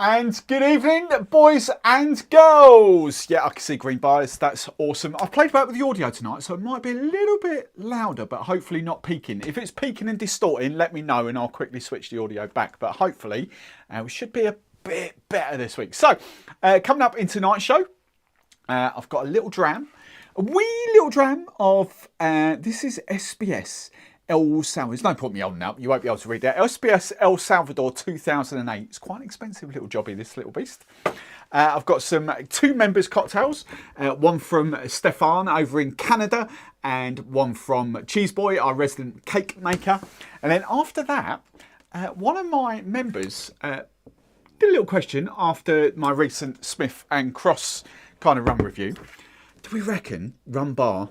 And good evening, boys and girls. Yeah, I can see green bars. That's awesome. I've played about with the audio tonight, so it might be a little bit louder, but hopefully not peaking. If it's peaking and distorting, let me know and I'll quickly switch the audio back. But hopefully, we should be a bit better this week. So, coming up in tonight's show, I've got a little dram. A wee little dram of, this is SBS El Salvador. There's no point me holding up. You won't be able to read that. SBS El Salvador 2008. It's quite an expensive little jobby, this little beast. I've got some 2 members cocktails. One from Stefan over in Canada and one from Cheeseboy, our resident cake maker. And then after that, one of my members did a little question after my recent Smith and Cross kind of rum review. Do we reckon Rum-Bar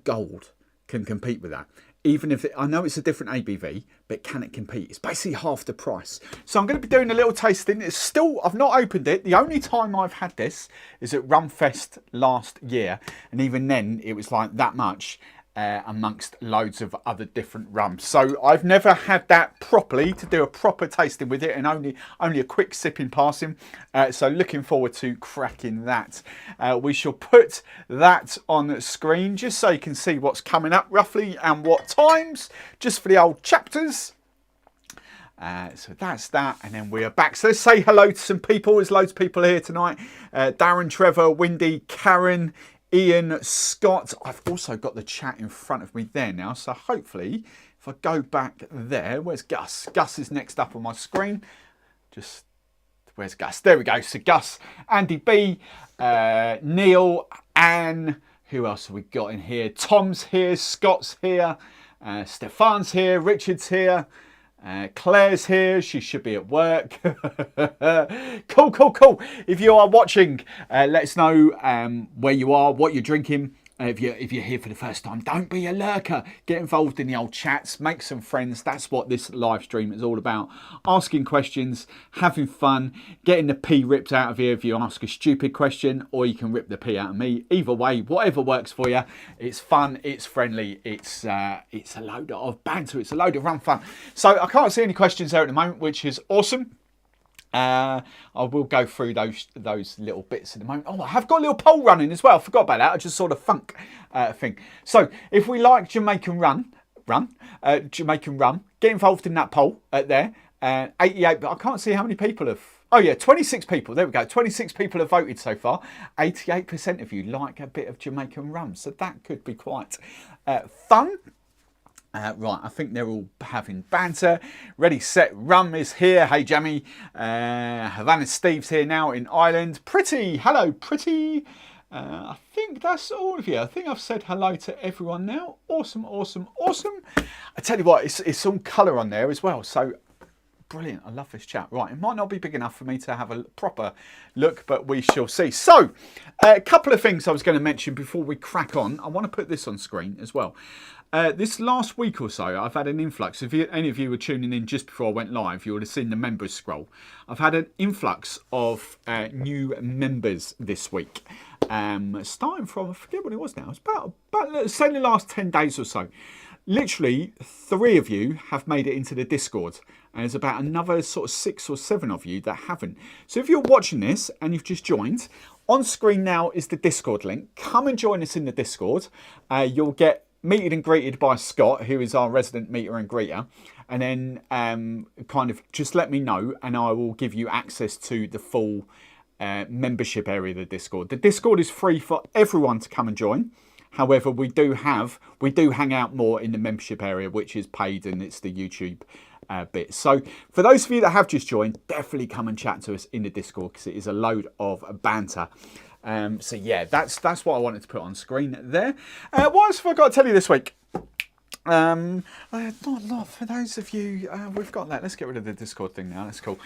Gold can compete with that? Even if I know it's a different ABV, but can it compete? It's basically half the price. So I'm going to be doing a little tasting. It's still, I've not opened it. The only time I've had this is at Rumfest last year. And even then it was like that much amongst loads of other different rums. So I've never had that properly to do a proper tasting with it, and only a quick sipping passing. So looking forward to cracking that. We shall put that on the screen just so you can see what's coming up roughly and what times, just for the old chapters. So that's that, and then we are back. So let's say hello to some people. There's loads of people here tonight. Darren, Trevor, Windy, Karen, Ian, Scott. I've also got the chat in front of me there now. So hopefully, if I go back there, where's Gus? Gus is next up on my screen. Just, where's Gus? There we go. So Gus, Andy B, Neil, Anne. Who else have we got in here? Tom's here, Scott's here, Stefan's here, Richard's here. Claire's here. She should be at work. Cool. If you are watching, let us know where you are, what you're drinking. If you're here for the first time, don't be a lurker. Get involved in the old chats, make some friends. That's what this live stream is all about. Asking questions, having fun, getting the pee ripped out of you if you ask a stupid question, or you can rip the pee out of me. Either way, whatever works for you. It's fun, it's friendly, it's a load of banter, it's a load of rum fun. So I can't see any questions there at the moment, which is awesome. I will go through those little bits in a moment. Oh, I have got a little poll running as well. I forgot about that. I just saw the funk thing. So if we like Jamaican rum, get involved in that poll there. 88, but I can't see how many people have. Oh yeah, 26 people. There we go. 26 people have voted so far. 88% of you like a bit of Jamaican rum, so that could be quite fun. Right, I think they're all having banter. Ready, set, rum is here. Hey, Jamie. Havana Steve's here now in Ireland. Pretty, hello, Pretty. I think that's all of you. I think I've said hello to everyone now. Awesome. I tell you what, it's all colour on there as well. So brilliant. I love this chat. Right, it might not be big enough for me to have a proper look, but we shall see. So, a couple of things I was going to mention before we crack on. I want to put this on screen as well. This last week or so, I've had an influx. If any of you were tuning in just before I went live, you would have seen the members scroll. I've had an influx of new members this week. Starting from, I forget what it was now. It's about say the last 10 days or so. Literally 3 of you have made it into the Discord, and there's about another sort of 6 or 7 of you that haven't. So if you're watching this and you've just joined, on screen now is the Discord link. Come and join us in the Discord. You'll get meted and greeted by Scott, who is our resident meter and greeter, and then kind of just let me know and I will give you access to the full membership area of the Discord. The Discord is free for everyone to come and join. However, we do hang out more in the membership area, which is paid, and it's the YouTube bit. So for those of you that have just joined, definitely come and chat to us in the Discord, because it is a load of banter. So yeah, that's what I wanted to put on screen there. What else have I got to tell you this week? Not a lot for those of you. We've got that. Let's get rid of the Discord thing now. That's cool.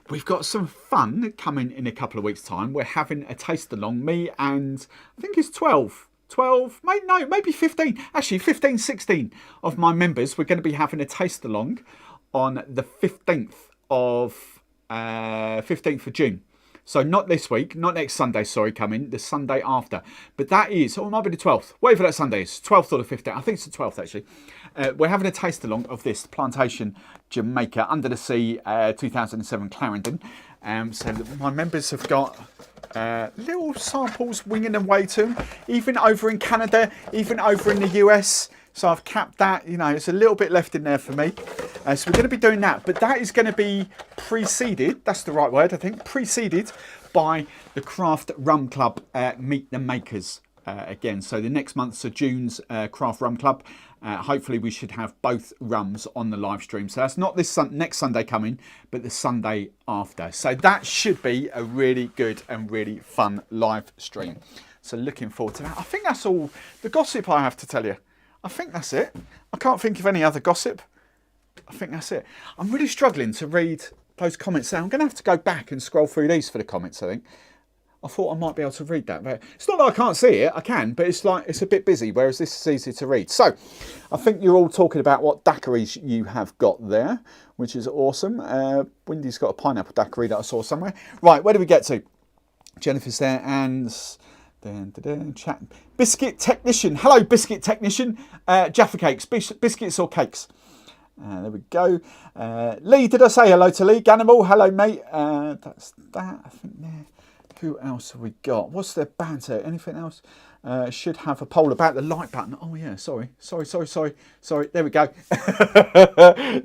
We've got some fun coming in a couple of weeks' time. We're having a taste along. Me and I think it's 12, maybe 15. Actually, 15, 16 of my members. We're going to be having a taste along on the 15th of June. So not this week, not next Sunday, sorry, coming, the Sunday after. But that is, or it might be the 12th, whatever that Sunday is, 12th or the 15th. I think it's the 12th, actually. We're having a taste along of this Plantation Jamaica Under the Sea 2007 Clarendon. So my members have got little samples winging their way to them, even over in Canada, even over in the US. So I've capped that, you know, it's a little bit left in there for me. So we're going to be doing that, but that is going to be preceded, that's the right word, I think, preceded by the Craft Rum Club Meet the Makers again. So the next month's June's Craft Rum Club. Hopefully we should have both rums on the live stream. So that's not this next Sunday coming, but the Sunday after. So that should be a really good and really fun live stream. So looking forward to that. I think that's all the gossip I have to tell you. I think that's it. I can't think of any other gossip. I think that's it. I'm really struggling to read those comments now. I'm going to have to go back and scroll through these for the comments, I think. I thought I might be able to read that, but it's not that I can't see it. I can, but it's like it's a bit busy, whereas this is easy to read. So I think you're all talking about what daiquiris you have got there, which is awesome. Wendy's got a pineapple daiquiri that I saw somewhere. Right, where do we get to? Jennifer's there and... chat. Biscuit Technician. Hello, Biscuit Technician. Jaffa cakes. Biscuits or cakes? There we go. Lee, did I say hello to Lee? Ganimal, hello, mate. That's that. I think there. Who else have we got? What's their banter? Anything else? Should have a poll about the like button. Oh, yeah, sorry. There we go.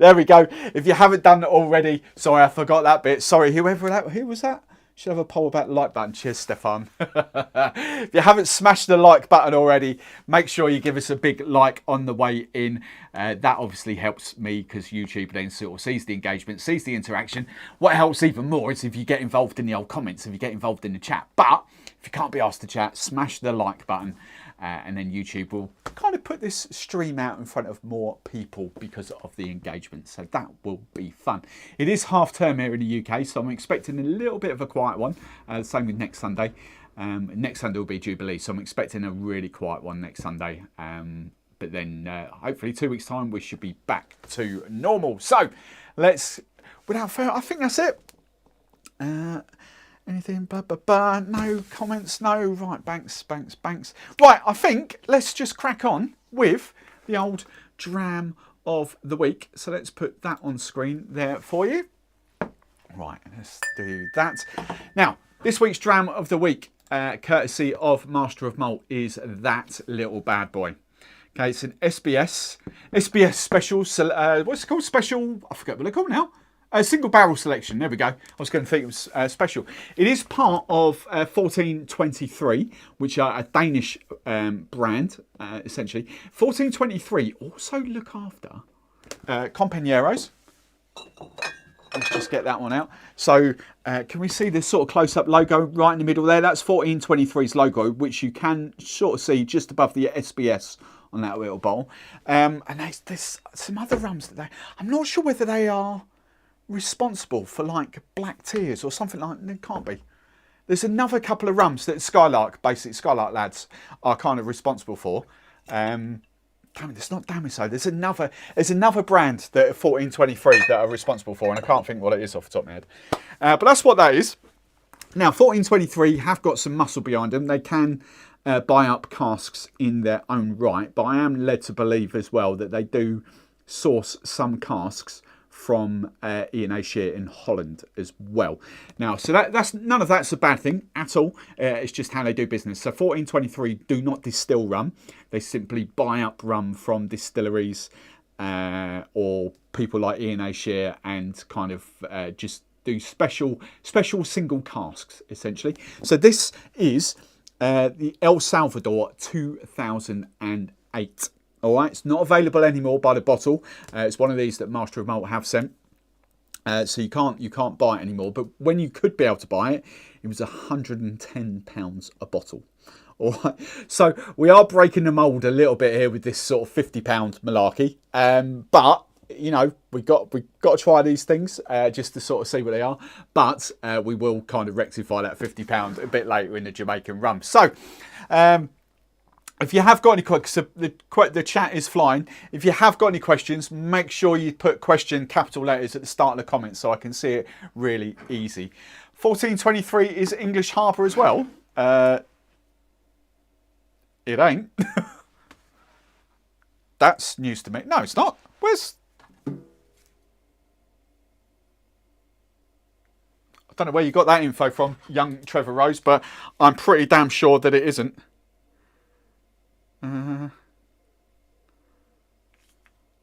There we go. If you haven't done it already, sorry, I forgot that bit. Sorry, who was that? Should have a poll about the like button. Cheers, Stefan. If you haven't smashed the like button already, make sure you give us a big like on the way in. That obviously helps me because YouTube then sort of sees the engagement, sees the interaction. What helps even more is if you get involved in the old comments, if you get involved in the chat. But if you can't be asked to chat, smash the like button. And then YouTube will kind of put this stream out in front of more people because of the engagement. So that will be fun. It is half term here in the UK, so I'm expecting a little bit of a quiet one. Same with next Sunday. Next Sunday will be Jubilee, so I'm expecting a really quiet one next Sunday. But then hopefully 2 weeks' time, we should be back to normal. So let's, without fail, I think that's it. Anything, no comments, no, right, banks. Right, I think let's just crack on with the old dram of the week. So let's put that on screen there for you. Right, let's do that. Now, this week's dram of the week, courtesy of Master of Malt, is that little bad boy. Okay, it's an SBS special, what's it called? Special, I forget what they're called now. A single barrel selection, there we go. I was going to think it was special. It is part of 1423, which are a Danish brand, essentially. 1423 also look after Companeros. Let's just get that one out. So can we see this sort of close-up logo right in the middle there? That's 1423's logo, which you can sort of see just above the SBS on that little bowl. And there's some other rums that I'm not sure whether they are responsible for like black tears or something like that. It can't be. There's another couple of rums that Skylark lads are kind of responsible for. Damn it, it's not Damiso. There's another brand that 1423 that are responsible for, and I can't think what it is off the top of my head. But that's what that is. Now 1423 have got some muscle behind them. They can buy up casks in their own right, but I am led to believe as well that they do source some casks from E&A Shear in Holland as well. Now, so that's none of that's a bad thing at all. It's just how they do business. So 1423 do not distill rum. They simply buy up rum from distilleries or people like E&A Shear and kind of just do special single casks, essentially. So this is the El Salvador 2008. All right, it's not available anymore by the bottle. It's one of these that Master of Malt have sent. So you can't buy it anymore. But when you could be able to buy it, it was £110 a bottle. All right, so we are breaking the mould a little bit here with this sort of £50 malarkey. But you know, we got to try these things just to sort of see what they are. But we will kind of rectify that £50 a bit later in the Jamaican rum. So. If you have got any questions, the chat is flying. If you have got any questions, make sure you put question capital letters at the start of the comments so I can see it really easy. 1423 is English Harbour as well. It ain't. That's news to me. No, it's not. Where's... don't know where you got that info from, young Trevor Rose, but I'm pretty damn sure that it isn't.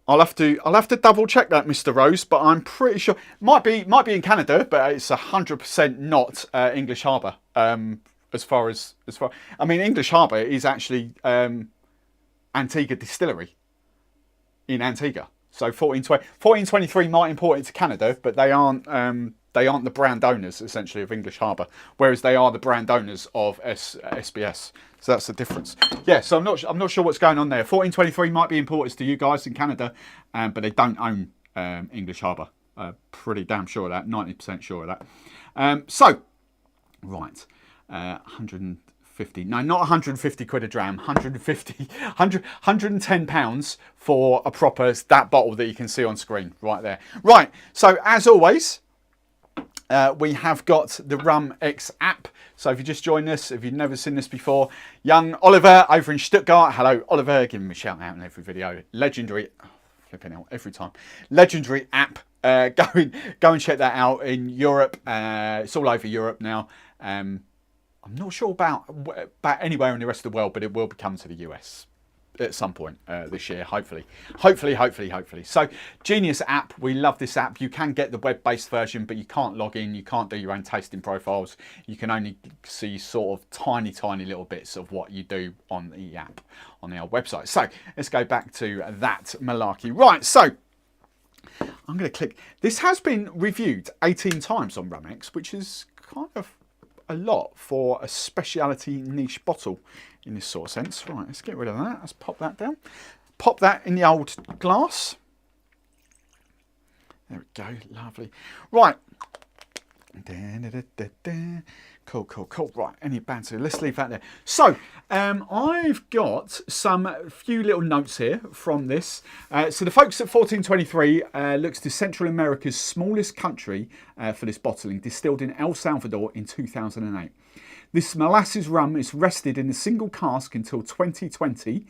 I'll have to double check that, Mr. Rose, but I'm pretty sure might be in Canada, but it's 100% not English Harbour. As far I mean, English Harbour is actually Antigua Distillery in Antigua. So 1423 might import it to Canada, but they aren't the brand owners essentially of English Harbour, whereas they are the brand owners of SBS. So that's the difference. Yeah, so I'm not sure what's going on there. 1423 might be imported to you guys in Canada, but they don't own English Harbour. Pretty damn sure of that. 90% sure of that. So, right, 150. No, not 150 quid a dram. 110 pounds for a proper that bottle that you can see on screen right there. Right. So as always, we have got the Rum X app. So if you just joined us, if you've never seen this before, young Oliver over in Stuttgart. Hello, Oliver. Give him a shout out in every video. Legendary, flipping out every time. Legendary app. Go and check that out in Europe. It's all over Europe now. I'm not sure about anywhere in the rest of the world, but it will be coming to the US at some point this year, hopefully. So, genius app. We love this app. You can get the web-based version, but you can't log in. You can't do your own tasting profiles. You can only see sort of tiny little bits of what you do on the app, on our website. So, let's go back to that malarkey. Right, so I'm going to click. This has been reviewed 18 times on Rumex, which is kind of a lot for a speciality niche bottle in this sort of sense. Right, let's get rid of that. Let's pop that down. Pop that in the old glass. There we go. Lovely. Right. Cool. Right, any banter. Let's leave that there. So, I've got some few little notes here from this. So the folks at 1423 looks to Central America's smallest country for this bottling, distilled in El Salvador in 2008. This molasses rum is rested in a single cask until 2020,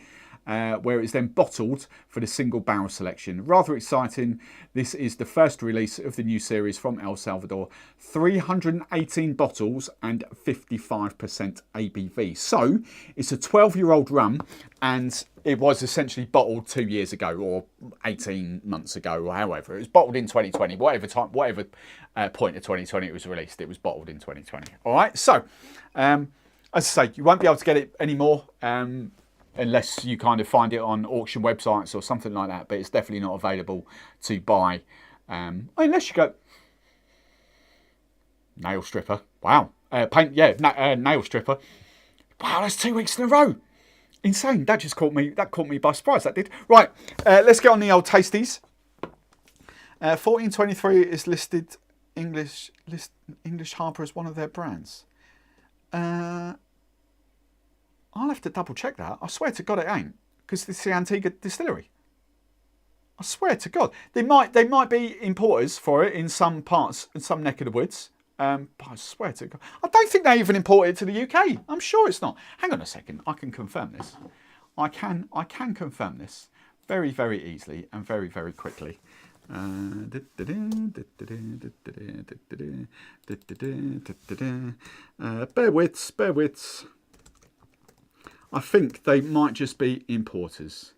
where it's then bottled for the single barrel selection. Rather exciting. This is the first release of the new series from El Salvador. 318 bottles and 55% ABV. So it's a 12-year-old rum, and it was essentially bottled 2 years ago or 18 months ago or however. It was bottled in 2020, whatever point of 2020 it was released, it was bottled in 2020. All right, so as I say, you won't be able to get it anymore unless you kind of find it on auction websites or something like that, but it's definitely not available to buy unless you go nail stripper. Wow. Nail stripper. Wow, that's 2 weeks in a row. Insane. That just caught me by surprise, that did. Right, let's get on the old tasties. 1423 is listed English Harbour as one of their brands. I'll have to double check that. I swear to God it ain't, because this is the Antigua Distillery. I swear to God. They might be importers for it in some parts, in some neck of the woods. But I swear to God. I don't think they even import it to the UK. I'm sure it's not. Hang on a second. I can confirm this. I can confirm this very, very easily and very, very quickly. Bear wits. I think they might just be importers.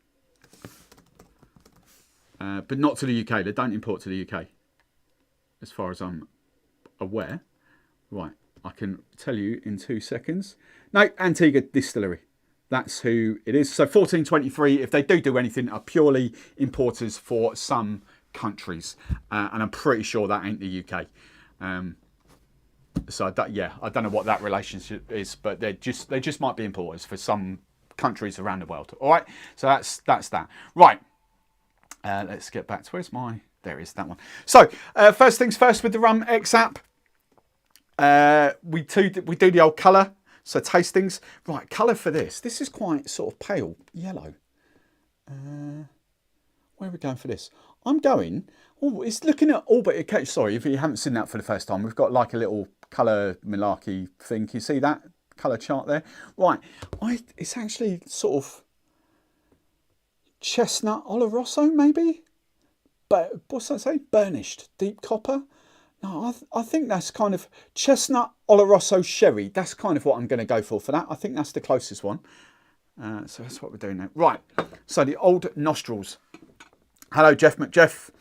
But not to the UK. They don't import to the UK, as far as I'm aware. Right, I can tell you in 2 seconds. No, Antigua Distillery. That's who it is. So 1423, if they do anything, are purely importers for some countries. And I'm pretty sure that ain't the UK. So I don't know what that relationship is, but they just might be importers for some countries around the world. All right, so that's that. Right, let's get back to there is that one. So first things first with the Rum X app. We do the old colour, so tastings. Right, colour for this. This is quite sort of pale yellow. Where are we going for this? I'm going. Oh, it's looking at all but okay. Sorry if you haven't seen that for the first time. We've got like a little colour malarkey thing. Can you see that colour chart there? Right. It's actually sort of chestnut oloroso maybe. But what's that say? Burnished, deep copper. No, I think that's kind of chestnut Oloroso sherry. That's kind of what I'm going to go for that. I think that's the closest one. So that's what we're doing now. Right, so the old nostrils. Hello, Jeff McJeff.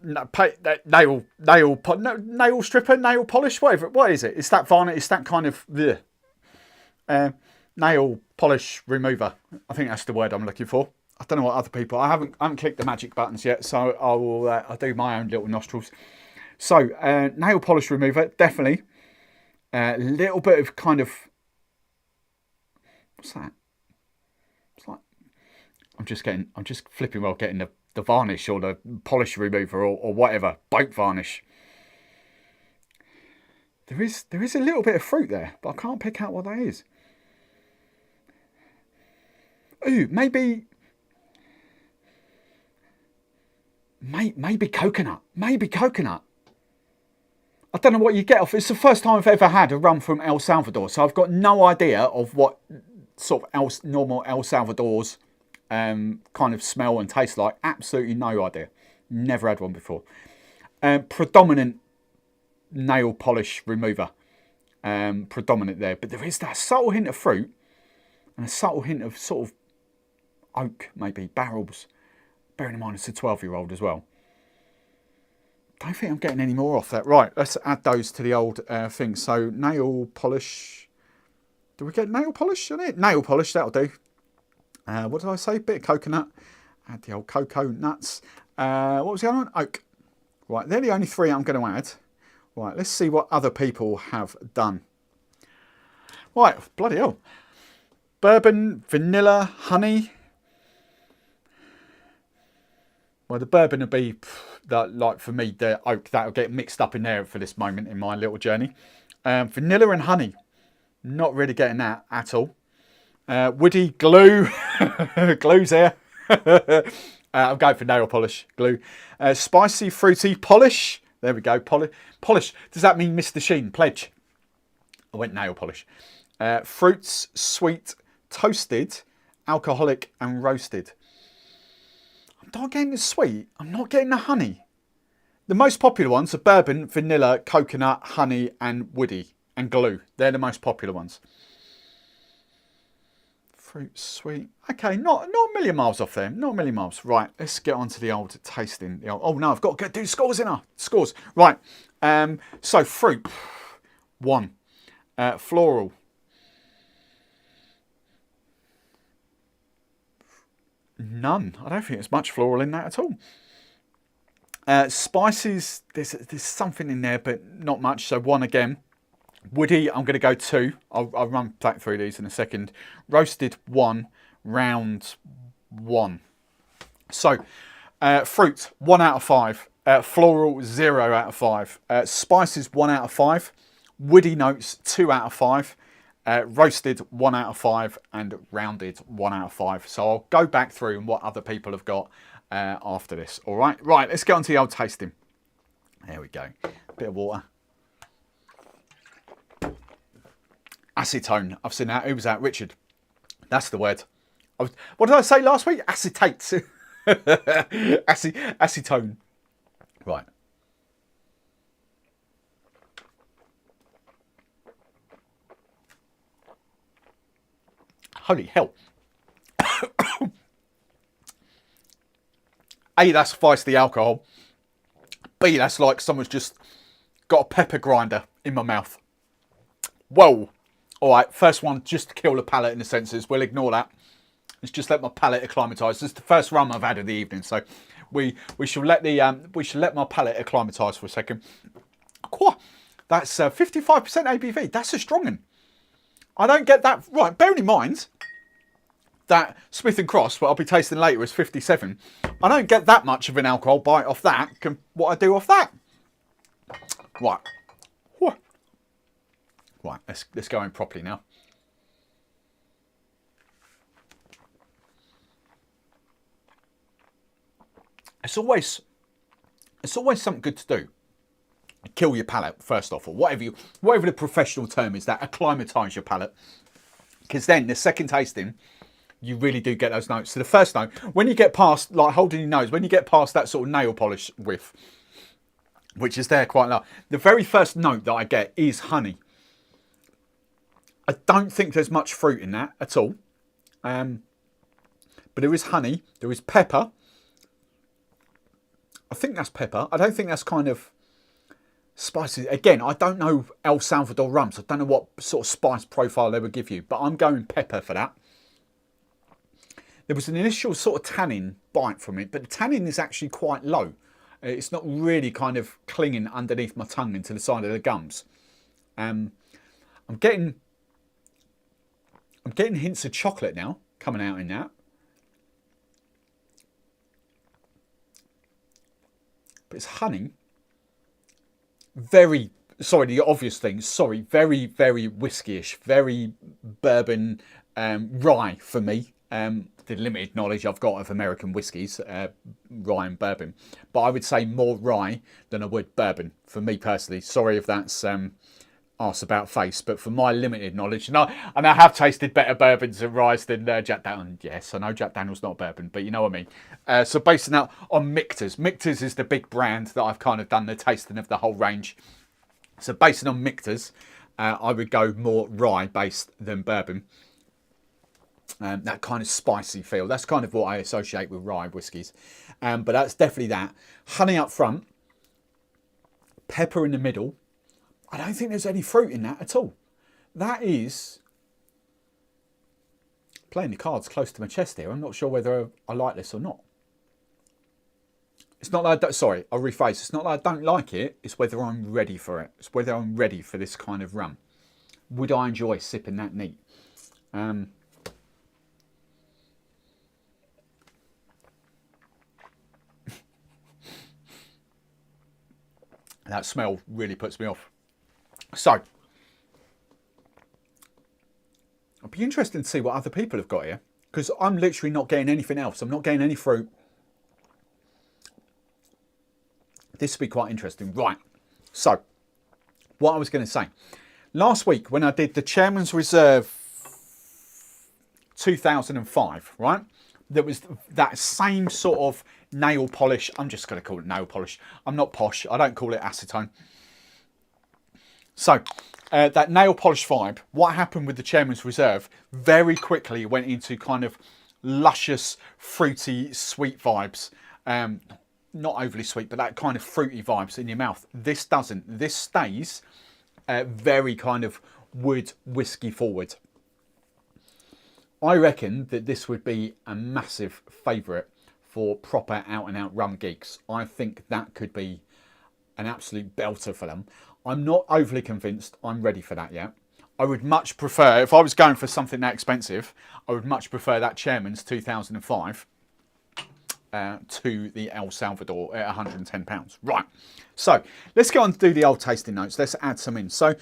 Nail stripper, nail polish, whatever. What is it? It's that varnish. It's that kind of nail polish remover. I think that's the word I'm looking for. I don't know what other people. I haven't clicked the magic buttons yet, so I will. I'll do my own little nostrils. So nail polish remover, definitely. A little bit of kind of. What's that? It's like I'm just flipping well getting the varnish or the polish remover or whatever, boat varnish. There is a little bit of fruit there, but I can't pick out what that is. Ooh, maybe coconut. Maybe coconut. I don't know what you get off. It's the first time I've ever had a rum from El Salvador, so I've got no idea of what sort of normal El Salvador's kind of smell and taste like. Absolutely no idea. Never had one before. Predominant nail polish remover. Predominant there, but there is that subtle hint of fruit and a subtle hint of sort of oak, maybe barrels. Bearing in mind it's a 12-year-old as well. Don't think I'm getting any more off that. Right, let's add those to the old thing. So nail polish. Do we get nail polish on it? Nail polish, that'll do. What did I say? Bit of coconut. Add the old cocoa nuts. What was the other one? Oak. Right, they're the only three I'm going to add. Right, let's see what other people have done. Right, bloody hell. Bourbon, vanilla, honey. Well, the bourbon will be, like for me, the oak, that'll get mixed up in there for this moment in my little journey. Vanilla and honey. Not really getting that at all. Woody, glue. Glue's there. I'm going for nail polish, glue. Spicy, fruity, polish. There we go, polish. Does that mean Mr. Sheen? Pledge. I went nail polish. Fruits, sweet, toasted, alcoholic and roasted. I'm not getting the sweet. I'm not getting the honey. The most popular ones are bourbon, vanilla, coconut, honey and woody and glue. They're the most popular ones. Fruit, sweet. Okay, not a million miles off there. Not a million miles. Right, let's get on to the old tasting. Oh no, I've got to do scores in her. Scores. Right. So fruit, 1. Floral. None. I don't think there's much floral in that at all. Spices, there's something in there, but not much. So 1 again. Woody, I'm going to go 2. I'll run back through these in a second. Roasted, 1. Round, 1. So, fruit, 1 out of 5. Floral, 0 out of 5. Spices, 1 out of 5. Woody notes, 2 out of 5. Roasted, 1 out of 5. And rounded, 1 out of 5. So I'll go back through and what other people have got after this. All right, right, let's get on to the old tasting. There we go. Bit of water. Acetone. I've seen that. Who was that? Richard. That's the word. What did I say last week? Acetate. Acetone. Right. Holy hell. A, that's feisty alcohol. B, that's like someone's just got a pepper grinder in my mouth. Whoa. All right, first one, just to kill the palate in the senses. We'll ignore that. Let's just let my palate acclimatise. This is the first rum I've had of the evening, so we shall let my palate acclimatise for a second. That's 55% ABV. That's a strong one. I don't get that right. Bearing in mind that Smith Cross, what I'll be tasting later, is 57. I don't get that much of an alcohol bite off that. What I do off that. Right. Right, let's go in properly now. It's always something good to do. Kill your palate first off, or whatever the professional term is, that acclimatise your palate. Because then the second tasting, you really do get those notes. So the first note, when you get past, like holding your nose, when you get past that sort of nail polish whiff, which is there quite low. The very first note that I get is honey. I don't think there's much fruit in that at all. But there is honey. There is pepper. I think that's pepper. I don't think that's kind of spicy. Again, I don't know El Salvador rums. I don't know what sort of spice profile they would give you, but I'm going pepper for that. There was an initial sort of tannin bite from it, but the tannin is actually quite low. It's not really kind of clinging underneath my tongue into the side of the gums. I'm getting hints of chocolate now coming out in that. But it's honey. Very, sorry, the obvious things, sorry, very, very whiskyish, very bourbon, rye for me. The limited knowledge I've got of American whiskies, rye and bourbon. But I would say more rye than I would bourbon, for me personally. Sorry if that's arse about face, but for my limited knowledge, and I have tasted better bourbons and ryes than Jack Daniels. Yes, I know Jack Daniels not bourbon, but you know what I mean. So basing that on Michter's. Michter's is the big brand that I've kind of done the tasting of the whole range. So basing on Michter's, I would go more rye based than bourbon. That kind of spicy feel. That's kind of what I associate with rye whiskies. But that's definitely that. Honey up front, pepper in the middle. I don't think there's any fruit in that at all. That is playing the cards close to my chest here. I'm not sure whether I like this or not. It's not that I don't, sorry, I'll rephrase. It's not that I don't like it. It's whether I'm ready for it. It's whether I'm ready for this kind of rum. Would I enjoy sipping that neat? That smell really puts me off. So, it'll be interesting to see what other people have got here, because I'm literally not getting anything else. I'm not getting any fruit. This will be quite interesting. Right, so, what I was going to say. Last week, when I did the Chairman's Reserve 2005, right, there was that same sort of nail polish. I'm just going to call it nail polish. I'm not posh. I don't call it acetone. So, that nail polish vibe, what happened with the Chairman's Reserve, very quickly went into kind of luscious, fruity, sweet vibes. Not overly sweet, but that kind of fruity vibes in your mouth. This doesn't. This stays very kind of wood whiskey forward. I reckon that this would be a massive favourite for proper out-and-out rum geeks. I think that could be an absolute belter for them. I'm not overly convinced I'm ready for that yet. I would much prefer, if I was going for something that expensive, I would much prefer that Chairman's 2005 to the El Salvador at £110. Right, so let's go on to do the old tasting notes. Let's add some in. So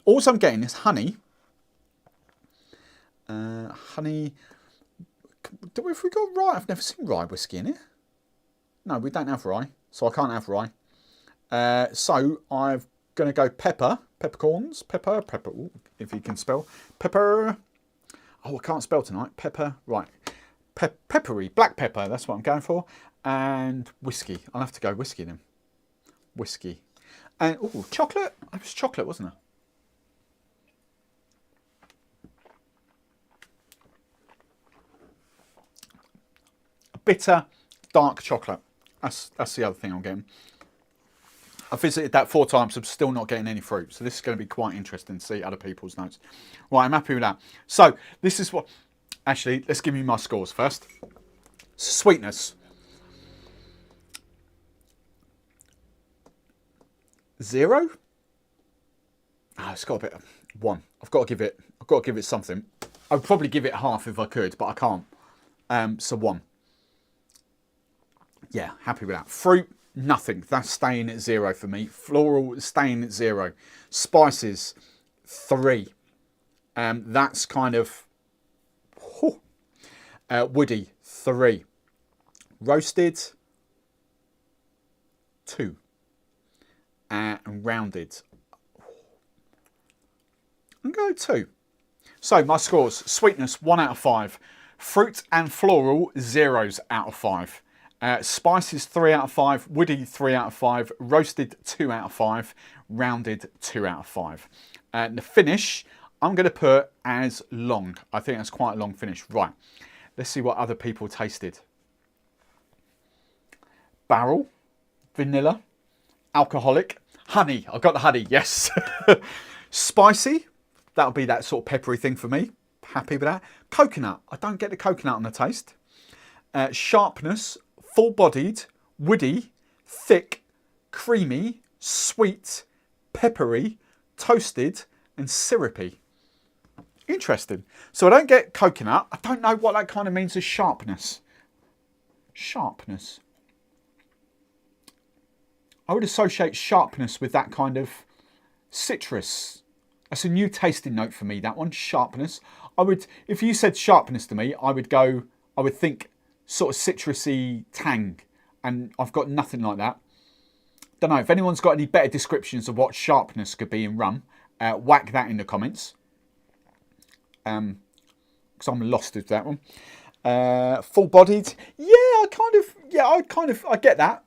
all I'm getting is honey. Honey. Have we got rye? I've never seen rye whiskey in it. No, we don't have rye, so I can't have rye. So I'm going to go pepper, peppercorns, pepper, ooh, if you can spell, pepper. Oh, I can't spell tonight. Pepper, right. Peppery, black pepper, that's what I'm going for. And whiskey. I'll have to go whiskey then. Whiskey. And, oh, chocolate. It was chocolate, wasn't it? Bitter, dark chocolate. That's the other thing I'm getting. I've visited that 4 times. I'm still not getting any fruit. So this is going to be quite interesting to see other people's notes. Right, I'm happy with that. So this is what... Actually, let's give me my scores first. Sweetness. 0. Oh, it's got a bit of 1. I've got to give it something. I'd probably give it half if I could, but I can't. So 1. Yeah, happy with that. Fruit, nothing. That's staying at 0 for me. Floral, staying at 0. Spices, 3. That's kind of woody, 3. Roasted, 2. And rounded, I'm going to go 2. So my scores: sweetness 1 out of 5, fruit and floral 0s out of 5, Spices 3 out of 5, woody 3 out of 5, roasted 2 out of 5, rounded 2 out of 5. And the finish, I'm going to put as long. I think that's quite a long finish. Right, let's see what other people tasted. Barrel, vanilla, alcoholic, honey. I've got the honey, yes. Spicy, that'll be that sort of peppery thing for me. Happy with that. Coconut, I don't get the coconut on the taste. Sharpness, full-bodied, woody, thick, creamy, sweet, peppery, toasted, and syrupy. Interesting. So I don't get coconut. I don't know what that kind of means as sharpness. Sharpness. I would associate sharpness with that kind of citrus. That's a new tasting note for me, that one, sharpness. I would, if you said sharpness to me, I would think sort of citrusy tang, and I've got nothing like that. Don't know if anyone's got any better descriptions of what sharpness could be in rum. Whack that in the comments, because I'm lost with that one. Full-bodied, I get that.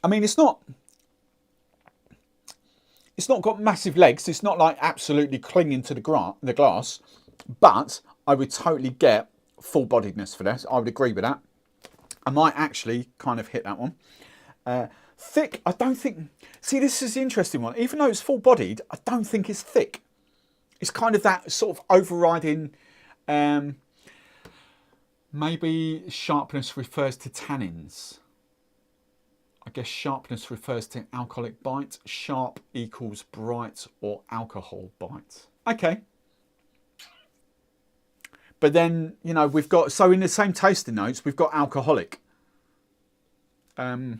I mean, it's not got massive legs. It's not like absolutely clinging to the glass, but I would totally get full-bodiedness for this. I would agree with that. I might actually kind of hit that one. Thick, I don't think... See, this is the interesting one. Even though it's full-bodied, I don't think it's thick. It's kind of that sort of overriding... maybe sharpness refers to tannins. I guess sharpness refers to alcoholic bite. Sharp equals bright or alcohol bite. Okay. But then, you know, we've got... So in the same tasting notes, we've got alcoholic. I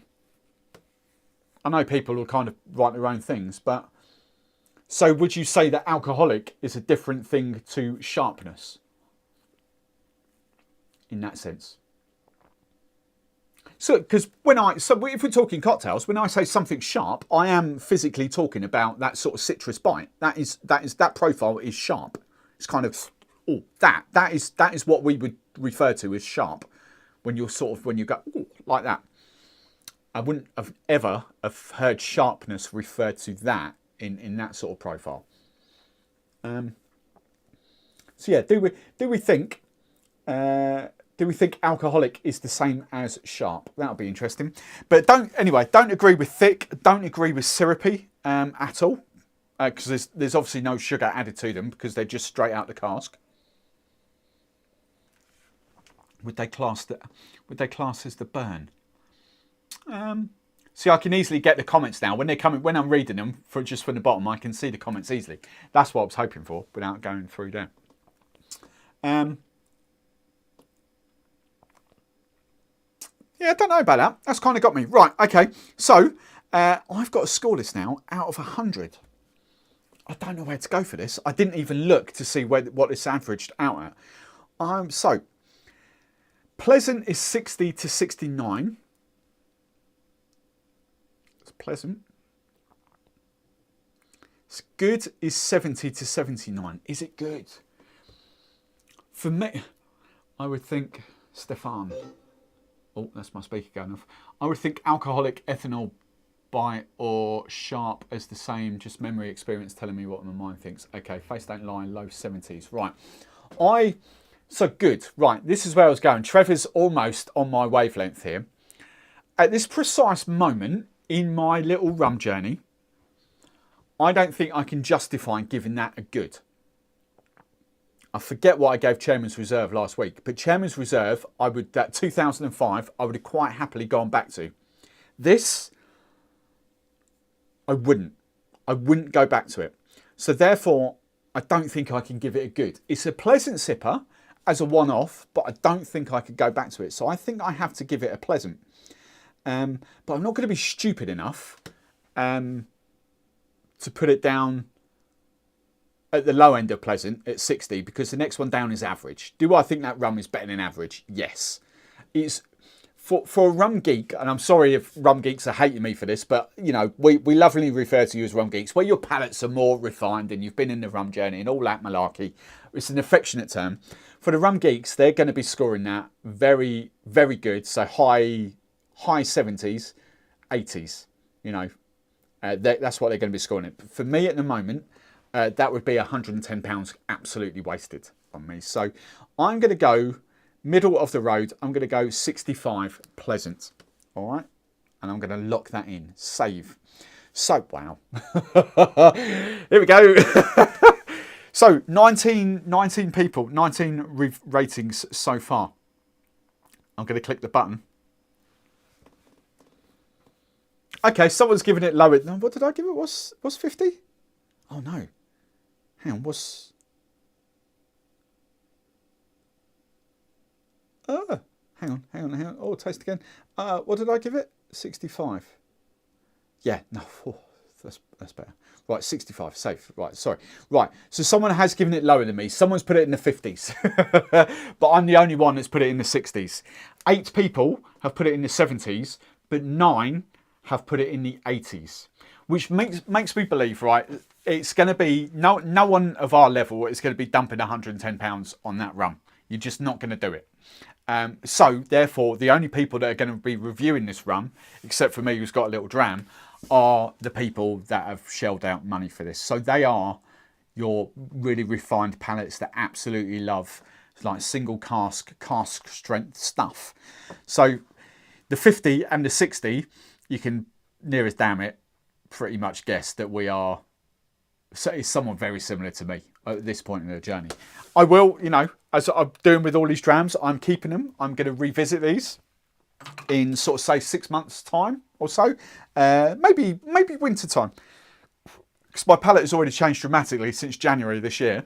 know people will kind of write their own things, but... So would you say that alcoholic is a different thing to sharpness? In that sense. So, because if we're talking cocktails, when I say something sharp, I am physically talking about that sort of citrus bite. That profile is sharp. It's kind of, that is what we would refer to as sharp. When you go like that. I wouldn't have ever have heard sharpness referred to that in that sort of profile. So yeah, do we think alcoholic is the same as sharp? That'll be interesting. But don't agree with thick. Don't agree with syrupy at all, because there's obviously no sugar added to them because they're just straight out the cask. Would they class as the burn? See, I can easily get the comments now when they're coming. When I'm reading them from the bottom, I can see the comments easily. That's what I was hoping for without going through there. Yeah, I don't know about that. That's kind of got me. Right, okay. So, I've got to score this now out of 100. I don't know where to go for this. I didn't even look to see what this averaged out at. So, pleasant is 60 to 69. It's pleasant. It's good is 70 to 79. Is it good? For me, I would think Stefan. Oh, that's my speaker going off. I would think alcoholic, ethanol, bite, or sharp as the same. Just memory experience telling me what my mind thinks. Okay, face don't lie, low 70s. Right. So good. Right, this is where I was going. Trevor's almost on my wavelength here. At this precise moment in my little rum journey, I don't think I can justify giving that a good. I forget what I gave Chairman's Reserve last week, but Chairman's Reserve, that 2005, I would have quite happily gone back to. This, I wouldn't go back to it. So therefore, I don't think I can give it a good. It's a pleasant sipper as a one-off, but I don't think I could go back to it. So I think I have to give it a pleasant. But I'm not going to be stupid enough to put it down at the low end of pleasant at 60, because the next one down is average. Do I think that rum is better than average? Yes. for a rum geek, and I'm sorry if rum geeks are hating me for this, but you know, we lovingly refer to you as rum geeks, where your palates are more refined and you've been in the rum journey and all that malarkey. It's an affectionate term. For the rum geeks, they're going to be scoring that very, very good. So high 70s, 80s, you know, that's what they're going to be scoring it. For me at the moment, that would be £110 absolutely wasted on me. So I'm going to go middle of the road. I'm going to go 65 pleasant. All right. And I'm going to lock that in. Save. So, wow. Here we go. So 19 people, 19 ratings so far. I'm going to click the button. Okay, someone's given it lower. No, what did I give it? Was 50? Oh no. Hang on, hang on. Oh, taste again. What did I give it? 65. Yeah, no, that's better. Right, 65, safe. Right, sorry. Right, so someone has given it lower than me. Someone's put it in the 50s. But I'm the only one that's put it in the 60s. 8 people have put it in the 70s, but 9 have put it in the 80s. Which makes me believe, right, it's going to be, no one of our level is going to be dumping £110 on that rum. You're just not going to do it. So, therefore, the only people that are going to be reviewing this rum, except for me who's got a little dram, are the people that have shelled out money for this. So they are your really refined palates that absolutely love like single cask strength stuff. So the 50 and the 60, you can near as damn it pretty much guess that we are, so it's someone very similar to me at this point in the journey. I will, you know, as I'm doing with all these drams, I'm keeping them. I'm going to revisit these in sort of say 6 months time or so, maybe winter time, because my palate has already changed dramatically since January this year.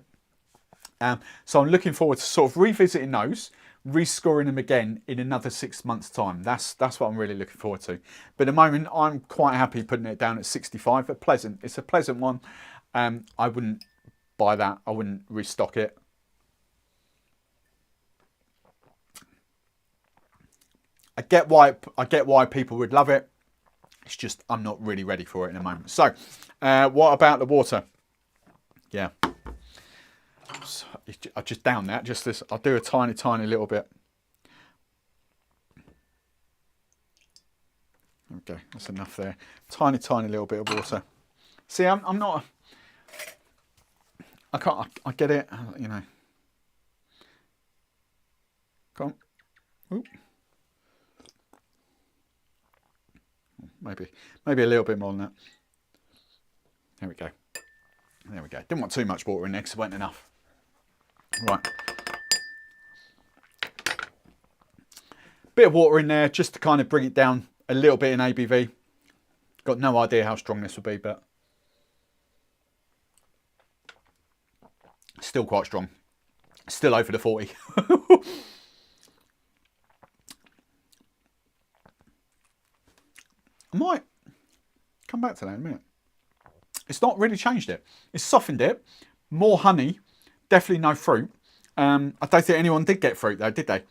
So I'm looking forward to sort of revisiting those, rescoring them again in another 6 months time. That's what I'm really looking forward to. But at the moment, I'm quite happy putting it down at 65. But pleasant, it's a pleasant one. I wouldn't buy that. I wouldn't restock it. I get why people would love it. It's just I'm not really ready for it in a moment. So, what about the water? Yeah, so I just down that. Just this. I'll do a tiny little bit. Okay, that's enough there. Tiny little bit of water. See, I'm not. I can't. I get it. You know. Come on. Oop. Maybe a little bit more than that. There we go. Didn't want too much water in there because it wasn't enough. Right. Bit of water in there just to kind of bring it down a little bit in ABV. Got no idea how strong this would be, but still quite strong. Still over the 40. I might come back to that in a minute. It's not really changed it. It's softened it. More honey. Definitely no fruit. I don't think anyone did get fruit though, did they?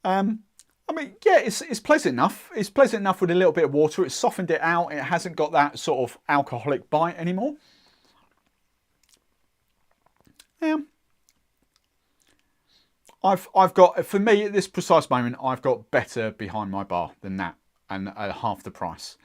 I mean, yeah, it's pleasant enough. It's pleasant enough with a little bit of water. It's softened it out. It hasn't got that sort of alcoholic bite anymore. Yeah. I've got, for me at this precise moment, I've got better behind my bar than that, and at half the price.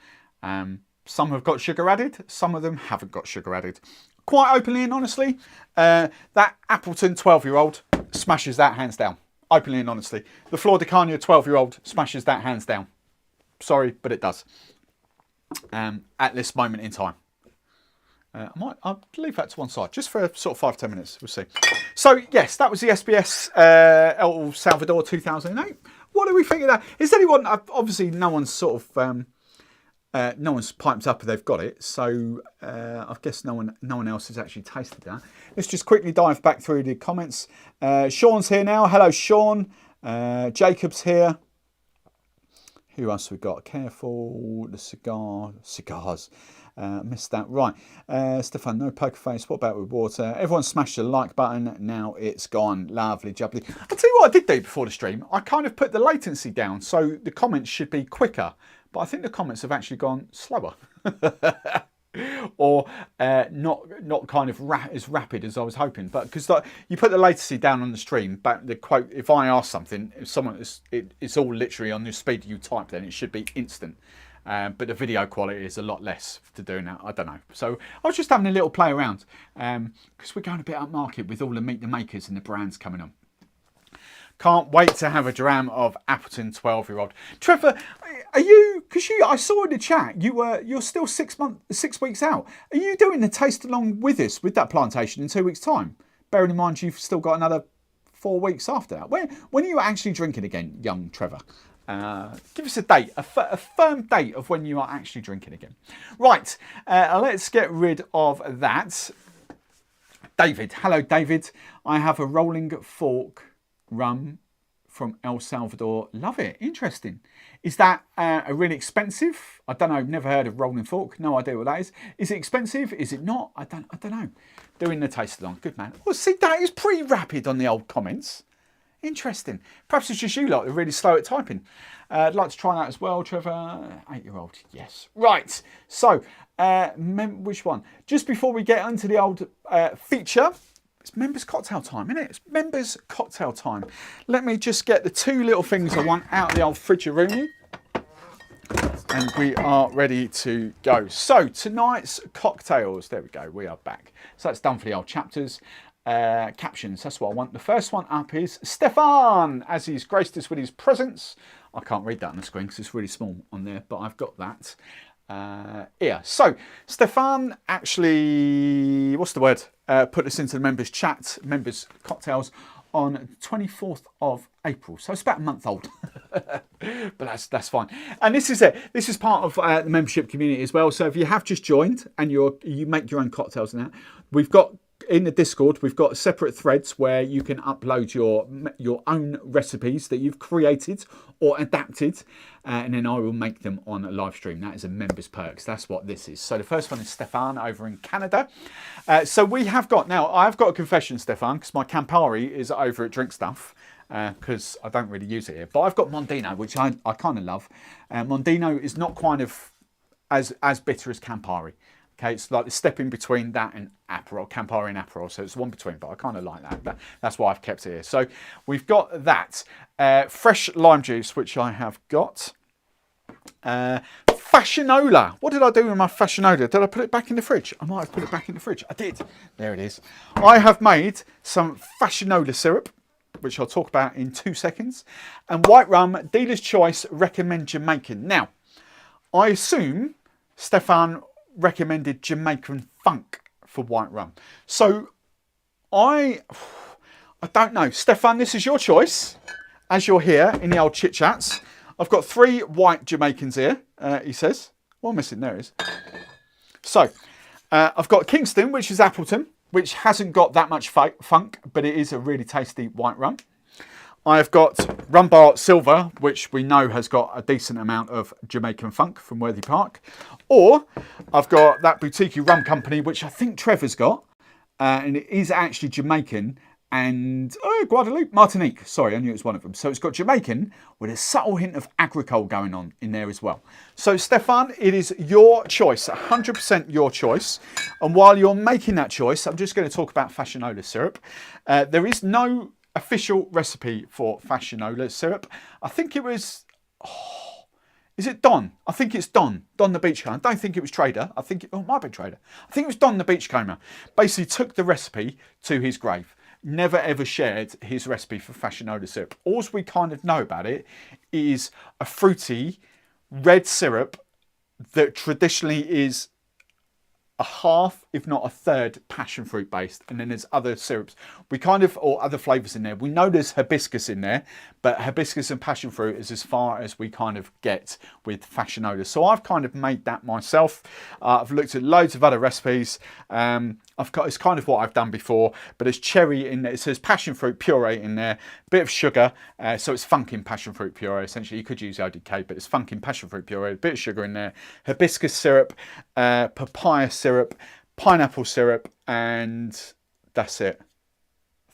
Some have got sugar added, some of them haven't got sugar added. Quite openly and honestly, that Appleton 12-year-old smashes that hands down. Openly and honestly. The Flor de Cagna 12-year-old smashes that hands down. Sorry, but it does. At this moment in time. I'll leave that to one side just for sort of 5-10 minutes. We'll see. So yes, that was the SBS El Salvador 2008. What do we think of that? Is anyone? Obviously, no one's sort of no one's piped up if they've got it. So I guess no one else has actually tasted that. Let's just quickly dive back through the comments. Sean's here now. Hello, Sean. Jacob's here. Who else have we got? Careful, the cigars. Missed that. Right. Stefan, no poker face. What about with water? Everyone smashed the like button. Now it's gone. Lovely, jubbly. I'll tell you what I did do before the stream. I kind of put the latency down so the comments should be quicker. But I think the comments have actually gone slower. Or not kind of as rapid as I was hoping. But because you put the latency down on the stream, back the quote, if I ask something, if someone it's all literally on the speed you type, then it should be instant. But the video quality is a lot less to doing that. I don't know. So I was just having a little play around because we're going a bit upmarket with all the Meet the Makers and the brands coming on. Can't wait to have a dram of Appleton 12-year-old. Trevor, are you? Because I saw in the chat you're still 6 weeks out. Are you doing the taste along with us with that plantation in 2 weeks' time? Bearing in mind you've still got another 4 weeks after that. When are you actually drinking again, young Trevor? Give us a date, a firm date of when you are actually drinking again. Right, let's get rid of that. David, hello David. I have a Rolling Fork rum from El Salvador. Love it, interesting. Is that a really expensive? I don't know, never heard of Rolling Fork. No idea what that is. Is it expensive? Is it not? I don't know. Doing the taste along, good man. Well, see, that is pretty rapid on the old comments. Interesting. Perhaps it's just you lot that are really slow at typing. I'd like to try that as well, Trevor. 8-year-old, yes. Right, so, which one? Just before we get into the old feature, it's members cocktail time, isn't it? It's members cocktail time. Let me just get the two little things I want out of the old fridge-a-rooney. And we are ready to go. So, tonight's cocktails. There we go, we are back. So that's done for the old chapters. Captions, that's what I want. The first one up is Stefan, as he's graced us with his presence. I can't read that on the screen because it's really small on there, but I've got that here. So Stefan actually, what's the word? Put this into the members chat, members cocktails on 24th of April. So it's about a month old, but that's fine. And this is it. This is part of the membership community as well. So if you have just joined and you make your own cocktails and that, we've got in the Discord, we've got separate threads where you can upload your own recipes that you've created or adapted, and then I will make them on a live stream. That is a members perks. That's what this is. So the first one is Stefan over in Canada. So we have got, now I've got a confession, Stefan, because my Campari is over at DRINKSTUFF, because I don't really use it here. But I've got Mondino, which I kind of love. Mondino is not kind of as bitter as Campari. Okay, it's like the step in between that and Aperol, Campari and Aperol. So it's one between, but I kind of like that. That's why I've kept it here. So we've got that. Fresh lime juice, which I have got. Fashionola. What did I do with my Fashionola? Did I put it back in the fridge? I might have put it back in the fridge. I did. There it is. I have made some Fashionola syrup, which I'll talk about in 2 seconds. And white rum, dealer's choice, recommend Jamaican. Now, I assume Stefan recommended Jamaican funk for white rum. So I don't know. Stefan, this is your choice as you're here in the old chit chats. I've got 3 white Jamaicans here, he says. What am I missing? There it is. So I've got Kingston, which is Appleton, which hasn't got that much funk, but it is a really tasty white rum. I've got Rum-Bar Silver, which we know has got a decent amount of Jamaican funk from Worthy Park. Or I've got that boutique rum company, which I think Trevor's got. And it is actually Jamaican and Guadeloupe, Martinique. Sorry, I knew it was one of them. So it's got Jamaican with a subtle hint of agricole going on in there as well. So Stefan, it is your choice, 100% your choice. And while you're making that choice, I'm just going to talk about Fashionola syrup. There is no official recipe for Fashionola syrup. I think it was, is it Don? I think it's Don the Beachcomber. I don't think it was Trader. I think it might be Trader. I think it was Don the Beachcomber. Basically took the recipe to his grave. Never ever shared his recipe for Fashionola syrup. All we kind of know about it is a fruity red syrup that traditionally is a half, if not a third, passion fruit based, and then there's other syrups. We kind of, or other flavours in there. We know there's hibiscus in there, but hibiscus and passion fruit is as far as we kind of get with Fashionola. So I've kind of made that myself. I've looked at loads of other recipes. it's kind of what I've done before, but there's cherry in there. It says passion fruit puree in there, bit of sugar, so it's funkin' passion fruit puree. Essentially, you could use ODK, but it's funkin' passion fruit puree, a bit of sugar in there, hibiscus syrup, papaya syrup, pineapple syrup, and that's it.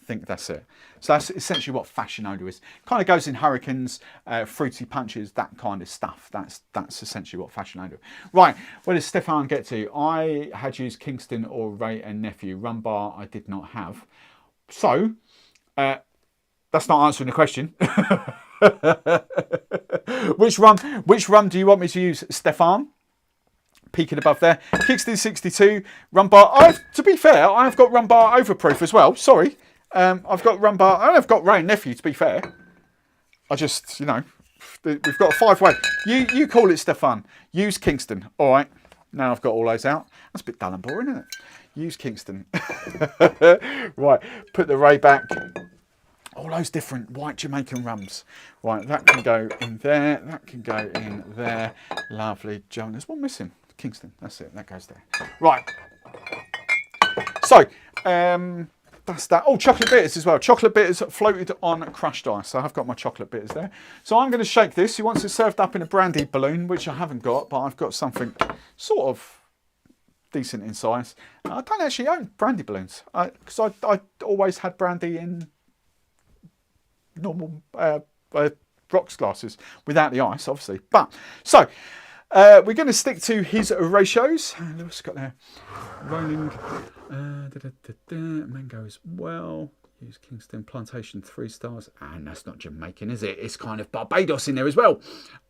I think that's it. So that's essentially what Fashionola is. Kind of goes in hurricanes, fruity punches, that kind of stuff. That's essentially what Fashionola is. Right, where does Stefan get to? I had used Kingston or Ray and Nephew. Rum-Bar I did not have. So, that's not answering the question. Which rum do you want me to use, Stefan? Peeking above there. Kingston 62, Rum-Bar. To be fair, I have got Rum-Bar Overproof as well. Sorry. I've got Rum-Bar, I've got Ray and Nephew, to be fair. I just, you know, we've got a 5-way. You call it, Stefan. Use Kingston. All right. Now I've got all those out. That's a bit dull and boring, isn't it? Use Kingston. Right. Put the Ray back. All those different white Jamaican rums. Right. That can go in there. That can go in there. Lovely. John. There's one missing. Kingston. That's it. That goes there. Right. So, that's that. Oh, chocolate bitters as well. Chocolate bitters floated on crushed ice. So I've got my chocolate bitters there. So I'm going to shake this. He wants it served up in a brandy balloon, which I haven't got, but I've got something sort of decent in size. I don't actually own brandy balloons because I always had brandy in normal rocks glasses without the ice, obviously. But so we're going to stick to his ratios. Lewis got there. Rolling mango as well. Use Kingston Plantation 3 stars, and that's not Jamaican, is it? It's kind of Barbados in there as well.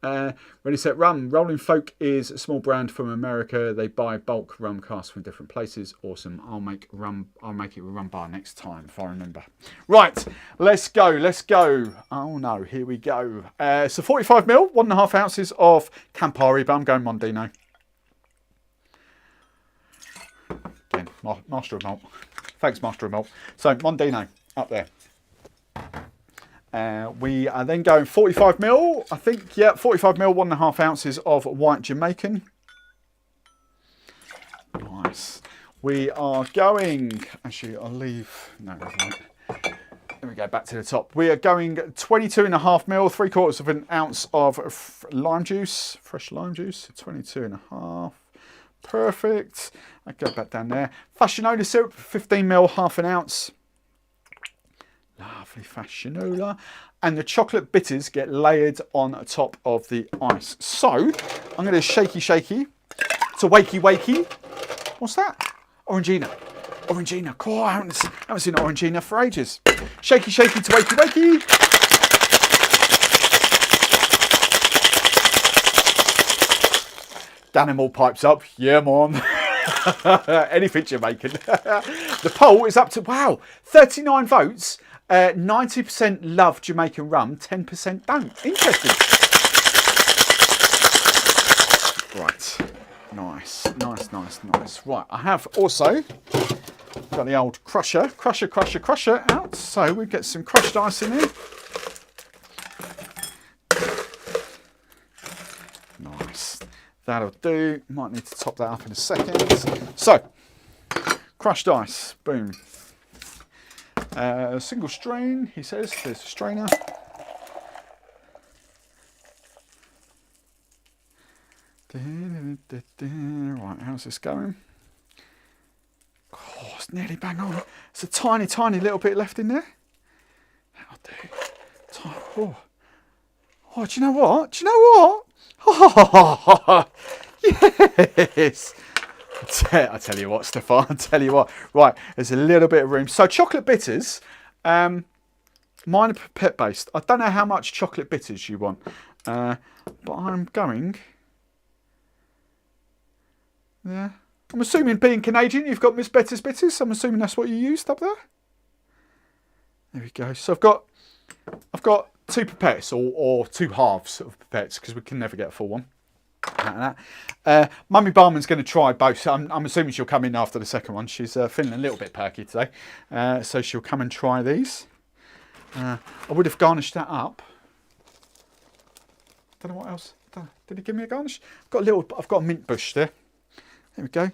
Ready Set Rum. Rolling Folk is a small brand from America. They buy bulk rum casks from different places. Awesome. I'll make it with Rum-Bar next time if I remember. Right, let's go. Let's go. Oh no, here we go. So 45ml, 1.5 ounces of Campari, but I'm going Mondino. Again, Master of Malt. Thanks, Master of Malt. So Mondino up there. We are then going 45ml, I think, yeah, 45ml, 1.5 ounces of white Jamaican. Nice. We are going, actually, I'll leave, no, right. There we go, back to the top. We are going 22.5ml, 3/4 of an ounce of lime juice, fresh lime juice, 22.5. Perfect. I go back down there. Fashionola syrup, 15ml, 1/2 ounce. Lovely Fashionola. And the chocolate bitters get layered on top of the ice. So I'm going to shaky to wakey. What's that? Orangina. Cool, I haven't seen Orangina for ages. Shaky to wakey. Danimal pipes up. Yeah, man. Anything Jamaican. The poll is up to, wow, 39 votes. 90% love Jamaican rum, 10% don't. Interesting. Right. Nice. Right, I have also got the old crusher out. So we get some crushed ice in here. Nice. That'll do. Might need to top that up in a second. So, crushed ice. Boom. Single strain, he says. There's a strainer. Right, how's this going? Oh, it's nearly bang on. It's a tiny little bit left in there. That'll do. Oh, do you know what? Oh, yes. I tell you what, Stefan, I tell you what. Right, there's a little bit of room. So chocolate bitters, mine are pipette based. I don't know how much chocolate bitters you want, but I'm going. Yeah, I'm assuming being Canadian, you've got Miss Betty's bitters. I'm assuming that's what you used up there. There we go. So I've got 2 pipettes or 2 halves of pipettes because we can never get a full one. Mummy Barman's going to try both. So I'm assuming she'll come in after the second one. She's feeling a little bit perky today, so she'll come and try these. I would have garnished that up. Don't know what else. Did he give me a garnish? I've got a mint bush there. There we go.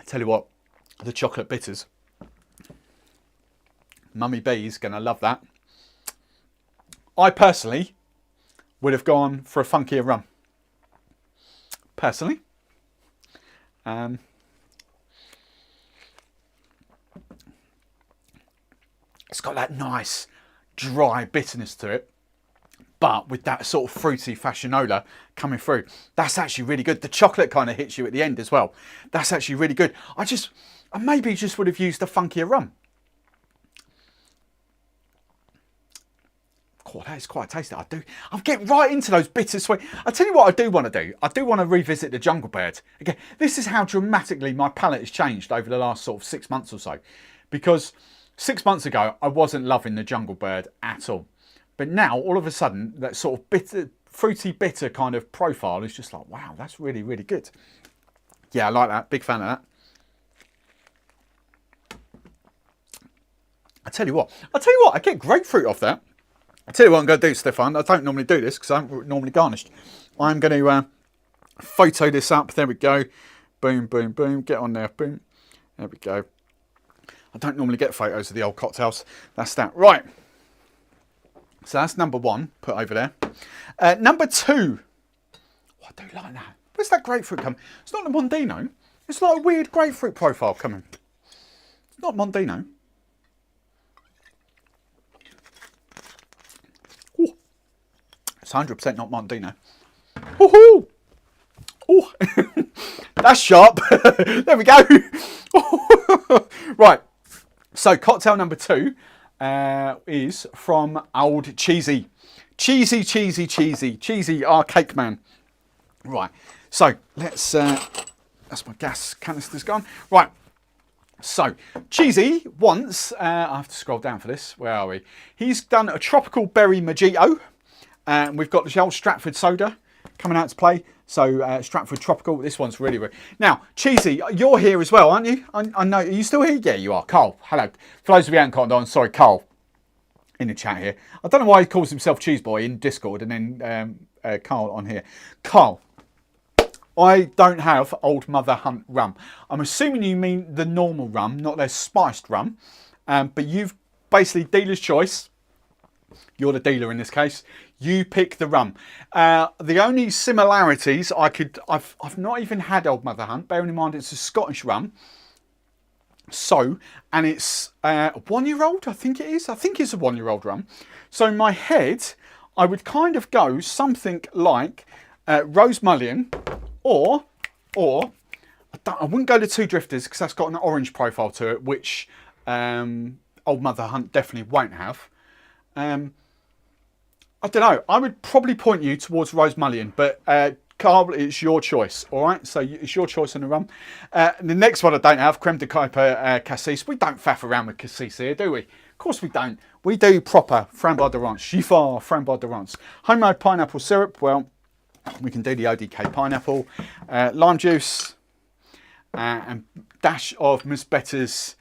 Tell you what, the chocolate bitters. Mummy B's going to love that. I personally would have gone for a funkier rum. Personally. It's got that nice, dry bitterness to it. But with that sort of fruity fashionola coming through, that's actually really good. The chocolate kind of hits you at the end as well. That's actually really good. I maybe just would have used a funkier rum. God, that is quite tasty. I'll get right into those bitter sweet. I'll tell you what I do want to do. I do want to revisit the Jungle Bird. Again, this is how dramatically my palate has changed over the last sort of 6 months or so. Because 6 months ago, I wasn't loving the Jungle Bird at all. But now, all of a sudden, that sort of bitter, fruity bitter kind of profile is just like, wow, that's really, really good. Yeah, I like that. Big fan of that. I tell you what, I get grapefruit off that. I tell you what I'm going to do, Stefan. I don't normally do this because I haven't normally garnished. I'm going to photo this up. There we go. Boom, boom, boom. Get on there. Boom. There we go. I don't normally get photos of the old cocktails. That's that. Right. So that's number one, put over there. Number two. Oh, I do like that. Where's that grapefruit come? It's not the Mondino. It's like a weird grapefruit profile coming. It's not Mondino. Ooh. It's 100% not Mondino. Woohoo! Oh, that's sharp. There we go. Right. So cocktail number two. Is from Old Cheesy. Cheesy, our cake man. Right, so let's, that's my gas canister's gone. Right, so Cheesy wants, I have to scroll down for this, where are we? He's done a tropical berry mojito, and we've got the old Stratford soda coming out to play. So Stratford Tropical, this one's really good. Now, Cheesy, you're here as well, aren't you? I know, are you still here? Yeah, you are. Carl, hello. For those of you who haven't caught on, sorry, Carl, in the chat here. I don't know why he calls himself Cheese Boy in Discord and then Carl on here. Carl, I don't have Old Mother Hunt rum. I'm assuming you mean the normal rum, not their spiced rum. But you've basically dealer's choice. You're the dealer in this case. You pick the rum. The only similarities I've not even had Old Mother Hunt. Bearing in mind it's a Scottish rum. So, and it's a 1 year old, I think it is. I think it's a 1 year old rum. So in my head, I would kind of go something like Rose Mullion or I wouldn't go to Two Drifters because that's got an orange profile to it, which Old Mother Hunt definitely won't have. I don't know. I would probably point you towards Rose Mullion, but Carl, it's your choice. All right, so it's your choice on the rum. The next one I don't have, Creme de Kuiper Cassis. We don't faff around with Cassis here, do we? Of course we don't. We do proper Framboise de Rance, Giffard Framboise de Rance. Homemade pineapple syrup. Well, we can do the ODK pineapple, lime juice, and dash of Miss Better's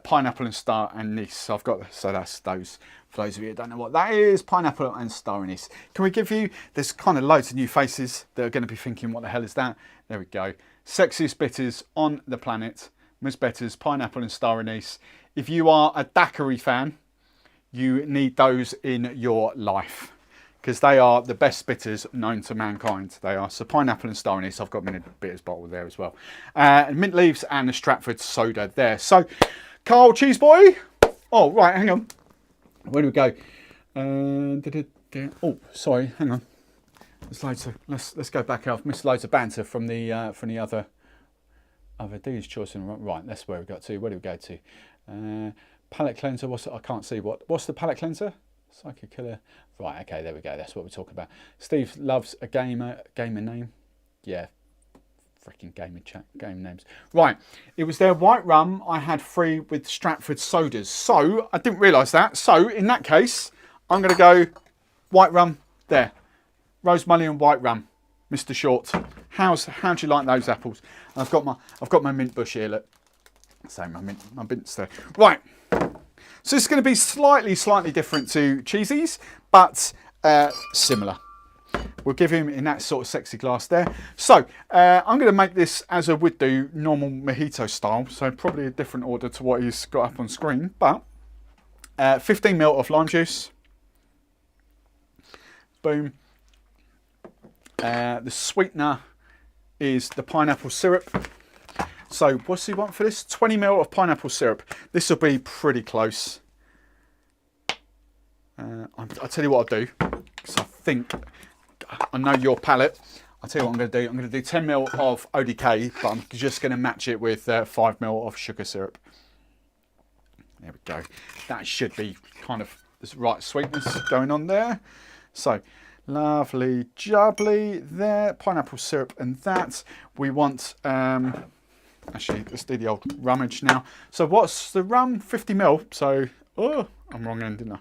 pineapple and star anise. So I've got, so that's those. For those of you who don't know what that is, pineapple and star anise. Can we give you, there's kind of loads of new faces that are going to be thinking, what the hell is that? There we go. Sexiest bitters on the planet. Miss Better's pineapple and star anise. If you are a daiquiri fan, you need those in your life, because they are the best bitters known to mankind. They are. So pineapple and star anise, I've got mint bitters bottle there as well. Mint leaves and the Stratford soda there. So, Carl Cheese Boy. Oh, right, hang on. Where do we go? Oh, sorry, hang on. There's loads of, let's go back. I've missed loads of banter from the other dealer's choice. Right, that's where we got to. Where do we go to? Palate cleanser. I can't see what's the palate cleanser? Psycho Killer. Right, okay, there we go. That's what we're talking about. Steve loves a gamer name. Yeah, freaking game names. Right, it was their white rum. I had 3 with Stratford sodas. So I didn't realise that. So in that case, I'm going to go white rum there. Rose Mullion white rum, Mr. Short. How do you like those apples? And I've got my mint bush here. Look, so my mint's there. Right. So it's going to be slightly different to Cheesy's, but similar. we'll give him in that sort of sexy glass there. So I'm going to make this as I would do normal mojito style, so probably a different order to what he's got up on screen, but 15 ml of lime juice. Boom. The sweetener is the pineapple syrup. So what's he want for this? 20 ml of pineapple syrup. This will be pretty close. I'll tell you what I'll do, because I think I know your palate. I'll tell you what I'm going to do. I'm going to do 10 ml of ODK, but I'm just going to match it with 5 ml of sugar syrup. There we go. That should be kind of the right sweetness going on there. So lovely jubbly there, pineapple syrup, and that we want. Actually, let's do the old rummage now. So what's the rum? 50 ml. So oh, I'm wrong end, didn't I?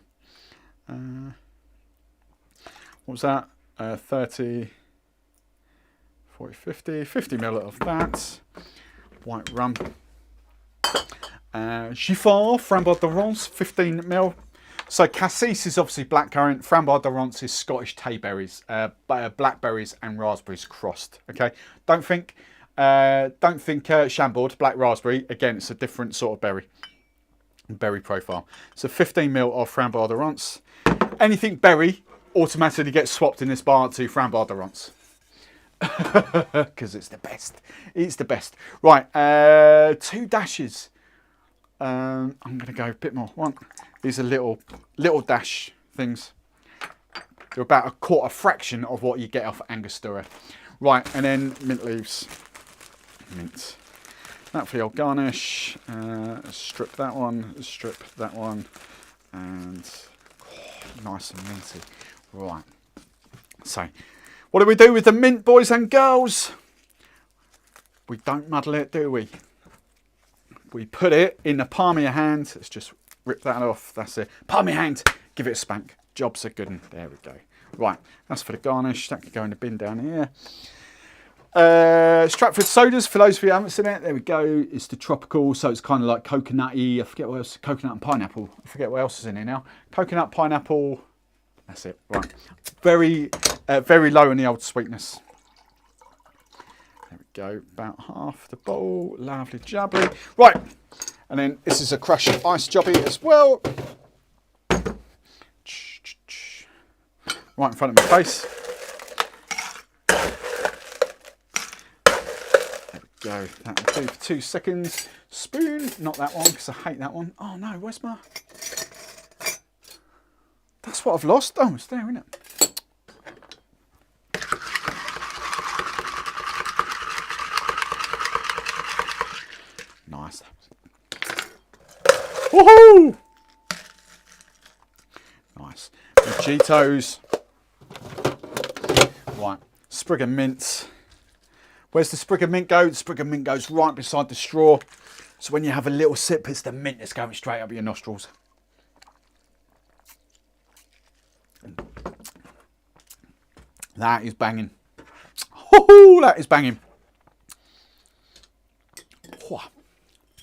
What was that? 30, 40, 50 ml of that. White rum. Giffard, Flambeau de Rance, 15 ml. So cassis is obviously blackcurrant. Flambeau de Rance is Scottish tayberries, blackberries and raspberries crossed. Okay, don't think Chambord, black raspberry. Again, it's a different sort of berry profile. So 15 ml of Flambeau de Rance. Anything berry automatically gets swapped in this bar to Flambeau de Rance. Because it's the best. It's the best. Right, 2 dashes. I'm going to go a bit more. These are little dash things. They're about a fraction of what you get off Angostura. Right, and then mint leaves. Mint. That for the old garnish. Strip that one, and nice and minty. Right. So, what do we do with the mint, boys and girls? We don't muddle it, do we? We put it in the palm of your hand. Let's just rip that off. That's it. Palm of your hand. Give it a spank. Job's a good one. There we go. Right. That's for the garnish. That could go in the bin down here. Stratford sodas, for those of you who haven't seen it, there we go. It's the tropical, so it's kind of like coconutty. I forget what else. Coconut and pineapple. I forget what else is in here now. Coconut, pineapple. That's it. Right. Very low in the old sweetness. There we go. About half the bowl. Lovely jubbly. Right. And then this is a crushed ice jobby as well. Right in front of my face. Go. That'll do for 2 seconds. Spoon, not that one because I hate that one. Oh no, where's my... That's what I've lost. Oh, it's there, isn't it? Nice. Woohoo! Nice. Mojitos. Right, sprig of mint. Where's the sprig of mint go? The sprig of mint goes right beside the straw. So when you have a little sip, it's the mint that's going straight up your nostrils. That is banging. Woohoo, that is banging.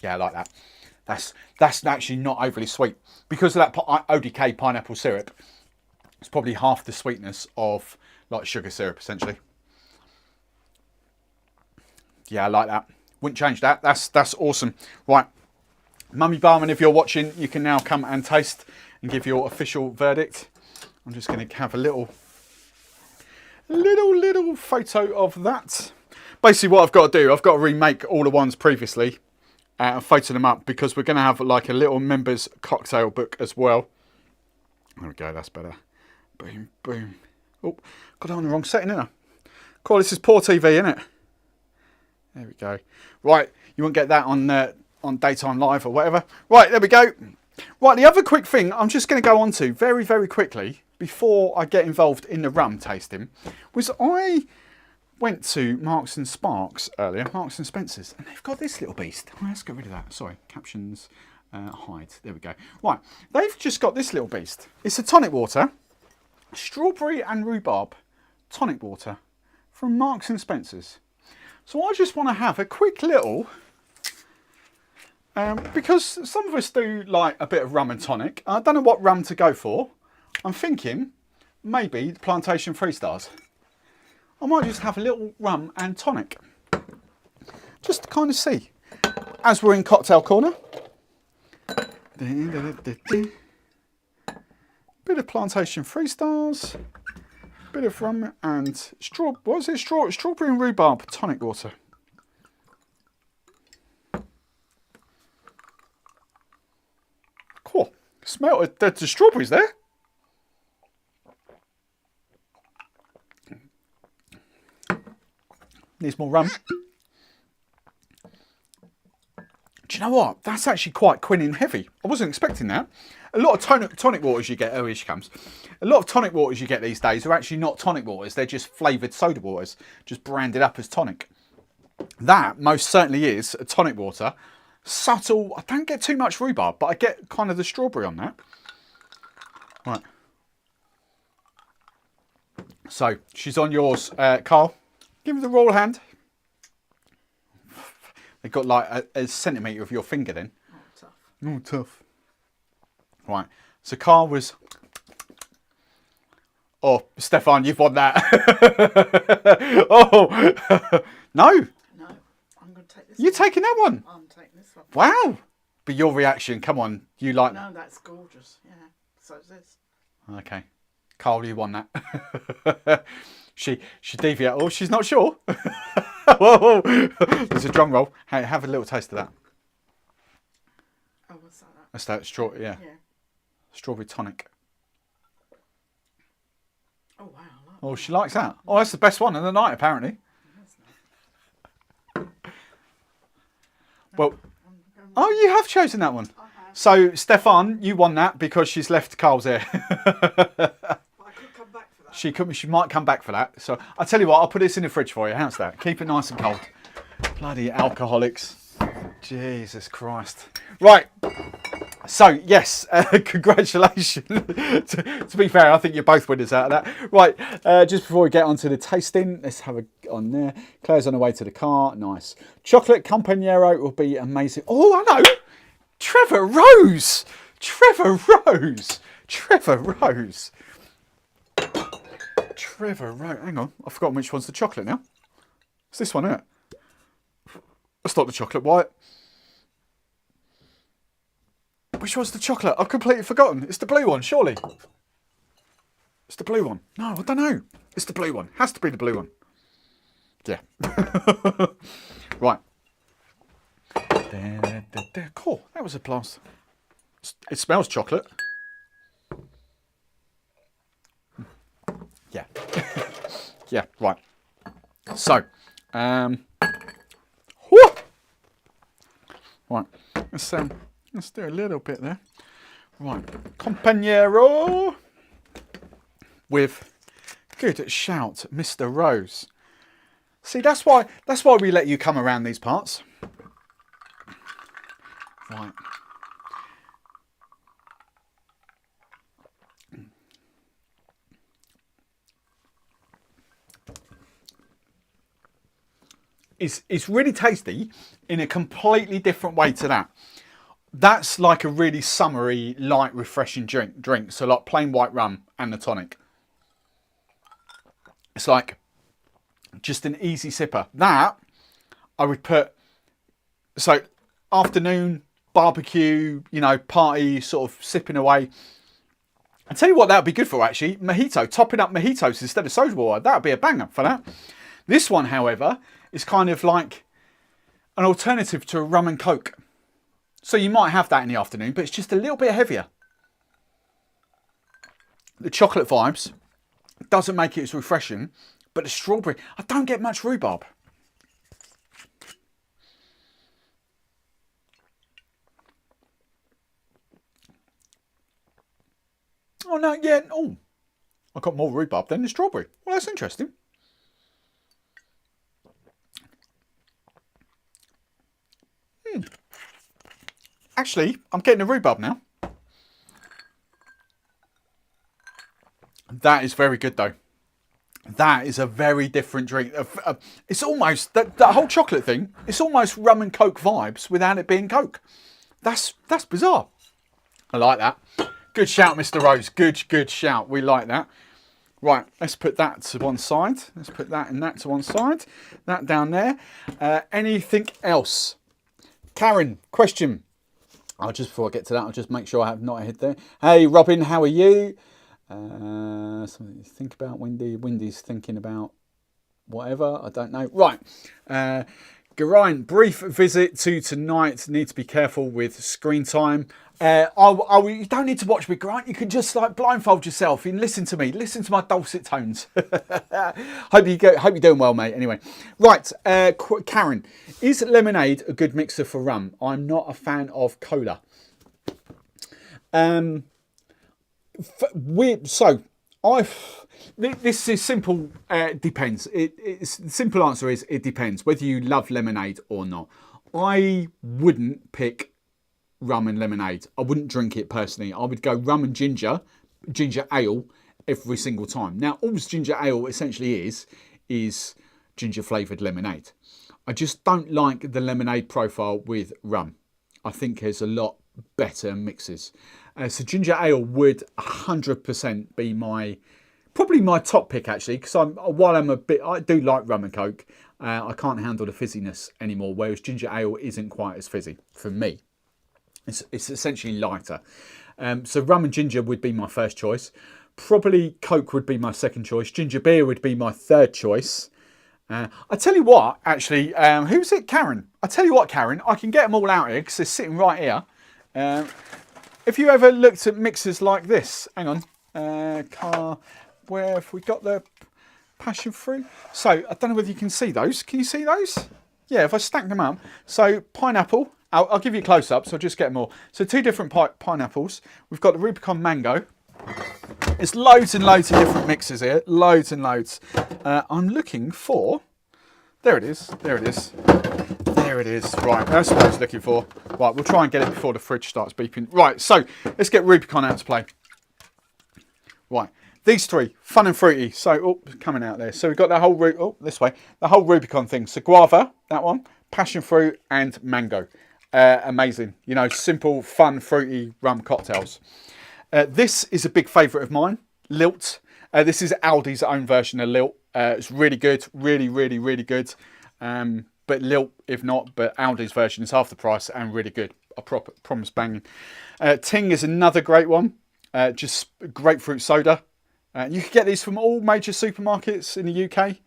Yeah, I like that. That's actually not overly sweet. Because of that ODK pineapple syrup, it's probably half the sweetness of like sugar syrup, essentially. Yeah, I like that. Wouldn't change that. That's awesome. Right, Mummy Barman, if you're watching, you can now come and taste and give your official verdict. I'm just going to have a little photo of that. Basically, what I've got to do, I've got to remake all the ones previously and photo them up because we're going to have like a little members cocktail book as well. There we go. That's better. Boom, boom. Oh, got it on the wrong setting, didn't I? Cool. This is poor TV, isn't it? There we go. Right, you won't get that on Daytime Live or whatever. Right, there we go. Right, the other quick thing I'm just going to go on to very, very quickly before I get involved in the rum tasting was I went to Marks and Sparks earlier, Marks and Spencer's, and they've got this little beast. Oh, let's get rid of that. Sorry, captions, hide. There we go. Right, they've just got this little beast. It's a tonic water, strawberry and rhubarb tonic water from Marks and Spencer's. So I just want to have a quick little, because some of us do like a bit of rum and tonic. I don't know what rum to go for. I'm thinking maybe the Plantation 3 Stars. I might just have a little rum and tonic. Just to kind of see. As we're in cocktail corner. Bit of plantation freestyles. Bit of rum and strawberry and rhubarb tonic water. Cool. Smell it. The strawberries there. Needs more rum. Do you know what? That's actually quite quinine heavy. I wasn't expecting that. A lot of tonic waters you get, oh here she comes. A lot of tonic waters you get these days are actually not tonic waters. They're just flavoured soda waters, just branded up as tonic. That most certainly is a tonic water. Subtle, I don't get too much rhubarb, but I get kind of the strawberry on that. Right. So, she's on yours, Carl. Give her the royal hand. They've got like a centimetre of your finger then. Oh, tough. Oh, tough. Right. So Carl was... Oh, Stefan, you've won that. Oh. No. No, I'm going to take this You're one. taking that one? I'm taking this one. Wow. But your reaction, come on. You like... No, that's gorgeous. Yeah. So is this. Okay. Carl, you won that. She deviate. Oh, she's not sure. Whoa. There's a drum roll. Hey, have a little taste of that. Oh, what's that? That's that strawberry, yeah. Strawberry tonic. Oh, wow. I like Oh, she likes that. Oh, that's the best one of the night, apparently. Well, oh, you have chosen that one. I have. So, Stefan, you won that because she's left Carl's here. But I could come back for that. She might come back for that. So, I'll tell you what, I'll put this in the fridge for you. How's that? Keep it nice and cold. Bloody alcoholics. Jesus Christ. Right. So, yes, congratulations. to be fair, I think you're both winners out of that. Right, just before we get on to the tasting, let's have a on there. Claire's on the way to the car. Nice. Chocolate Compañero will be amazing. Oh, I know. Trevor Rose. Trevor Rose. Trevor Rose. Trevor Rose. Hang on. I've forgotten which one's the chocolate now. It's this one, isn't it? That's not the chocolate white. Which one's the chocolate? I've completely forgotten. It's the blue one, surely. It's the blue one. No, I don't know. It's the blue one. Has to be the blue one. Yeah. Right. Cool. That was a blast. It smells chocolate. Yeah. Yeah, right. So, whoo! Right. Let's do a little bit there. Right. Compañero with good shout, Mr. Rose. See, that's why we let you come around these parts. Right. It's really tasty in a completely different way to that. That's like a really summery, light, refreshing drink. So like plain white rum and the tonic. It's like just an easy sipper. That I would put, so afternoon, barbecue, you know, party, sort of sipping away. I'll tell you what that would be good for actually. Mojito, topping up mojitos instead of soda water. That would be a banger for that. This one, however, is kind of like an alternative to a rum and coke. So you might have that in the afternoon, but it's just a little bit heavier. The chocolate vibes doesn't make it as refreshing, but the strawberry, I don't get much rhubarb. Oh no, yeah, oh, I got more rhubarb than the strawberry. Well, that's interesting. Actually, I'm getting a rhubarb now. That is very good though. That is a very different drink. It's almost, that whole chocolate thing, it's almost rum and coke vibes without it being coke. That's bizarre. I like that. Good shout, Mr. Rose. Good shout. We like that. Right, let's put that to one side. Let's put that and that to one side. That down there. Anything else? Karen, question. Before I get to that, I'll just make sure I have not a head there. Hey, Robin, how are you? Something to think about, Wendy. Wendy's thinking about whatever. I don't know. Right. Geraint, brief visit to tonight. Need to be careful with screen time. You don't need to watch me, Geraint. You can just like blindfold yourself and listen to me. Listen to my dulcet tones. Hope you're doing well, mate. Anyway, right. Karen, is lemonade a good mixer for rum? I'm not a fan of cola. This is simple. Depends. The simple answer is it depends whether you love lemonade or not. I wouldn't pick rum and lemonade. I wouldn't drink it personally. I would go rum and ginger ale every single time. Now, all ginger ale essentially is ginger flavoured lemonade. I just don't like the lemonade profile with rum. I think there's a lot better mixes. So ginger ale would 100% be probably my top pick actually, because I do like rum and coke. I can't handle the fizziness anymore, whereas ginger ale isn't quite as fizzy for me. It's essentially lighter. So rum and ginger would be my first choice. Probably Coke would be my second choice. Ginger beer would be my third choice. I tell you what, actually, who's it? Karen. I tell you what, Karen, I can get them all out here because they're sitting right here. If you ever looked at mixers like this, hang on, where have we got the passion fruit? So I don't know whether you can see those. Can you see those? Yeah, if I stack them up. So pineapple. I'll give you a close-up, so I'll just get more. So 2 different pineapples. We've got the Rubicon mango. There's loads and loads of different mixes here. Loads and loads. I'm looking for... There it is. There it is. There it is. Right, that's what I was looking for. Right, we'll try and get it before the fridge starts beeping. Right, so let's get Rubicon out to play. Right, these 3, fun and fruity. So, coming out there. So we've got the whole, this way. The whole Rubicon thing. So guava, that one. Passion fruit and mango. Amazing, you know, simple, fun, fruity rum cocktails. This is a big favourite of mine, Lilt. This is Aldi's own version of Lilt. It's really good, really, really, really good. But Lilt, if not, but Aldi's version is half the price and really good. I promise banging. Ting is another great one. Just grapefruit soda. You can get these from all major supermarkets in the UK.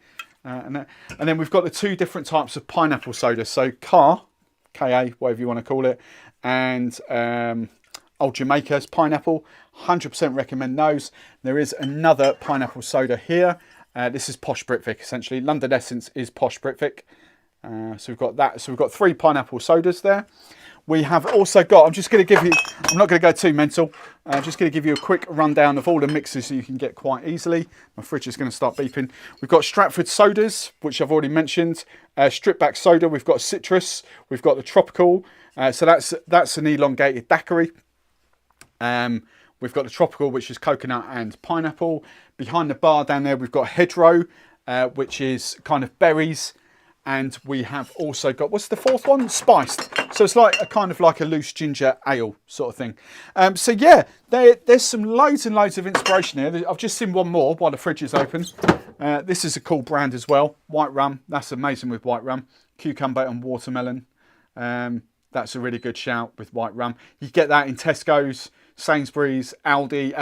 And then we've got the 2 different types of pineapple soda. So KA, whatever you want to call it, and Old Jamaica's pineapple. 100% recommend those. There is another pineapple soda here. This is Posh Britvic, essentially. London Essence is Posh Britvic. So we've got that. So we've got 3 pineapple sodas there. We have also got, I'm not going to go too mental. I'm just going to give you a quick rundown of all the mixes that you can get quite easily. My fridge is going to start beeping. We've got Stratford sodas, which I've already mentioned. Strip back soda, we've got citrus, we've got the tropical. So that's an elongated daiquiri. We've got the tropical, which is coconut and pineapple. Behind the bar down there, we've got Hedgerow, which is kind of berries. And we have also got, what's the 4th one? Spiced. So it's like a kind of like a loose ginger ale sort of thing. So yeah, there's some loads and loads of inspiration here. I've just seen one more while the fridge is open. This is a cool brand as well. White rum. That's amazing with white rum. Cucumber and watermelon. That's a really good shout with white rum. You get that in Tesco's, Sainsbury's, Aldi.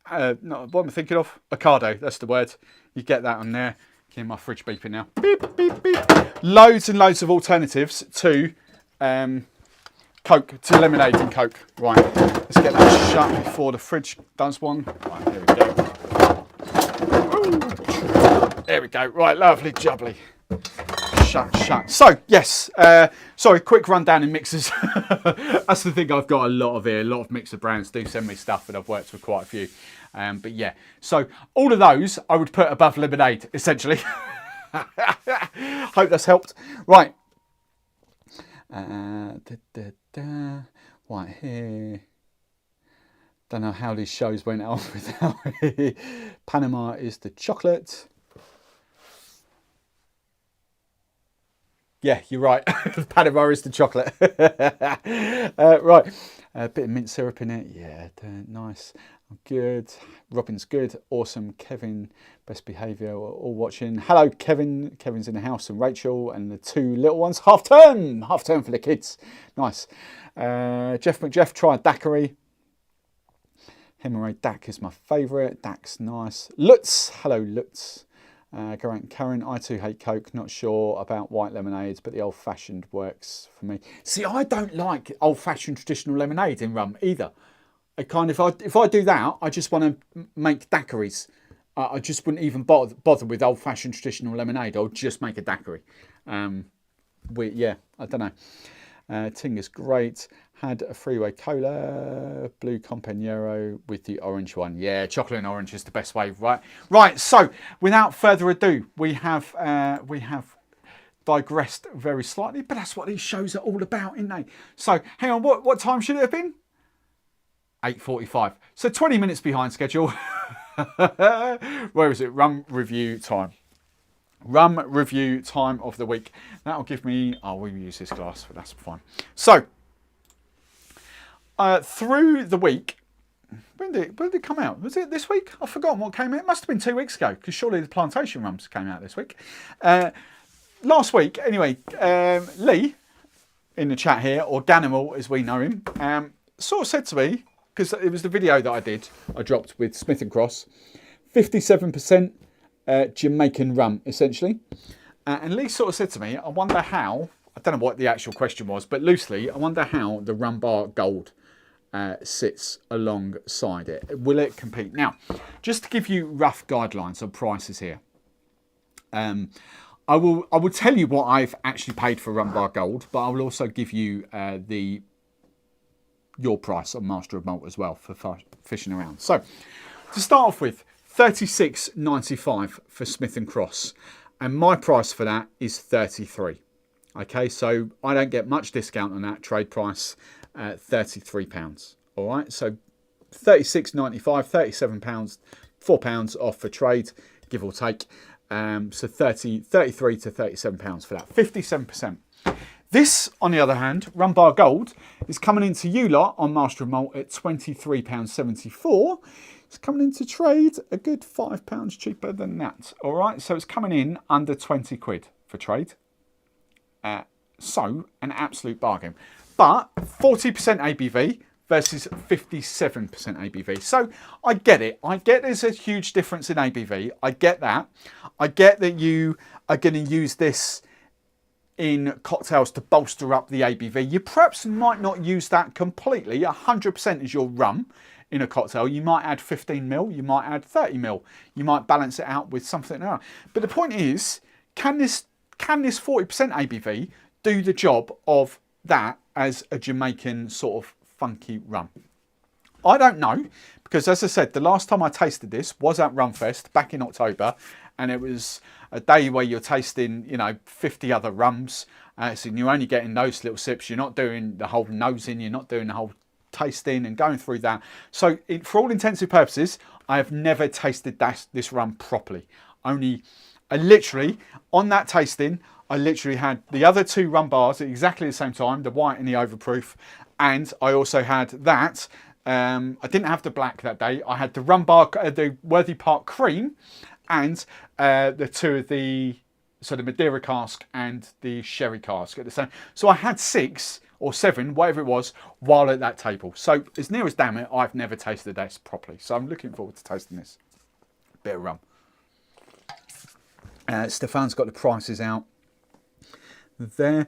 What am I thinking of? Ocado, that's the word. You get that on there. Hear my fridge beeping now. Beep, beep, beep. Loads and loads of alternatives to Coke, to lemonade and Coke. Right, let's get that shut before the fridge does one. Right, there we go. Ooh. There we go. Right, lovely, jubbly. Shut. So, yes, sorry, quick rundown in mixers. That's the thing I've got a lot of here. A lot of mixer brands do send me stuff and I've worked with quite a few. But yeah, so all of those I would put above lemonade, essentially. Hope that's helped. Right. Right here. Don't know how these shows went on without Panama is the chocolate. Yeah, you're right. Panama is the chocolate. Right. A bit of mint syrup in it. Yeah, nice. Good. Robin's good. Awesome. Kevin, best behaviour. All watching. Hello, Kevin. Kevin's in the house, and Rachel, and the two little ones. Half term for the kids. Nice. Jeff McJeff tried daiquiri. Hemorrhoid Dak is my favourite. Dak's nice. Lutz. Hello, Lutz. Karen, I too hate Coke. Not sure about white lemonades, but the old-fashioned works for me. See, I don't like old-fashioned traditional lemonade in rum either. I kind of, if I do that, I just want to make daiquiris. I just wouldn't even bother with old-fashioned traditional lemonade. I'll just make a daiquiri. Yeah, I don't know. Ting is great. Had a freeway cola, blue Compañero with the orange one. Yeah, chocolate and orange is the best way, right? Right. So, without further ado, we have digressed very slightly, but that's what these shows are all about, isn't they? So, hang on. What time should it have been? 8:45. So 20 minutes behind schedule. Where is it? Rum review time. Rum review time of the week. That'll give me. Oh, we'll use this glass, but that's fine. So. Through the week, when did it come out? Was it this week? I've forgotten what came out. It must have been 2 weeks ago, because surely the plantation rums came out this week. Last week, anyway, Lee, in the chat here, or Ganimal as we know him, sort of said to me, because it was the video that I dropped with Smith Cross, 57% Jamaican rum, essentially. And Lee sort of said to me, I wonder how, I don't know what the actual question was, but loosely, I wonder how the Rum-Bar Gold sits alongside it. Will it compete? Now, just to give you rough guidelines on prices here, I will tell you what I've actually paid for Rum-Bar Gold, but I will also give you your price on Master of Malt as well for fishing around. So, to start off with, $36.95 for Smith & Cross, and my price for that is $33. Okay, so I don't get much discount on that trade price, £33. All right, so $36.95, £37, £4 off for trade, give or take. So $33 to £37 for that, 57%. This, on the other hand, Rum-Bar Gold is coming into you lot on Master of Malt at £23.74. It's coming into trade a good £5 cheaper than that. All right, so it's coming in under 20 quid for trade. So, an absolute bargain. But 40% ABV versus 57% ABV. So, I get it. I get there's a huge difference in ABV. I get that. I get that you are going to use this in cocktails to bolster up the ABV. You perhaps might not use that completely. 100% is your rum in a cocktail. You might add 15ml. You might add 30ml. You might balance it out with something else. But the point is, can this 40% ABV do the job of that as a Jamaican sort of funky rum? I don't know, because as I said, the last time I tasted this was at Rumfest back in October, and it was a day where you're tasting, 50 other rums. So you're only getting those little sips. You're not doing the whole nosing. You're not doing the whole tasting and going through that. So for all intensive purposes, I have never tasted this rum properly. I literally, on that tasting, I literally had the other two rum bars at exactly the same time, the white and the overproof. And I also had that. I didn't have the black that day. I had the the Worthy Park cream and the two of the Madeira cask and the sherry cask at the same. So I had 6 or 7, whatever it was, while at that table. So as near as damn it, I've never tasted this properly. So I'm looking forward to tasting this bit of rum. Stefan's got the prices out there.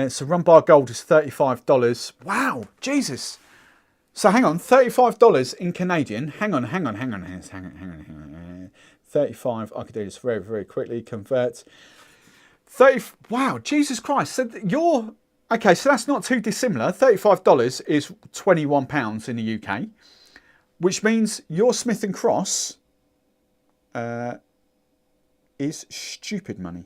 So Rum-Bar Gold is $35. Wow, Jesus. So hang on, $35 in Canadian. Hang on. 35, I could do this very, very quickly. Convert. 30, wow, Jesus Christ. So okay, so that's not too dissimilar. $35 is £21 in the UK, which means your Smith & Cross is stupid money.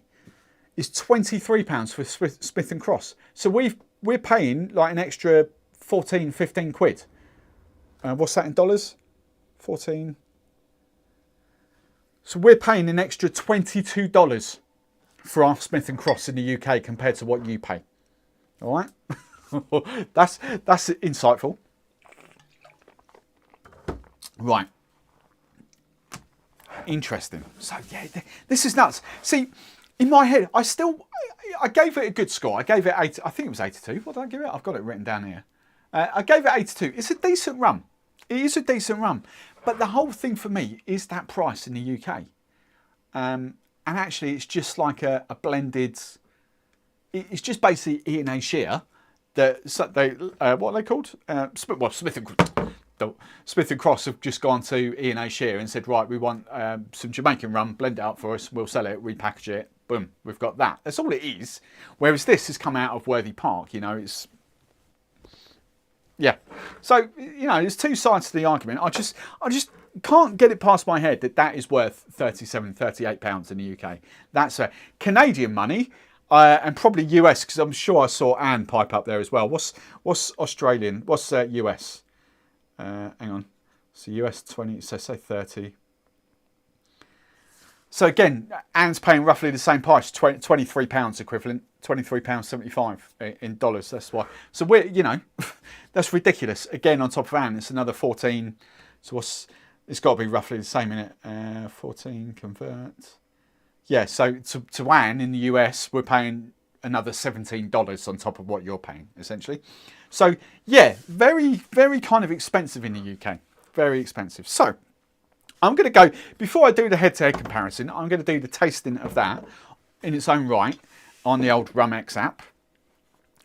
Is £23 for Smith & Cross. So we're paying like an extra 14, 15 quid. What's that in dollars? 14. So we're paying an extra $22 for our Smith & Cross in the UK compared to what you pay. All right? That's insightful. Right. Interesting. So yeah, this is nuts. See, in my head, I gave it a good score. I gave it 80. I think it was 82. What did I give it? I've got it written down here. I gave it 82. It's a decent rum. It is a decent rum. But the whole thing for me is that price in the UK. And actually, it's just like a blended. It's just basically E&A Shear. What are they called? Smith and Cross have just gone to E&A Shear and said, right, we want some Jamaican rum, blend it up for us, we'll sell it, repackage it, boom, we've got that. That's all it is. Whereas this has come out of Worthy Park, you know, it's, yeah. So, you know, there's two sides to the argument. I just can't get it past my head that is worth £37, £38 in the UK. That's Canadian money. And probably US, because I'm sure I saw Anne pipe up there as well. What's Australian? What's US? Hang on. So US 20, so say 30. So again, Anne's paying roughly the same price, £23 equivalent, £23.75 in dollars. That's why. So we're, you know, that's ridiculous. Again, on top of Anne, it's another 14. So it's got to be roughly the same in it. 14 convert. Yeah, so to Anne in the US, we're paying another $17 on top of what you're paying, essentially. So, yeah, very, very kind of expensive in the UK. Very expensive. So, I'm going to go, before I do the head-to-head comparison, I'm going to do the tasting of that in its own right on the old RumX app.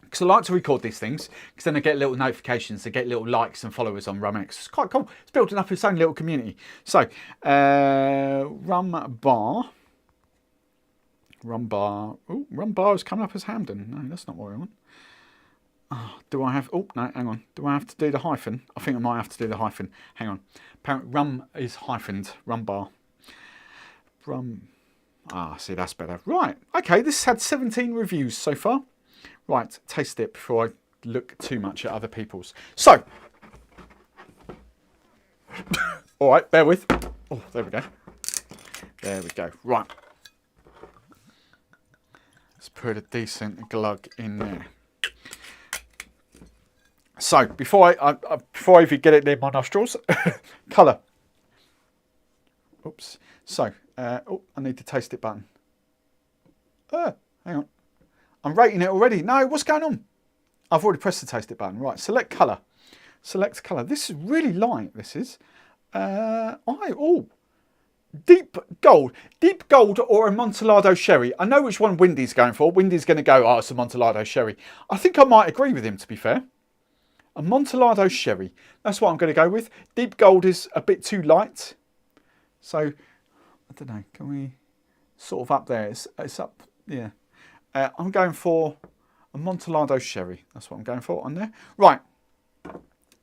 Because I like to record these things, because then I get little notifications, I get little likes and followers on RumX. It's quite cool. It's building up its own little community. So, Rum-Bar. Rum-Bar. Oh, Rum-Bar is coming up as Hamden. No, that's not what I want. Oh, do I have... Oh, no, hang on. Do I have to do the hyphen? I think I might have to do the hyphen. Hang on. Apparently, rum is hyphened. Rum-Bar. Rum... Ah, see, that's better. Right. Okay, this has had 17 reviews so far. Right, taste it before I look too much at other people's. So... All right, bear with. Oh, there we go. There we go. Right. Put a decent glug in there. So before I even get it near my nostrils, colour. Oops. So I need the taste it button. Hang on. I'm rating it already. No, what's going on? I've already pressed the taste it button. Right. Select colour. Select colour. This is really light. This is. Deep gold or Amontillado sherry. I know which one Windy's going for. Windy's going to go, oh, it's Amontillado sherry. I think I might agree with him, to be fair. Amontillado sherry. That's what I'm going to go with. Deep gold is a bit too light. So, I don't know. Can we sort of up there? It's up, yeah. I'm going for Amontillado sherry. That's what I'm going for on there. Right.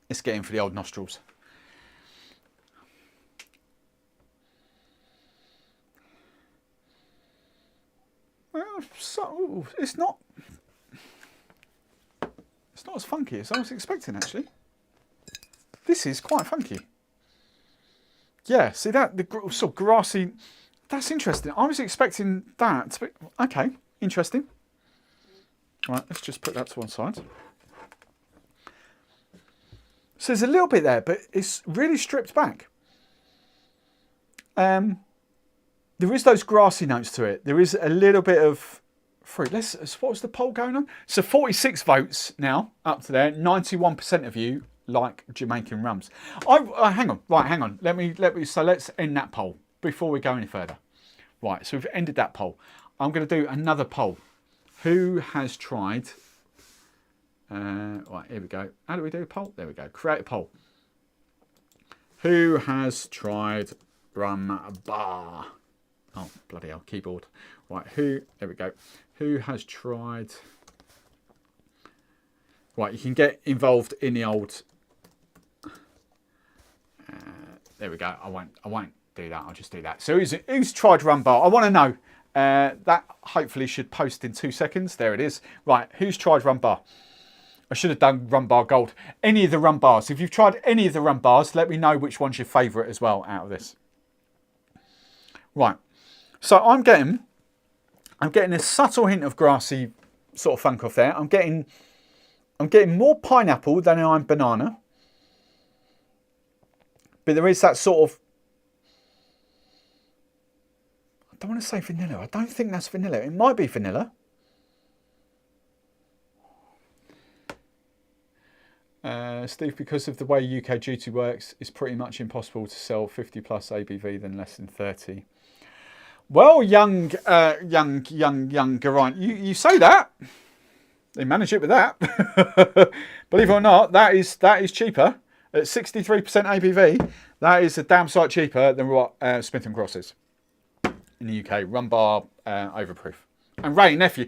Let's get in for the old nostrils. Well, so it's not as funky as I was expecting, actually. This is quite funky. Yeah, see that, the sort of grassy, that's interesting. I was expecting that to be, okay, interesting. Right, let's just put that to one side. So there's a little bit there, but it's really stripped back. There is those grassy notes to it. There is a little bit of fruit. What was the poll going on? So 46 votes now up to there. 91% of you like Jamaican rums. Hang on. Right, hang on. So let's end that poll before we go any further. Right, so we've ended that poll. I'm going to do another poll. Who has tried? Right, here we go. How do we do a poll? There we go. Create a poll. Who has tried Rum-Bar? Oh, bloody hell, keyboard. Right, there we go. Who has tried... Right, you can get involved in the old... there we go. I won't do that. I'll just do that. So who's tried Rum-Bar? I want to know. That hopefully should post in 2 seconds. There it is. Right, who's tried Rum-Bar? I should have done Rum-Bar Gold. Any of the Rum-Bars. If you've tried any of the Rum-Bars, let me know which one's your favourite as well out of this. Right. So I'm getting a subtle hint of grassy sort of funk off there. I'm getting more pineapple than I'm banana. But there is that sort of, I don't want to say vanilla. I don't think that's vanilla. It might be vanilla. Steve, because of the way UK duty works, it's pretty much impossible to sell 50 plus ABV than less than 30. Well, young Geraint, you say that. They manage it with that. Believe it or not, that is cheaper. At 63% ABV, that is a damn sight cheaper than what Smith Cross is in the UK. Rum-Bar overproof. And Ray Nephew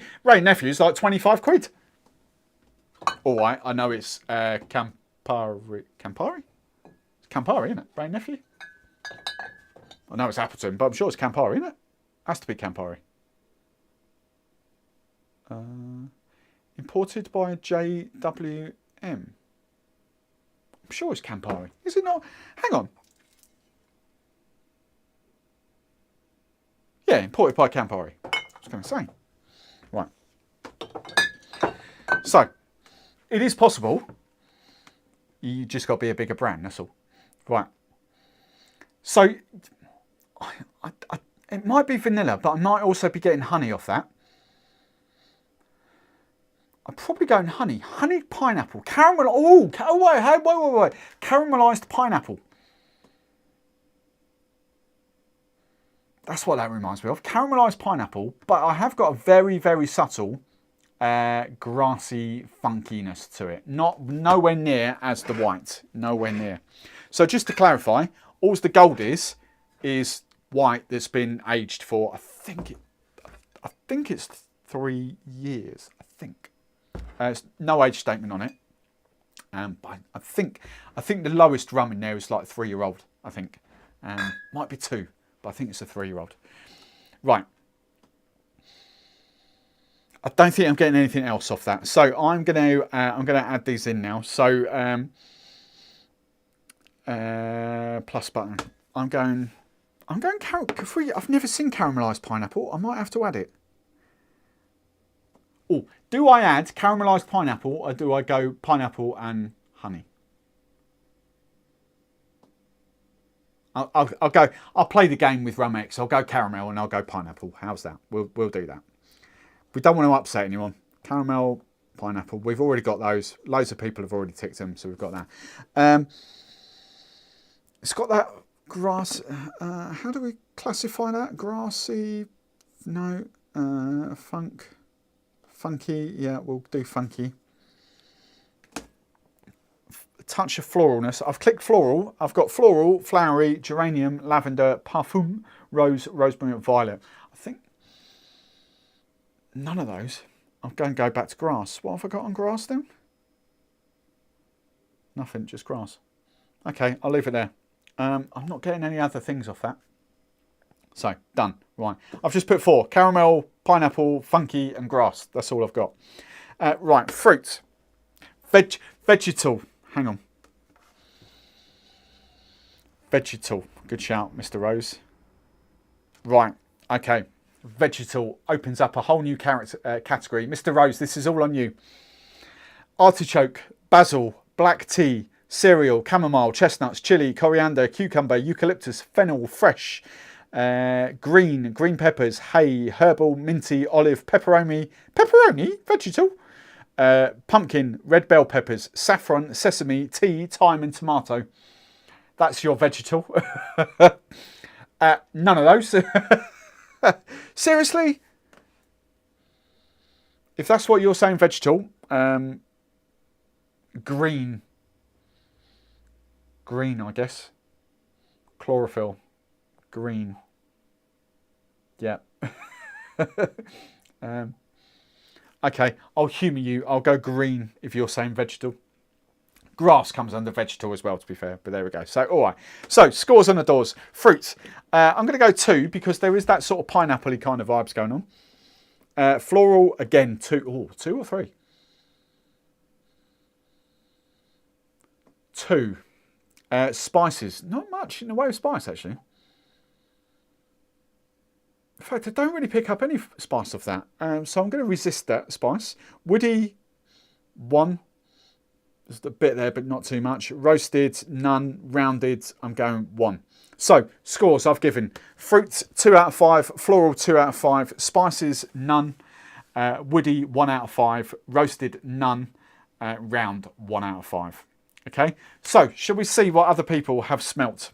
is like 25 quid. All right, I know it's Campari? It's Campari, isn't it? Ray Nephew? I know it's Appleton, but I'm sure it's Campari, isn't it? Has to be Campari. Imported by JWM. I'm sure it's Campari. Is it not? Hang on. Yeah, imported by Campari. I was going to say. Right. So, it is possible. You just got to be a bigger brand, that's all. Right. So, it might be vanilla, but I might also be getting honey off that. I'm probably going honey. Honeyed pineapple. Caramel. Oh, wait. Caramelized pineapple. That's what that reminds me of. Caramelized pineapple, but I have got a very, very subtle grassy funkiness to it. Nowhere near as the white. Nowhere near. So just to clarify, all the gold is white that's been aged for, I think it's 3 years. I think. There's no age statement on it. But I think the lowest rum in there is like 3-year-old. I think. Might be 2, but I think it's a 3-year-old. Right. I don't think I'm getting anything else off that. So I'm gonna add these in now. So plus button. I'm going I've never seen caramelized pineapple. I might have to add it. Oh, do I add caramelized pineapple or do I go pineapple and honey? I'll play the game with Rum X. I'll go caramel and I'll go pineapple. How's that? We'll do that. We don't want to upset anyone. Caramel, pineapple. We've already got those. Loads of people have already ticked them, so we've got that. It's got that grass. How do we classify that? Grassy? No. Funky. Yeah, we'll do funky. A touch of floralness. I've clicked floral. I've got floral, flowery, geranium, lavender, parfum, rose, rosemary, and violet. I think none of those. I'm going to go back to grass. What have I got on grass then? Nothing, just grass. Okay, I'll leave it there. I'm not getting any other things off that. So, done. Right. I've just put 4. Caramel, pineapple, funky, and grass. That's all I've got. Right, fruit. Vegetal. Hang on. Vegetal. Good shout, Mr. Rose. Right, okay. Vegetal opens up a whole new category. Mr. Rose, this is all on you. Artichoke, basil, black tea, cereal, chamomile, chestnuts, chili, coriander, cucumber, eucalyptus, fennel, fresh, green peppers, hay, herbal, minty, olive, pepperoni, vegetal, pumpkin, red bell peppers, saffron, sesame, tea, thyme and tomato. That's your vegetal. None of those. Seriously? If that's what you're saying, vegetal, green, I guess. Chlorophyll, green. Yeah. Okay, I'll humour you. I'll go green if you're saying vegetal. Grass comes under vegetal as well, to be fair, but there we go. So, all right. So, scores on the doors. Fruits. I'm going to go 2 because there is that sort of pineapple-y kind of vibes going on. Floral, again, 2. Oh, 2 or 3? 2. Spices. Not much in the way of spice, actually. In fact, I don't really pick up any spice off that. So I'm going to resist that spice. Woody, 1. There's a bit there, but not too much. Roasted, none. Rounded, I'm going 1. So, scores I've given. Fruit, 2 out of 5. Floral, 2 out of 5. Spices, none. Woody, 1 out of 5. Roasted, none. Round, 1 out of 5. Okay, so shall we see what other people have smelt?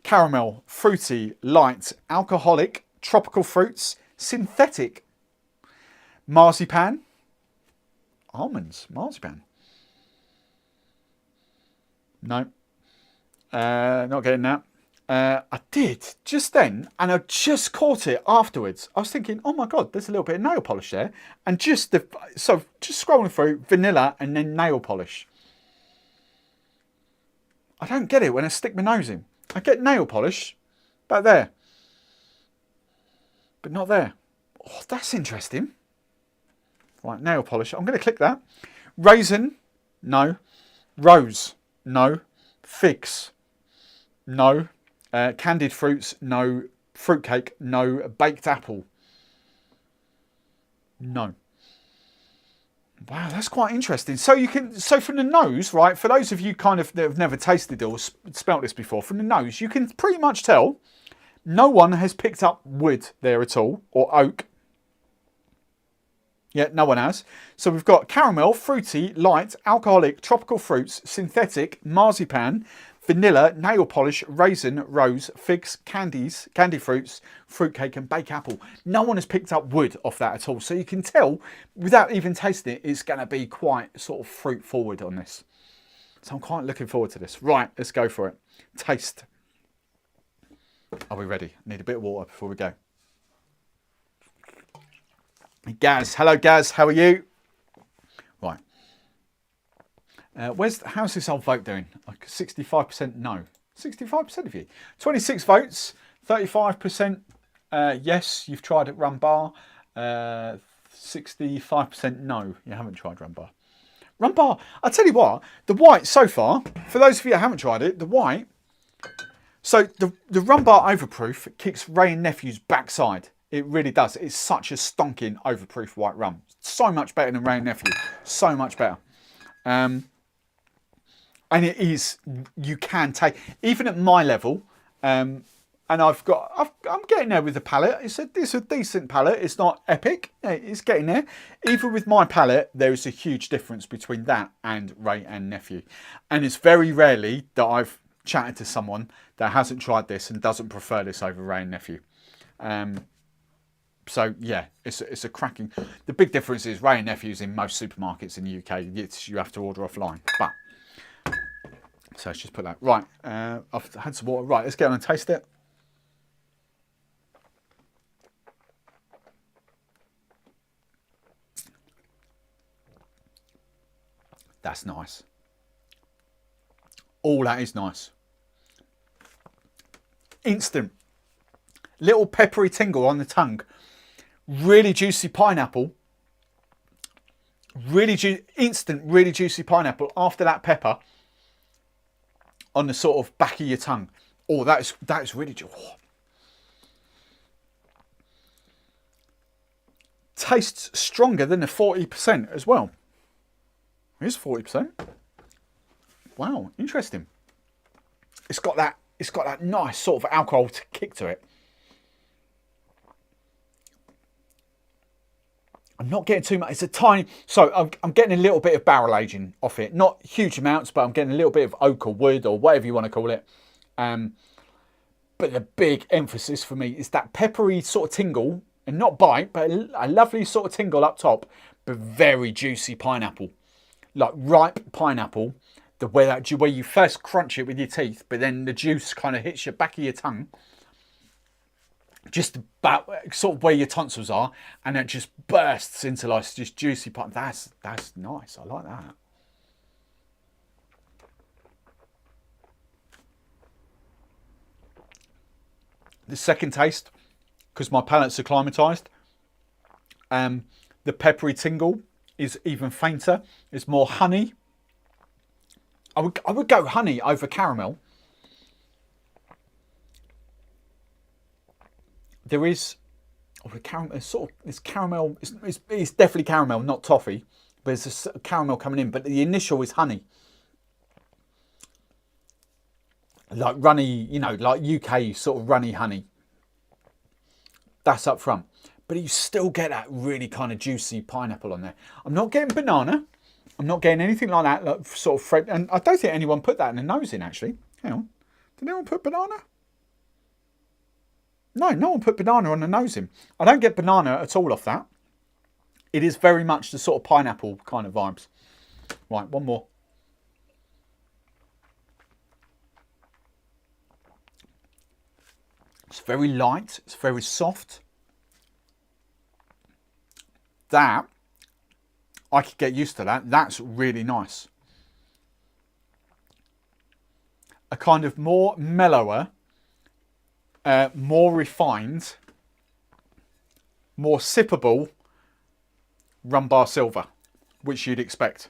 Caramel, fruity, light, alcoholic, tropical fruits, synthetic, marzipan, almonds, marzipan. No, not getting that. I did just then, and I just caught it afterwards. I was thinking, oh my God, there's a little bit of nail polish there. And just scrolling through, vanilla and then nail polish. I don't get it when I stick my nose in. I get nail polish back there, but not there. Oh, that's interesting. Right, nail polish. I'm going to click that. Raisin, no. Rose, no. Figs, no. Candied fruits, no. Fruitcake, no. Baked apple, no. Wow, that's quite interesting. So from the nose, right, for those of you kind of that have never tasted or smelt this before, from the nose, you can pretty much tell no one has picked up wood there at all, or oak. Yeah, no one has. So we've got caramel, fruity, light, alcoholic, tropical fruits, synthetic, marzipan, vanilla, nail polish, raisin, rose, figs, candy fruits, fruitcake and baked apple. No one has picked up wood off that at all. So you can tell, without even tasting it, it's going to be quite sort of fruit forward on this. So I'm quite looking forward to this. Right, let's go for it. Taste. Are we ready? Need a bit of water before we go. Gaz, hello Gaz, how are you? Right. How's this old vote doing? Like 65% no. 65% of you. 26 votes, 35% yes, you've tried it Rum-Bar. 65% no, you haven't tried Rum-Bar. Rum-Bar, I'll tell you what, the white so far, for those of you that haven't tried it, the white, so the Rum-Bar Overproof kicks Ray and Nephew's backside. It really does. It's such a stonking overproof white rum. So much better than Ray and Nephew. So much better. And it is, you can take, even at my level, and I'm getting there with the palate. It's a decent palate. It's not epic. It's getting there. Even with my palate, there is a huge difference between that and Ray and Nephew. And it's very rarely that I've chatted to someone that hasn't tried this and doesn't prefer this over Ray and Nephew. So yeah, it's a cracking. The big difference is Ray and Nephew's in most supermarkets in the UK. You have to order offline. But so let's just put that right. I've had some water. Right, let's get on and taste it. That's nice. All that is nice. Instant. Little peppery tingle on the tongue. Really juicy pineapple. Instant, really juicy pineapple after that pepper on the sort of back of your tongue. Oh, that is really juicy. Oh. Tastes stronger than the 40% as well. It is 40%. Wow, interesting. It's got that nice sort of alcohol kick to it. I'm not getting too much. It's a tiny, so I'm getting a little bit of barrel aging off it. Not huge amounts, but I'm getting a little bit of oak or wood or whatever you want to call it. But the big emphasis for me is that peppery sort of tingle, and not bite, but a lovely sort of tingle up top, but very juicy pineapple. Like ripe pineapple, where you first crunch it with your teeth, but then the juice kind of hits your back of your tongue. Just about sort of where your tonsils are, and it just bursts into like just juicy part. That's nice. I like that. The second taste, because my palate's acclimatized, the peppery tingle is even fainter. It's more honey. I would go honey over caramel. There is the caramel. It's sort of, it's caramel. It's definitely caramel, not toffee. There's a caramel coming in, but the initial is honey. Like runny, you know, like UK sort of runny honey. That's up front. But you still get that really kind of juicy pineapple on there. I'm not getting banana. I'm not getting anything like that, like sort of fresh. And I don't think anyone put that in the nose in, actually. Hang on. Did anyone put banana? No, no one put banana on the nose in. I don't get banana at all off that. It is very much the sort of pineapple kind of vibes. Right, one more. It's very light. It's very soft. That, I could get used to that. That's really nice. A kind of more mellower, more refined, more sippable Rum-Bar Silver, which you'd expect.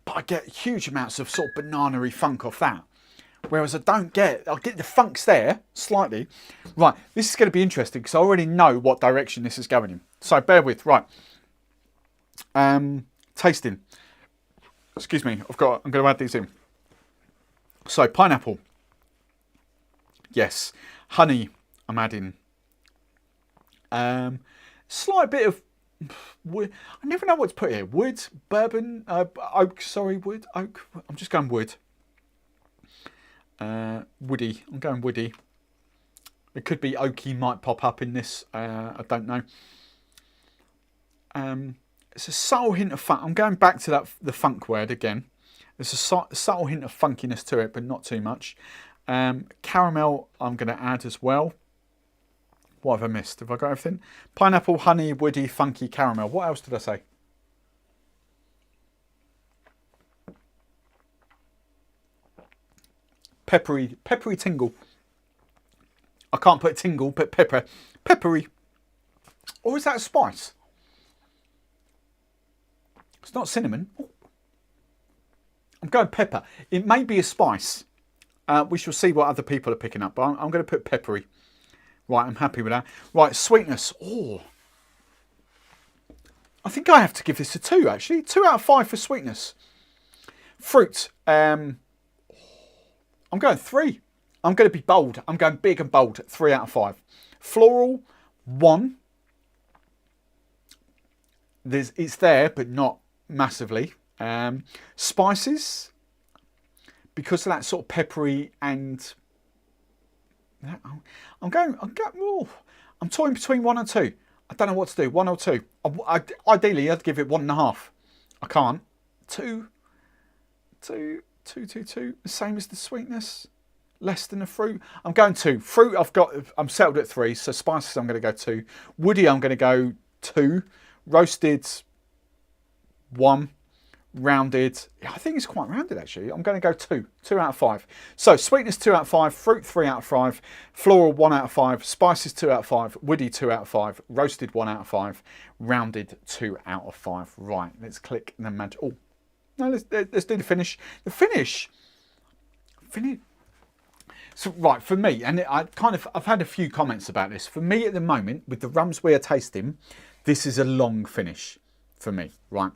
But I get huge amounts of sort of banana-y funk off that. Whereas I get the funks there, slightly. Right, this is going to be interesting because I already know what direction this is going in. So bear with, right. Tasting. Excuse me, I'm going to add these in. So pineapple. Yes. Honey, I'm adding. Slight bit of wood. I never know what to put here. Wood, bourbon, oak, sorry, wood, oak. I'm just going wood. Woody. I'm going woody. It could be oaky, might pop up in this. I don't know. It's a subtle hint of funk. I'm going back to the funk word again. There's a subtle hint of funkiness to it, but not too much. Caramel I'm going to add as well. What have I missed? Have I got everything? Pineapple, honey, woody, funky, caramel. What else did I say? Peppery tingle. I can't put tingle, but peppery. Or is that a spice? It's not cinnamon. Ooh. I'm going pepper. It may be a spice. We shall see what other people are picking up, but I'm going to put peppery. Right, I'm happy with that. Right, sweetness. Oh, I think I have to give this a 2, actually. 2 out of 5 for sweetness. Fruit. I'm going 3. I'm going to be bold. I'm going big and bold. 3 out of 5. Floral, 1. It's there, but not massively. Spices, because of that sort of peppery and I'm toying between 1 and 2. I don't know what to do. 1 or 2. Ideally, I'd give it 1.5. I can't. 2. The same as the sweetness. Less than the fruit. I'm going 2. Fruit, I'm settled at 3. So spices, I'm going to go 2. Woody, I'm going to go 2. Roasted, 1. Rounded, I think it's quite rounded actually. I'm going to go 2 out of 5. So sweetness 2 out of 5, fruit 3 out of 5, floral 1 out of 5, spices 2 out of 5, woody 2 out of 5, roasted 1 out of 5, rounded 2 out of 5. Right, let's click and then match. Oh, no, let's do the finish. The finish. So right, for me, and I've had a few comments about this. For me at the moment, with the rums we are tasting, this is a long finish for me, right?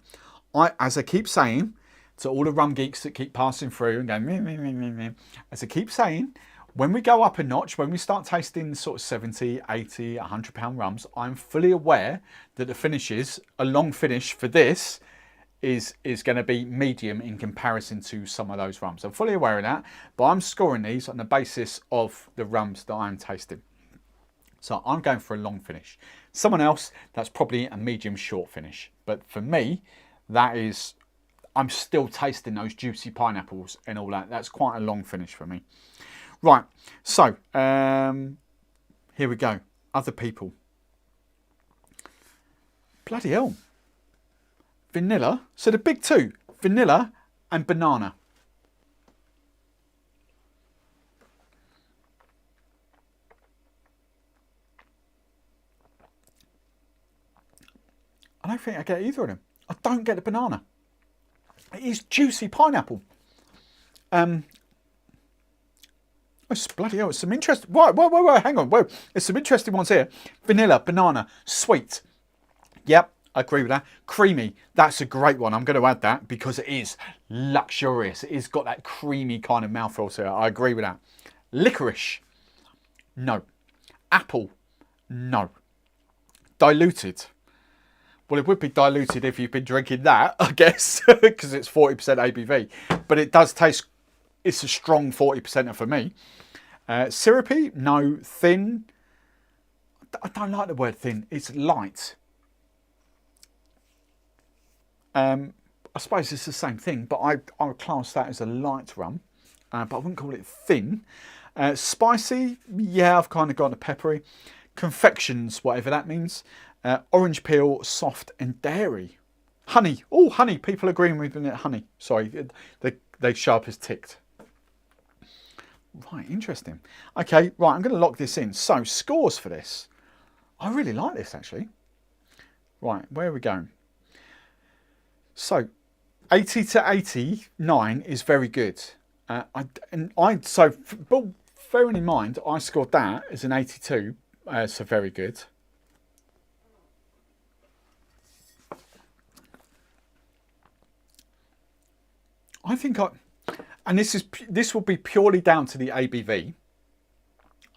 As I keep saying to all the rum geeks that keep passing through and going, meh, as I keep saying, when we go up a notch, when we start tasting sort of 70, 80, 100 pound rums, I'm fully aware that the finishes, a long finish for this is going to be medium in comparison to some of those rums. I'm fully aware of that, but I'm scoring these on the basis of the rums that I'm tasting. So I'm going for a long finish. Someone else, that's probably a medium short finish. But for me, that is, I'm still tasting those juicy pineapples and all that. That's quite a long finish for me. Right, so here we go. Other people. Bloody hell. Vanilla. So the big 2, vanilla and banana. I don't think I get either of them. I don't get the banana. It is juicy pineapple. It's bloody hell. It's some interesting. Whoa, hang on. Whoa, there's some interesting ones here. Vanilla, banana, sweet. Yep, I agree with that. Creamy, that's a great one. I'm going to add that because it is luxurious. It has got that creamy kind of mouthfeel to it. I agree with that. Licorice, no. Apple, no. Diluted. Well, it would be diluted if you've been drinking that, I guess, because it's 40% ABV. But it does taste, it's a strong 40%er for me. Syrupy, no. Thin, I don't like the word thin. It's light. I suppose it's the same thing, but I would class that as a light rum. But I wouldn't call it thin. Spicy, yeah, I've kind of got a peppery. Confections, whatever that means. Orange peel, soft and dairy. Honey, oh, honey, people agreeing with me. Honey, sorry, they show up as ticked. Right, interesting. Okay, right, I'm going to lock this in. So, scores for this. I really like this, actually. Right, where are we going? So, 80 to 89 is very good. So, bearing in mind, I scored that as an 82, so very good. I think and this will be purely down to the ABV.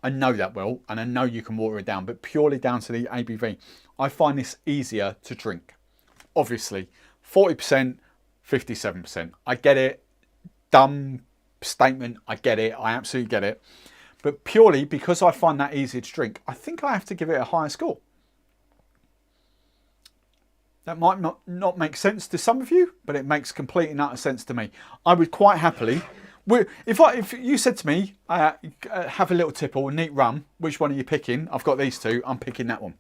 I know that well, and I know you can water it down, but purely down to the ABV. I find this easier to drink. Obviously, 40%, 57%. I get it. Dumb statement. I get it. I absolutely get it. But purely because I find that easier to drink, I think I have to give it a higher score. That might not make sense to some of you, but it makes complete and utter sense to me. I would quite happily, if you said to me, have a little tipple, neat rum, which one are you picking? I've got these two, I'm picking that one.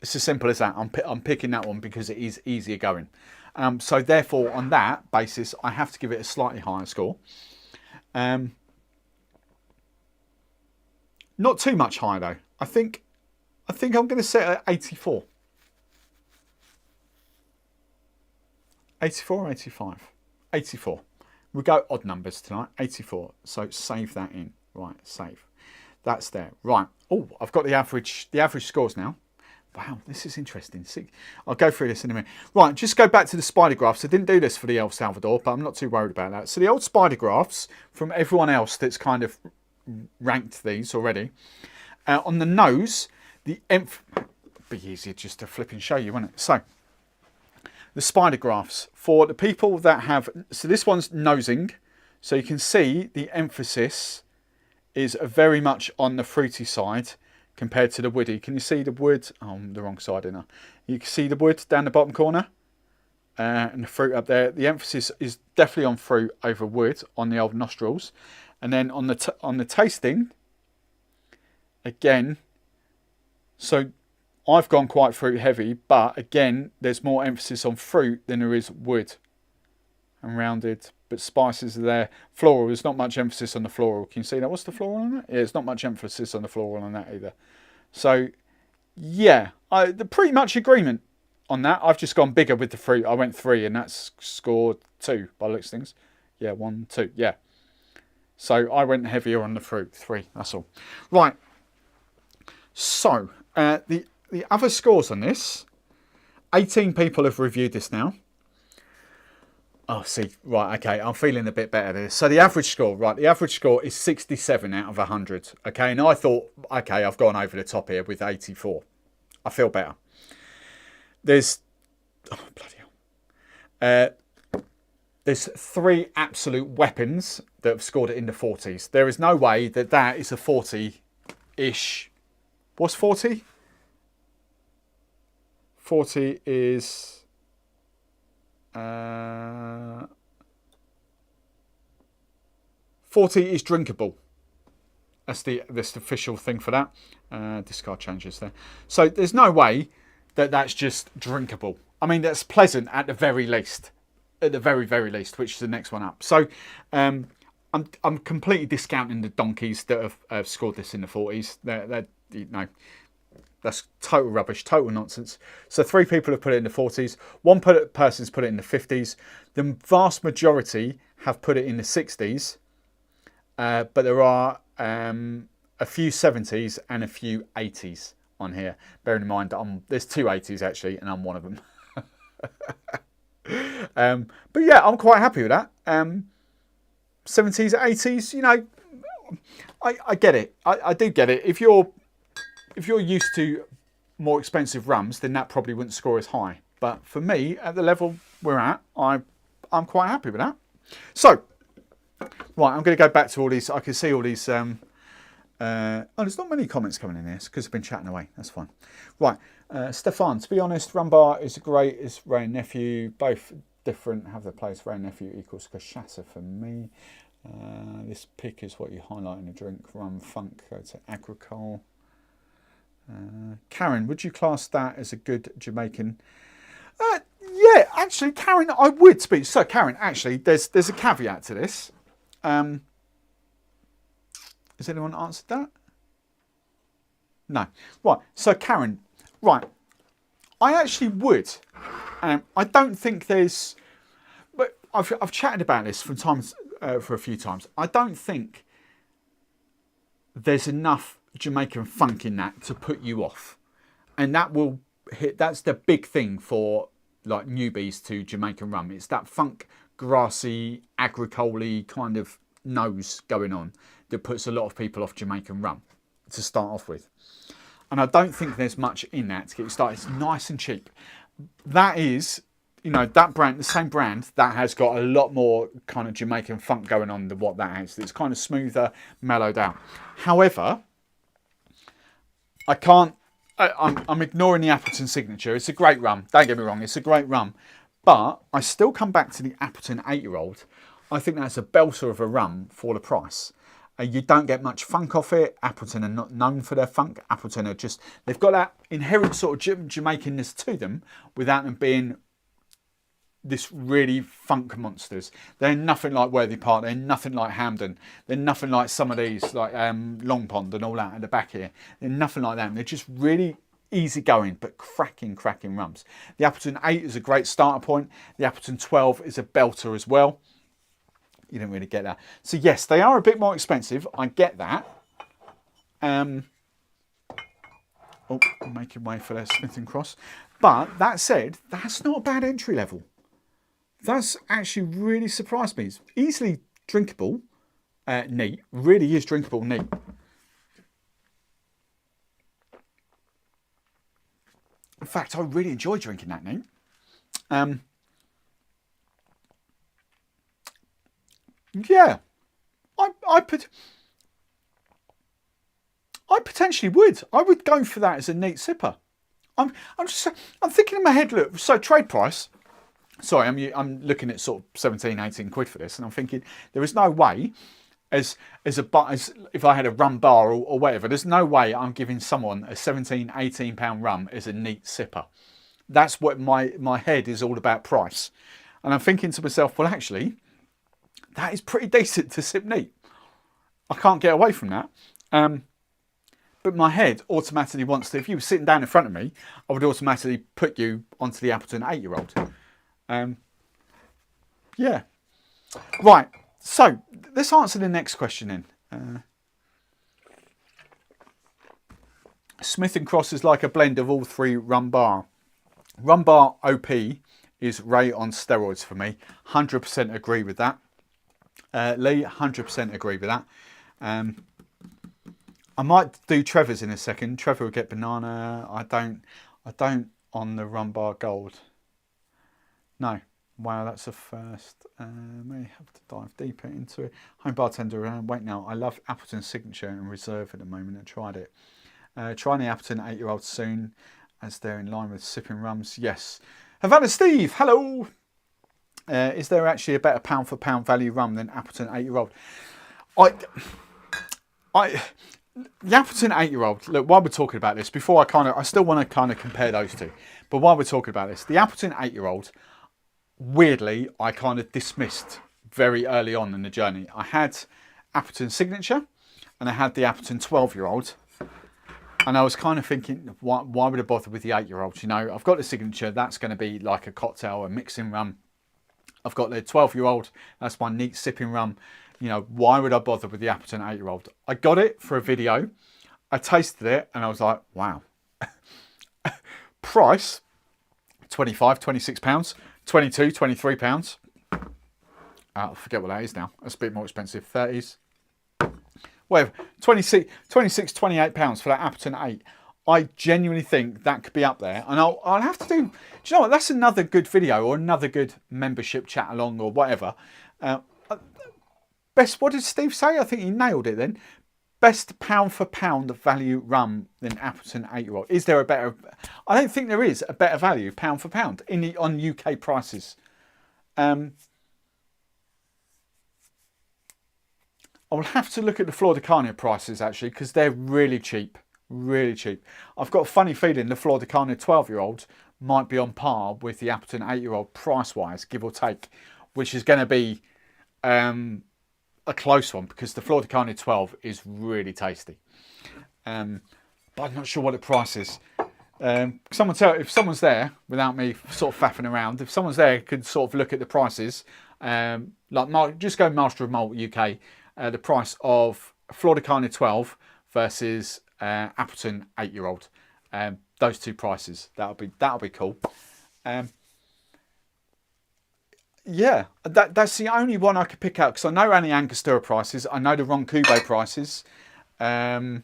It's as simple as that. I'm picking that one because it is easier going. So therefore, on that basis, I have to give it a slightly higher score. Not too much higher though. I think I'm going to set it at 84. 84 or 85? 84. We'll go odd numbers tonight. 84. So save that in. Right, save. That's there. Right. Oh, I've got the average scores now. Wow, this is interesting. See, I'll go through this in a minute. Right, just go back to the spider graphs. I didn't do this for the El Salvador, but I'm not too worried about that. So the old spider graphs from everyone else that's kind of ranked these already. On the nose, the be easier just to flip and show you, wouldn't it? So the spider graphs for the people that have, so this one's nosing, so you can see the emphasis is very much on the fruity side compared to the woody. Can you see the wood? Oh, I'm the wrong side in there. You can see the wood down the bottom corner and the fruit up there. The emphasis is definitely on fruit over wood on the old nostrils. And then on the tasting, again, so I've gone quite fruit heavy, but again, there's more emphasis on fruit than there is wood and rounded, but spices are there. Floral, there's not much emphasis on the floral. Can you see that? What's the floral on that? Yeah, there's not much emphasis on the floral on that either. So, yeah, pretty much agreement on that. I've just gone bigger with the fruit. I went 3 and that's scored 2 by the looks of things. Yeah, 1, 2, yeah. So I went heavier on the fruit, 3, that's all. Right, so the other scores on this, 18 people have reviewed this now. Oh, see, right, okay, I'm feeling a bit better there. So the average score, right, the average score is 67 out of 100. Okay, and I thought, okay, I've gone over the top here with 84. I feel better. There's, oh, bloody hell. There's 3 absolute weapons that have scored it in the 40s. There is no way that that is a 40-ish. What's 40? 40 is... 40 is drinkable. That's the official thing for that. Discard changes there. So there's no way that that's just drinkable. I mean, that's pleasant at the very least. At the very, very least, which is the next one up. So I'm completely discounting the donkeys that have scored this in the 40s. They're you know, that's total rubbish, total nonsense. So 3 people have put it in the 40s. 1 person's put it in the 50s. The vast majority have put it in the 60s. But there are a few 70s and a few 80s on here. Bearing in mind that there's 2 80s actually, and I'm one of them. But yeah, I'm quite happy with that. 70s, 80s, you know, I get it. I do get it. If you're used to more expensive rums, then that probably wouldn't score as high. But for me, at the level we're at, I'm quite happy with that. So, right, I'm going to go back to all these. I can see all these. Oh, there's not many comments coming in here because I've been chatting away. That's fine. Right, Stefan. To be honest, Rum-Bar is great. It's Ray and Nephew. Both different. Have their place. Ray and Nephew equals cachaça for me. This pick is what you highlight in a drink. Rum, funk, go to agricole. Karen, would you class that as a good Jamaican? Yeah, actually, Karen, I would speak. So, Karen, actually, there's a caveat to this. Has anyone answered that? No. Right. So, Karen, right. I actually would. I don't think there's. But I've chatted about this for a few times. I don't think there's enough Jamaican funk in that to put you off, and that will hit. That's the big thing for like newbies to Jamaican rum. It's that funk, grassy, agricole kind of nose going on that puts a lot of people off Jamaican rum to start off with. And I don't think there's much in that to get you started. It's nice and cheap. That is, you know, that brand, the same brand, that has got a lot more kind of Jamaican funk going on than what that has. It's kind of smoother, mellowed out. However, I'm ignoring the Appleton Signature. It's a great rum. Don't get me wrong. It's a great rum. But I still come back to the Appleton 8-year-old. I think that's a belter of a rum for the price. You don't get much funk off it. Appleton are not known for their funk. Appleton are just, they've got that inherent sort of Jamaicanness to them without them being this really funk monsters. They're nothing like Worthy Park. They're nothing like Hampden. They're nothing like some of these, like Long Pond and all that at the back here. They're nothing like that. They're just really easy going, but cracking rums. The Appleton 8 is a great starter point. The Appleton 12 is a belter as well. You don't really get that. So yes, they are a bit more expensive. I get that. Oh, I'm making way for that Smith Cross. But that said, that's not a bad entry level. That's actually really surprised me. It's easily drinkable, neat. Really is drinkable, neat. In fact, I really enjoy drinking that neat. Yeah, I potentially would. I would go for that as a neat sipper. I'm thinking in my head. Look, so trade price. Sorry, I'm looking at sort of 17, 18 quid for this, and I'm thinking there is no way, as if I had a rum bar or whatever, there's no way I'm giving someone a 17, 18 pound rum as a neat sipper. That's what my head is all about, price. And I'm thinking to myself, well, actually, that is pretty decent to sip neat. I can't get away from that. But my head automatically wants to, if you were sitting down in front of me, I would automatically put you onto the Appleton 8-year-old. Yeah. Right. So let's answer the next question then. Smith & Cross is like a blend of all three Rum-Bar. Rum-Bar OP is Ray on steroids for me. 100% agree with that. Lee, 100% agree with that. I might do Trevor's in a second. Trevor will get banana. I don't on the Rum-Bar Gold. No. Wow, that's a first. May have to dive deeper into it. Home bartender around. Wait now. I love Appleton Signature and Reserve at the moment. I tried it. Trying the Appleton 8-year-old soon, as they're in line with sipping rums. Yes. Havana Steve, hello. Is there actually a better pound for pound value rum than Appleton 8-year-old? The Appleton 8-year-old, look, while we're talking about this, before I still want to kind of compare those two, but while we're talking about this, the Appleton 8-year-old, weirdly, I kind of dismissed very early on in the journey. I had Appleton Signature and I had the Appleton 12-year-old, and I was kind of thinking, why would I bother with the 8-year-old? You know, I've got the Signature, that's going to be like a cocktail, a mixing rum. I've got the 12-year-old, that's my neat sipping rum. You know, why would I bother with the Appleton 8-year-old? I got it for a video, I tasted it, and I was like, wow, Price, £25, £26, £22, £23. I forget what that is now. That's a bit more expensive. 30s. Whatever. 26, £28 for that Appleton 8. I genuinely think that could be up there. And I'll have to do you know what? That's another good video or another good membership chat along or whatever. Best, what did Steve say? I think he nailed it then. Best pound for pound value rum than Appleton 8-year-old. Is there a better? I don't think there is a better value pound for pound on UK prices. I will have to look at the Flor de Carne prices actually because they're really cheap, really cheap. I've got a funny feeling the Flor de Carne 12-year-old might be on par with the Appleton 8-year-old price-wise, give or take, which is going to be a close one because the Flor de Carne 12 is really tasty. But I'm not sure what the price is. If someone's there, without me sort of faffing around, if someone's there could sort of look at the prices, just go Master of Malt UK, the price of Flor de Carne 12 versus Appleton 8-year-old. Those two prices, that'll be cool. Yeah, that's the only one I could pick out because I know Annie Angostura prices, I know the Ron Cube prices, I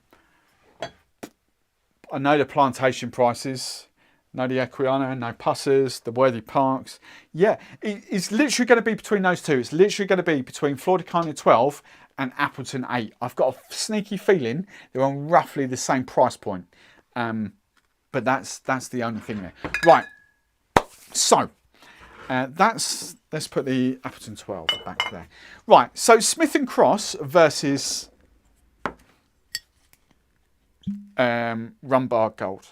know the Plantation prices, know the Equiano, no Pussers, the Worthy Parks. Yeah, it's literally going to be between those two. It's literally going to be between Flor de Carne 12 and Appleton 8. I've got a sneaky feeling they're on roughly the same price point. But that's the only thing there. Right, so let's put the Appleton 12 back there. Right, so Smith Cross versus Rum-Bar Gold.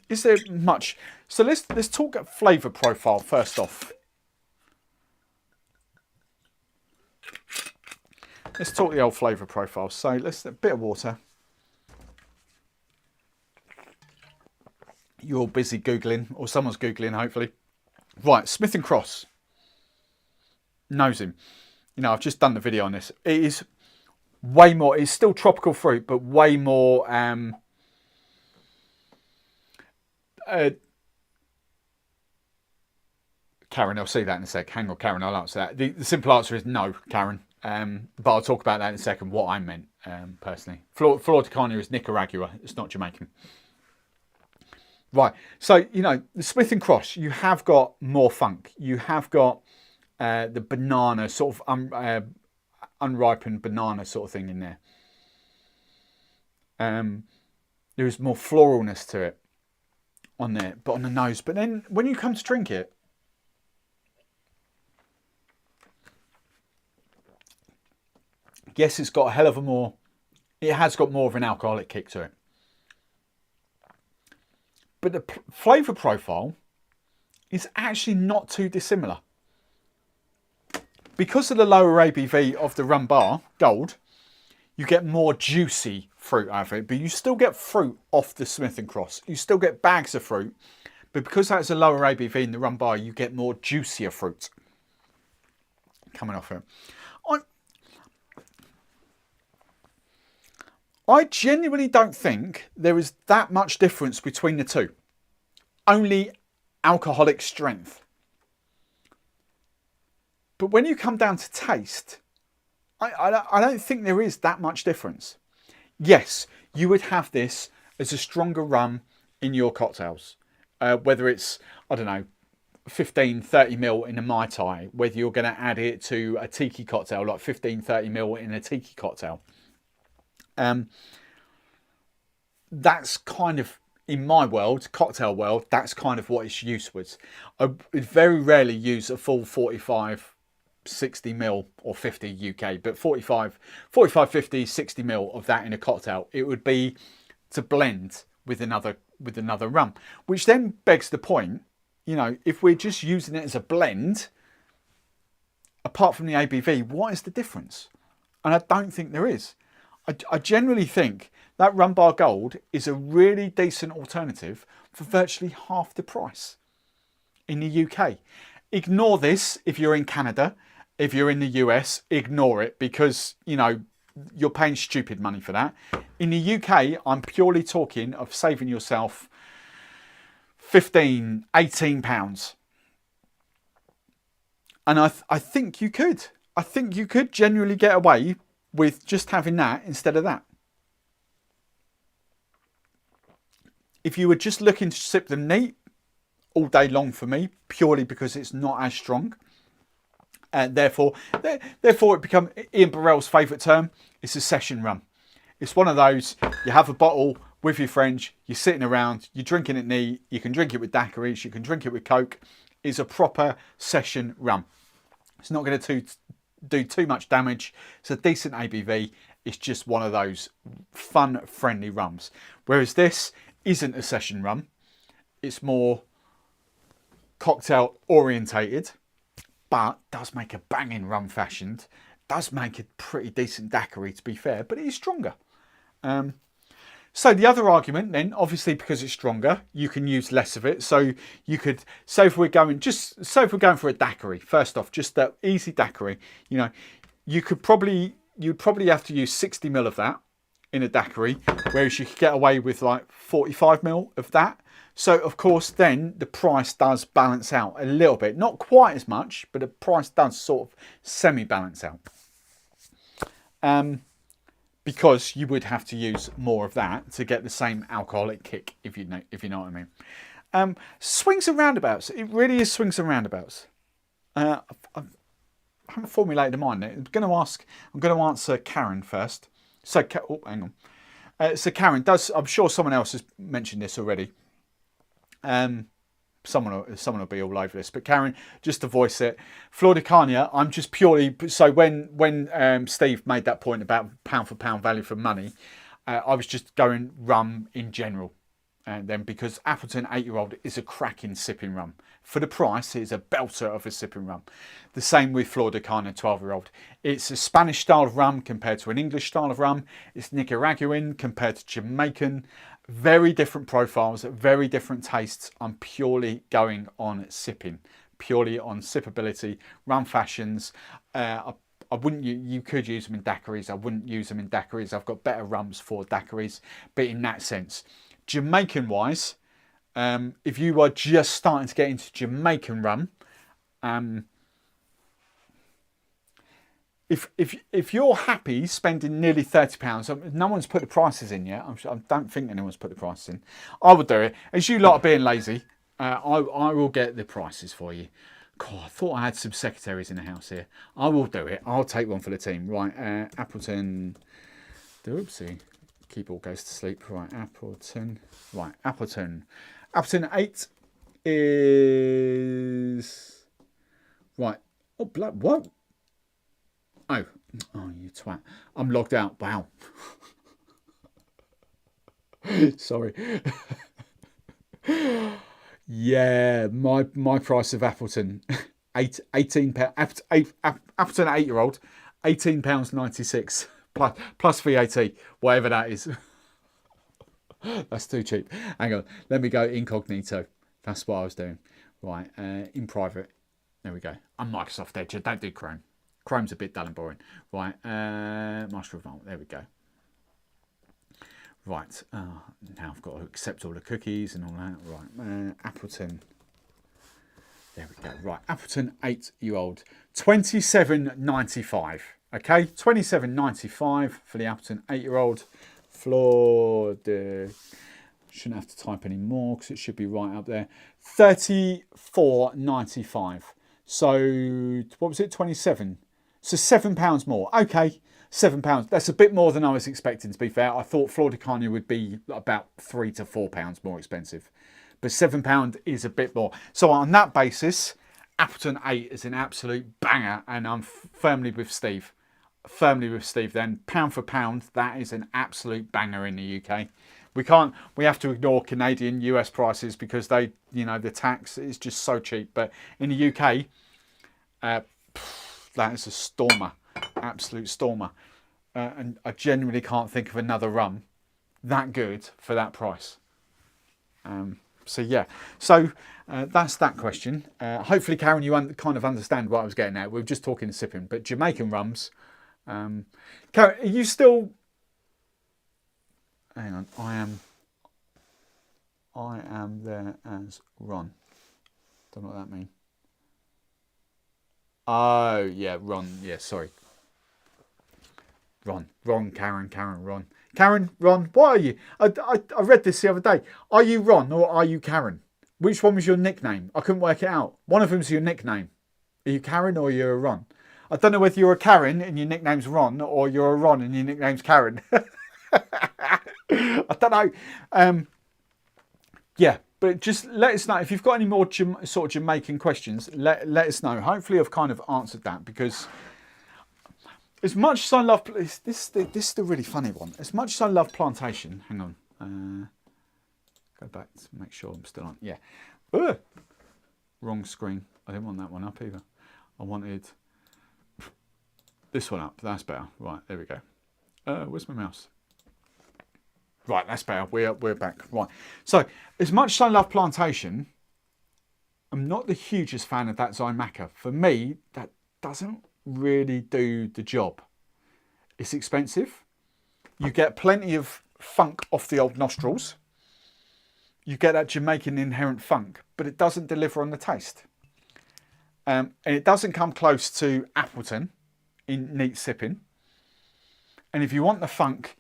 Is there much? So let's talk at flavour profile first off. Let's talk the old flavour profile. So let's a bit of water. You're all busy Googling, or someone's Googling, hopefully. Right, Smith Cross. Knows him. You know, I've just done the video on this. It is way more, it's still tropical fruit, but way more Karen, I'll see that in a sec. Hang on, Karen, I'll answer that. The simple answer is no, Karen. But I'll talk about that in a second, what I meant personally. Flor de Carne is Nicaragua, it's not Jamaican. Right, so, you know, the Smith Cross, you have got more funk. You have got the banana, sort of unripened banana sort of thing in there. There is more floralness to it on there, but on the nose. But then when you come to drink it, yes, it's got a hell of a more, it has got more of an alcoholic kick to it. But the flavour profile is actually not too dissimilar. Because of the lower ABV of the Rum-Bar Gold, you get more juicy fruit out of it, but you still get fruit off the Smith Cross. You still get bags of fruit, but because that's a lower ABV in the Rum-Bar, you get more juicier fruit coming off it. I genuinely don't think there is that much difference between the two. Only alcoholic strength. But when you come down to taste, I don't think there is that much difference. Yes, you would have this as a stronger rum in your cocktails. Whether it's, I don't know, 15, 30ml in a Mai Tai, whether you're going to add it to a tiki cocktail, like 15, 30ml in a tiki cocktail. That's kind of, in my world, cocktail world, that's kind of what it's used with. I would very rarely use a full 45, 60ml or 50 UK, but 45, 50, 60ml of that in a cocktail. It would be to blend with another rum, which then begs the point, you know, if we're just using it as a blend, apart from the ABV, what is the difference? And I don't think there is. I generally think that Rum-Bar Gold is a really decent alternative for virtually half the price in the UK. Ignore this if you're in Canada. If you're in the US, ignore it because, you know, you're paying stupid money for that. In the UK, I'm purely talking of saving yourself 15, 18 pounds. And I think you could. I think you could genuinely get away with just having that instead of that. If you were just looking to sip them neat, all day long for me, purely because it's not as strong. And therefore it becomes Ian Burrell's favourite term. It's a session rum. It's one of those, you have a bottle with your friends, you're sitting around, you're drinking it neat, you can drink it with daiquiris, you can drink it with Coke. It's a proper session rum. It's not going to do too much damage. It's a decent ABV. It's just one of those fun, friendly rums. Whereas this isn't a session rum. It's more cocktail orientated, but does make a banging rum fashioned. Does make a pretty decent daiquiri, to be fair, but it is stronger. So the other argument then, obviously because it's stronger, you can use less of it. So you could, say if we're going for a daiquiri, first off, just that easy daiquiri, you know, you'd probably have to use 60 ml of that in a daiquiri, whereas you could get away with like 45 ml of that. So of course then the price does balance out a little bit, not quite as much, but the price does sort of semi-balance out. Because you would have to use more of that to get the same alcoholic kick, if you know what I mean. Swings and roundabouts. It really is swings and roundabouts. I haven't formulated a mind. I'm going to answer Karen first. So, hang on. So Karen does. I'm sure someone else has mentioned this already. Someone will be all over this, but Karen, just to voice it, Flor de Carnia, I'm just purely, so when Steve made that point about pound for pound value for money, I was just going rum in general. And then because Appleton 8-year-old is a cracking sipping rum. For the price, it is a belter of a sipping rum. The same with Flor de Carnia 12-year-old. It's a Spanish style of rum compared to an English style of rum. It's Nicaraguan compared to Jamaican. Very different profiles, very different tastes. I'm purely going on sipping, purely on sippability, rum fashions. I wouldn't. You could use them in daiquiris. I wouldn't use them in daiquiris. I've got better rums for daiquiris, but in that sense, Jamaican wise, if you are just starting to get into Jamaican rum, if you're happy spending nearly £30, no one's put the prices in yet. I don't think anyone's put the prices in. I would do it. As you lot are being lazy, I will get the prices for you. God, I thought I had some secretaries in the house here. I will do it. I'll take one for the team. Right, Appleton. Oopsie. Keyboard goes to sleep. Right, Appleton. Right, Appleton. Appleton 8 is... Right. Oh, blood. What? Oh, you twat. I'm logged out. Wow. Sorry. Yeah, my price of Appleton, £18. Appleton 8-year-old, £18.96 plus VAT, whatever that is. That's too cheap. Hang on, let me go incognito. That's what I was doing. Right, in private. There we go. I'm Microsoft Edge. I don't do Chrome. Chrome's a bit dull and boring. Right, Master of Art. There we go. Right, now I've got to accept all the cookies and all that. Right, Appleton. There we go. Right, Appleton 8-year-old, £27.95. Okay, £27.95 for the Appleton 8-year-old. Flor de... Shouldn't have to type any more because it should be right up there. £34.95. So what was it? 27. So £7 more. Okay. £7. That's a bit more than I was expecting, to be fair. I thought Flor de Carnia would be about £3 to £4 more expensive. But £7 is a bit more. So on that basis, Appleton 8 is an absolute banger, and I'm firmly with Steve. Firmly with Steve then. Pound for pound, that is an absolute banger in the UK. We have to ignore Canadian, US prices because they, the tax is just so cheap. But in the UK, that is a stormer. Absolute stormer. And I genuinely can't think of another rum that good for that price. So yeah, so that's that question. Hopefully, Karen, you kind of understand what I was getting at. We were just talking sipping, but Jamaican rums, Karen, are you still... Hang on, I am there as Ron. Don't know what that means. Oh, yeah, Ron. Yeah, sorry. Ron, Karen, Ron. Karen, Ron, what are you? I read this the other day. Are you Ron or are you Karen? Which one was your nickname? I couldn't work it out. One of them's your nickname. Are you Karen or you're a Ron? I don't know whether you're a Karen and your nickname's Ron or you're a Ron and your nickname's Karen. I don't know. Yeah, but just let us know if you've got any more sort of Jamaican questions. Let us know. Hopefully, I've kind of answered that, because as much as I love this is the really funny one. As much as I love plantation, hang on, go back to make sure I'm still on. Yeah, wrong screen. I didn't want that one up either. I wanted this one up. That's better. Right, there we go. Where's my mouse? Right, that's better. We're back. Right. So, as much as I love plantation, I'm not the hugest fan of that Zymaca. For me, that doesn't really do the job. It's expensive. You get plenty of funk off the old nostrils. You get that Jamaican inherent funk, but it doesn't deliver on the taste. And it doesn't come close to Appleton in neat sipping. And if you want the funk,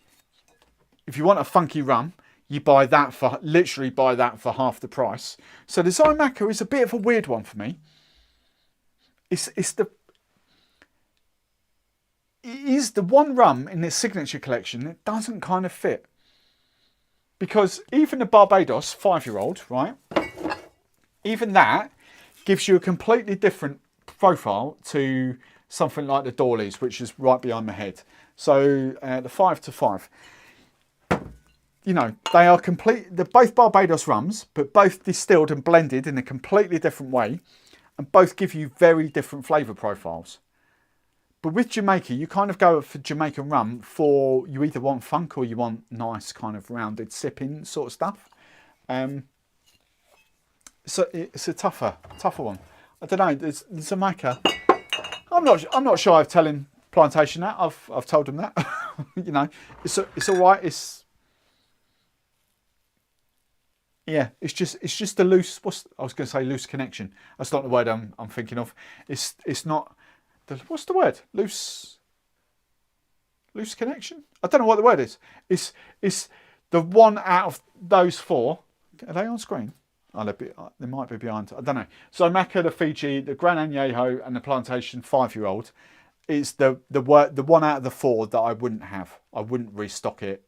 if you want a funky rum, you literally buy that for half the price. So the Zymaca is a bit of a weird one for me. It is the one rum in this signature collection that doesn't kind of fit. Because even the Barbados 5-year-old, right? Even that gives you a completely different profile to something like the Dawleys, which is right behind my head. So the 5 to 5. You know, they're both Barbados rums, but both distilled and blended in a completely different way, and both give you very different flavour profiles. But with Jamaica, you kind of go for Jamaican rum for, you either want funk or you want nice kind of rounded sipping sort of stuff. So it's a tougher one. I don't know. There's Jamaica. I'm not shy of telling plantation that. I've told them that. You know, it's all right. Yeah, it's just a loose. I was going to say loose connection. That's not the word I'm thinking of. It's not. What's the word? Loose connection. I don't know what the word is. It's the one out of those four. Are they on screen? Oh, they might be behind. I don't know. So Zymaca, the Fiji, the Gran Añejo, and the Plantation 5-year-old is the one out of the four that I wouldn't have. I wouldn't restock it.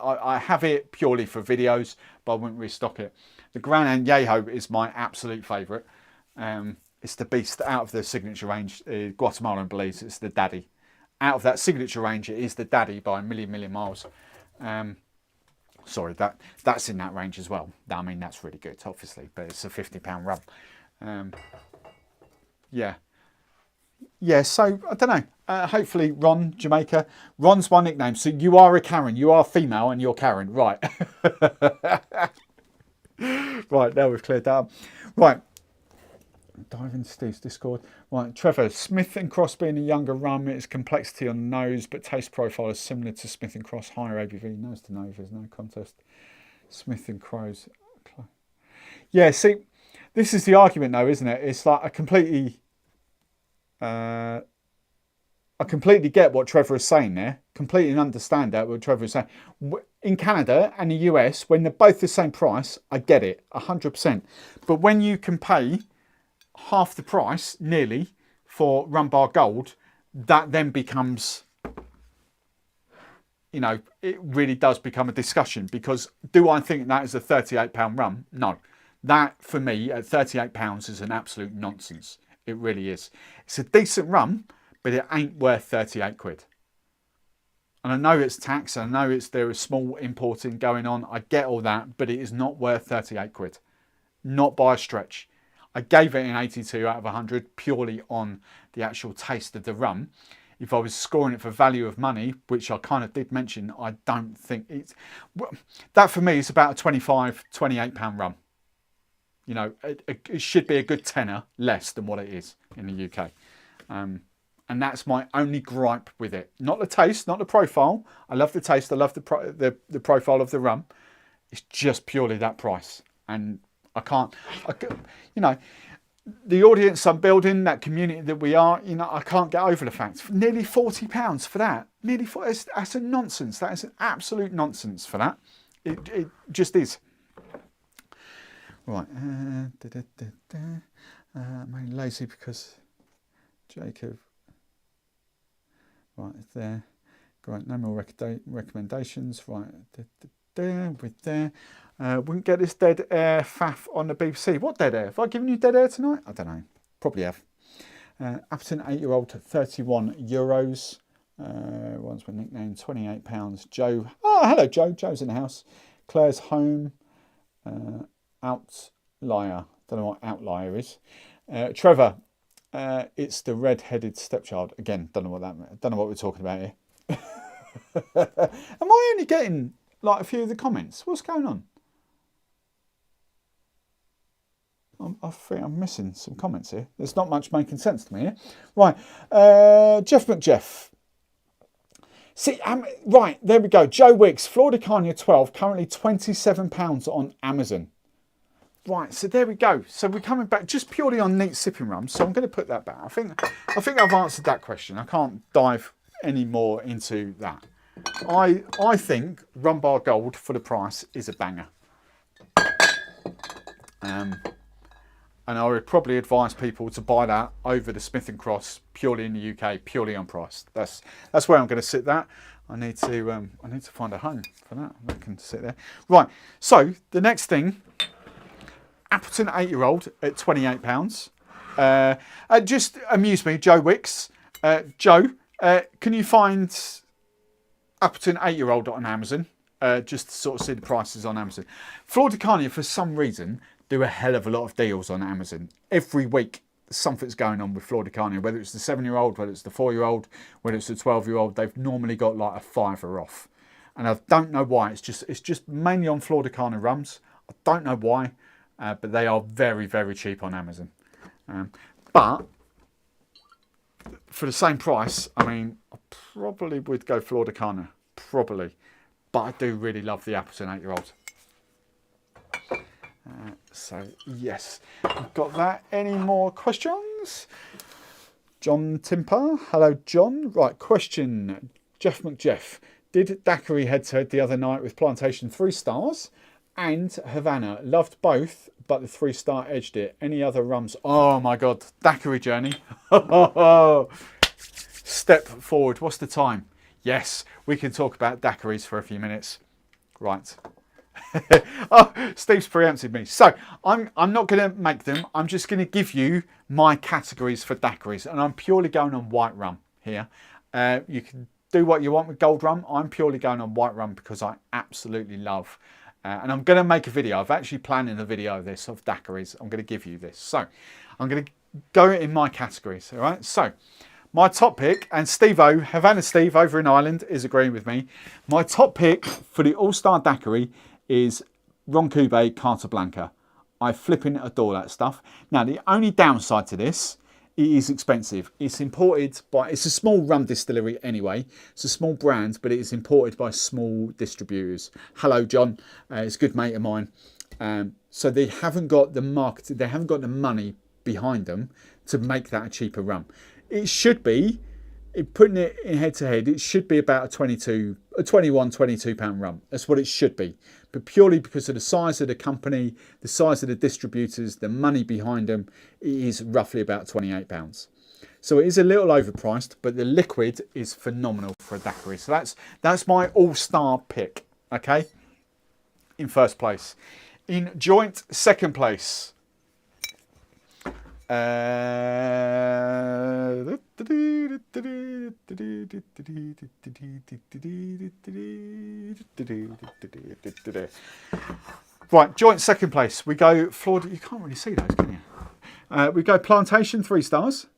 I have it purely for videos, but I wouldn't restock it. The Gran Añejo is my absolute favourite. It's the beast out of the signature range. Guatemala and Belize, it's the daddy. Out of that signature range, it is the daddy by a million miles. Sorry, that's in that range as well. I mean, that's really good, obviously, but it's a £50 rum. Yeah, so I don't know. Hopefully, Ron, Jamaica. Ron's my nickname. So you are a Karen. You are female and you're Karen. Right. Right, now we've cleared that up. Right. Dive into Steve's Discord. Right, Trevor. Smith & Cross being a younger rum, its complexity on the nose, but taste profile is similar to Smith & Cross. Higher ABV. Nose to nose, there's no contest. Smith & Crows. Yeah, see, this is the argument though, isn't it? It's like I completely get what Trevor is saying there. Completely understand that, what Trevor is saying. In Canada and the US, when they're both the same price, I get it, 100%. But when you can pay half the price, nearly, for Rum-Bar Gold, that then becomes, you know, it really does become a discussion. Because do I think that is a £38 rum? No. That, for me, at £38 is an absolute nonsense. It really is. It's a decent rum, but it ain't worth 38 quid. And I know it's tax, I know there is small importing going on, I get all that, but it is not worth 38 quid. Not by a stretch. I gave it an 82 out of 100 purely on the actual taste of the rum. If I was scoring it for value of money, which I kind of did mention, I don't think it's... That for me is about a £25, £28 rum. You know, it should be a good tenner less than what it is in the UK. And that's my only gripe with it. Not the taste, not the profile. I love the taste. I love the profile of the rum. It's just purely that price. And I can't, you know, the audience I'm building, that community that we are, you know, I can't get over the fact. Nearly £40 for that. Nearly 40, that's a nonsense. That is an absolute nonsense for that. It just is. Right. I'm only lazy because Jacob. Right there. Great. No more recommendations. Right. With there. Wouldn't get this dead air faff on the BBC. What dead air? Have I given you dead air tonight? I don't know. Probably have. Appleton 8-year-old to €31. One's my nickname. £28. Joe. Oh, hello, Joe. Joe's in the house. Claire's home. Outlier. Don't know what outlier is. Trevor. It's the red-headed stepchild. Again, don't know what that meant. Don't know what we're talking about here. Am I only getting like a few of the comments? What's going on? I think I'm missing some comments here. There's not much making sense to me here. Right, Jeff McJeff. See, right, there we go. Joe Wicks, Florida Carnia 12, currently £27 on Amazon. Right, so there we go. So we're coming back just purely on neat sipping rum. So I'm going to put that back. I think I've answered that question. I can't dive any more into that. I think Rum-Bar Gold for the price is a banger. And I would probably advise people to buy that over the Smith Cross purely in the UK, purely on price. That's where I'm going to sit that. I need to find a home for that. I can sit there. Right. So the next thing, Appleton 8-year-old at £28. Just amuse me, Joe Wicks. Joe, can you find Appleton 8-year-old on Amazon? Just to sort of see the prices on Amazon. Florida Carnia, for some reason, do a hell of a lot of deals on Amazon. Every week, something's going on with Florida Carnia, whether it's the 7-year-old, whether it's the 4-year-old, whether it's the 12-year-old, they've normally got like a £5 off. And I don't know why. It's just mainly on Florida Carnia rums. I don't know why, but they are very, very cheap on Amazon. But for the same price, I mean, I probably would go Florida Carnia, probably. But I do really love the Appleton 8-year-old. So, yes, I've got that. Any more questions? John Timper. Hello, John. Right, question. Jeff McJeff. Did Daiquiri head-to-head the other night with Plantation 3 stars and Havana? Loved both, but the 3-star edged it. Any other rums? Oh, my God. Daiquiri journey. Step forward. What's the time? Yes, we can talk about daiquiris for a few minutes. Right. Oh, Steve's preempted me. So I'm not going to make them. I'm just going to give you my categories for daiquiris, and I'm purely going on white rum here. You can do what you want with gold rum. I'm purely going on white rum because I absolutely love. And I'm going to make a video. I've actually planned a video of this, of daiquiris. I'm going to give you this. So I'm going to go in my categories. All right. So my top pick, and Steve-O, Havana Steve over in Ireland is agreeing with me. My top pick for the All-Star Daiquiri is Ron Cube Carta Blanca. I flipping adore that stuff. Now, the only downside to this, it is expensive. It's imported by, it's a small rum distillery anyway. It's a small brand, but it is imported by small distributors. Hello, John. It's a good mate of mine. So they haven't got the market, they haven't got the money behind them to make that a cheaper rum. It should be, putting it in head to head, it should be about a 22 pound rum. That's what it should be. But purely because of the size of the company, the size of the distributors, the money behind them, it is roughly about £28. So it is a little overpriced, but the liquid is phenomenal for a daiquiri. So that's my all-star pick, okay? In first place. In joint second place. Right, joint second place. We go Florida. You can't really see those, can you? We go Plantation 3 stars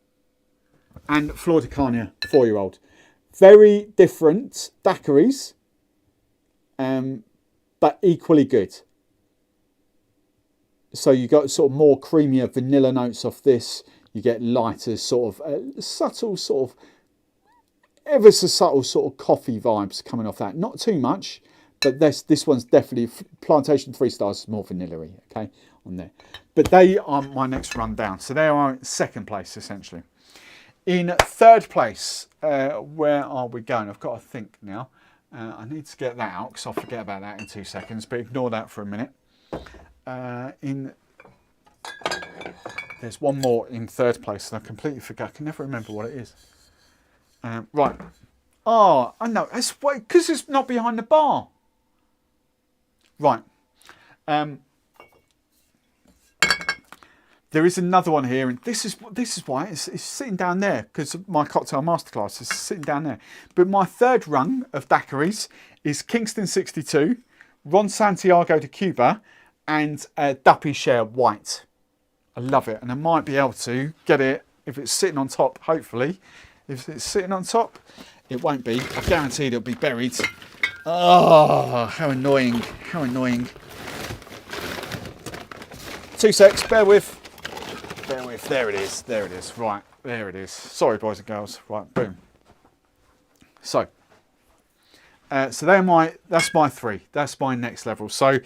and Florida Carnia 4-year-old. Very different daiquiris, but equally good. So you got sort of more creamier vanilla notes off this. you get lighter, sort of subtle, sort of ever so subtle sort of coffee vibes coming off that. Not too much, but this one's definitely Plantation 3 stars is more vanilla-y, okay, on there. But they are my next rundown. So they are second place essentially. In third place, where are we going? I've got to think now. I need to get that out because I'll forget about that in 2 seconds, but ignore that for a minute. There's one more in third place and I completely forgot. I can never remember what it is. Right. Oh, I know. It's because it's not behind the bar. Right. There is another one here, and this is why it's sitting down there, because my cocktail masterclass is sitting down there. But my third rung of daiquiris is Kingston 62, Ron Santiago de Cuba, and Duppy Share White. I love it, and I might be able to get it if it's sitting on top, hopefully. If it's sitting on top, it won't be. I guarantee it'll be buried. Oh, how annoying, how annoying. 2 secs, bear with. There it is, right, there it is. Sorry, boys and girls, right, boom. So that's my three, that's my next level. So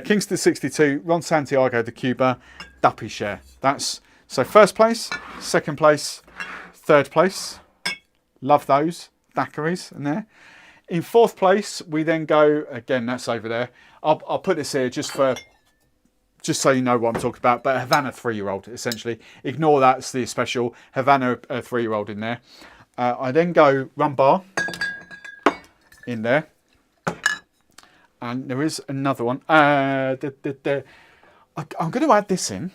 Kingston 62, Ron Santiago de Cuba, Duppy Share. So first place, second place, third place. Love those daiquiris in there. In fourth place, we then go, again, that's over there. I'll put this here just so you know what I'm talking about, but Havana 3-year-old, essentially. Ignore that's the special Havana 3-year-old in there. I then go Rum-Bar in there. And there is another one. I'm going to add this in.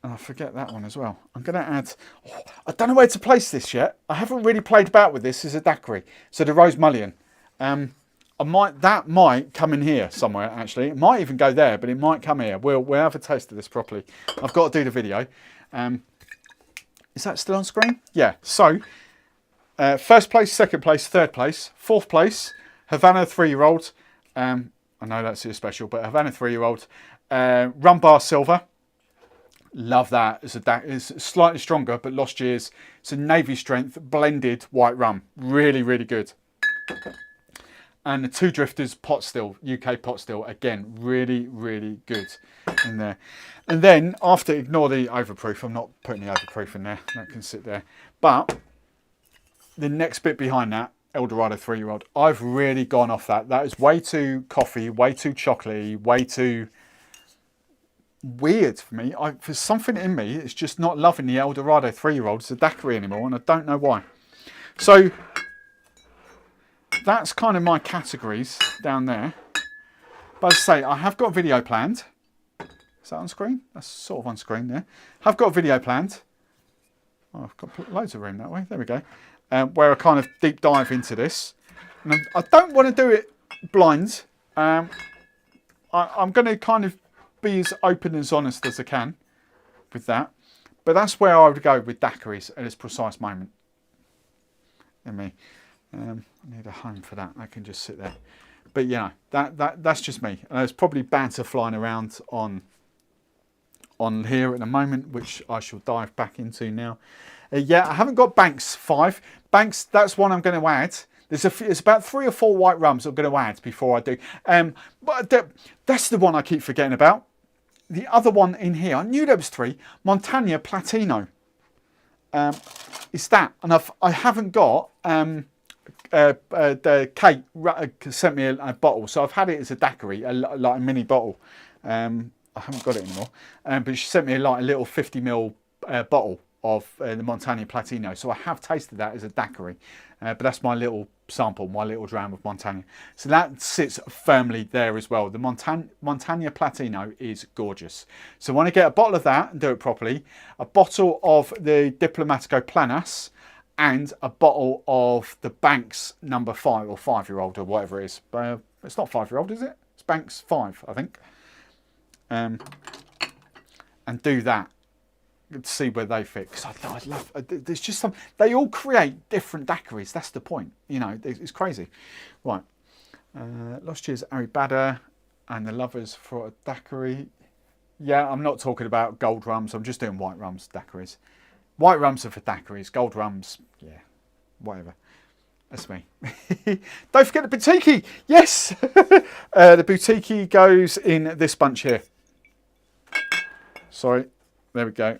And I forget that one as well. I'm going to add... Oh, I don't know where to place this yet. I haven't really played about with this as a daiquiri. So the Rose Mullion. That might come in here somewhere, actually. It might even go there, but it might come here. We'll have a taste of this properly. I've got to do the video. Is that still on screen? Yeah. So, first place, second place, third place, fourth place, Havana 3-year-old. I know that's your special, but Havana 3-year-old. Rum-Bar Silver. Love that. It's slightly stronger, but lost years. It's a Navy strength blended white rum. Really, really good. And the Two Drifters pot still, UK pot still, again, really, really good in there. And then after, ignore the overproof. I'm not putting the overproof in there. That can sit there. But the next bit behind that, Eldorado 3-year-old. I've really gone off that. That is way too coffee, way too chocolatey, way too weird for me. For something in me, it's just not loving the Eldorado 3-year-old as a daiquiri anymore, and I don't know why. So that's kind of my categories down there. But as I say, I have got a video planned. Is that on screen? That's sort of on screen there. I've got a video planned. Oh, I've got loads of room that way. There we go. Where I kind of deep dive into this. And I don't want to do it blind. I'm going to kind of be as open and as honest as I can with that. But that's where I would go with daiquiris at this precise moment. In me. I need a home for that. I can just sit there. But yeah, that's just me. There's probably banter flying around on here at the moment, which I shall dive back into now. Yeah, I haven't got Banks 5. Banks, that's one I'm going to add. There's about 3 or 4 white rums I'm going to add before I do. But that's the one I keep forgetting about. The other one in here, I knew there was 3. Montagna Platino. It's that, and I haven't got. Kate sent me a bottle, so I've had it as a daiquiri, like a mini bottle. I haven't got it anymore, but she sent me a little 50ml bottle of the Montagna Platino, so I have tasted that as a daiquiri. But that's my little sample, my little dram of Montagna. So that sits firmly there as well. The Montagna Platino is gorgeous. So when I get a bottle of that and do it properly, a bottle of the Diplomatico Planas, and a bottle of the Banks number 5 or 5-year-old or whatever it is. It's not 5-year-old, is it? It's Banks 5, I think. And do that to see where they fit. Because I love. There's just some. They all create different daiquiris. That's the point. You know, it's crazy. Right. Lost Year's Aribada. And the lovers for a daiquiri. Yeah, I'm not talking about gold rums. I'm just doing white rums, daiquiris. White rums are for daiquiris. Gold rums, yeah, whatever. That's me. Don't forget the boutique. Yes, the boutique goes in this bunch here. Sorry, there we go.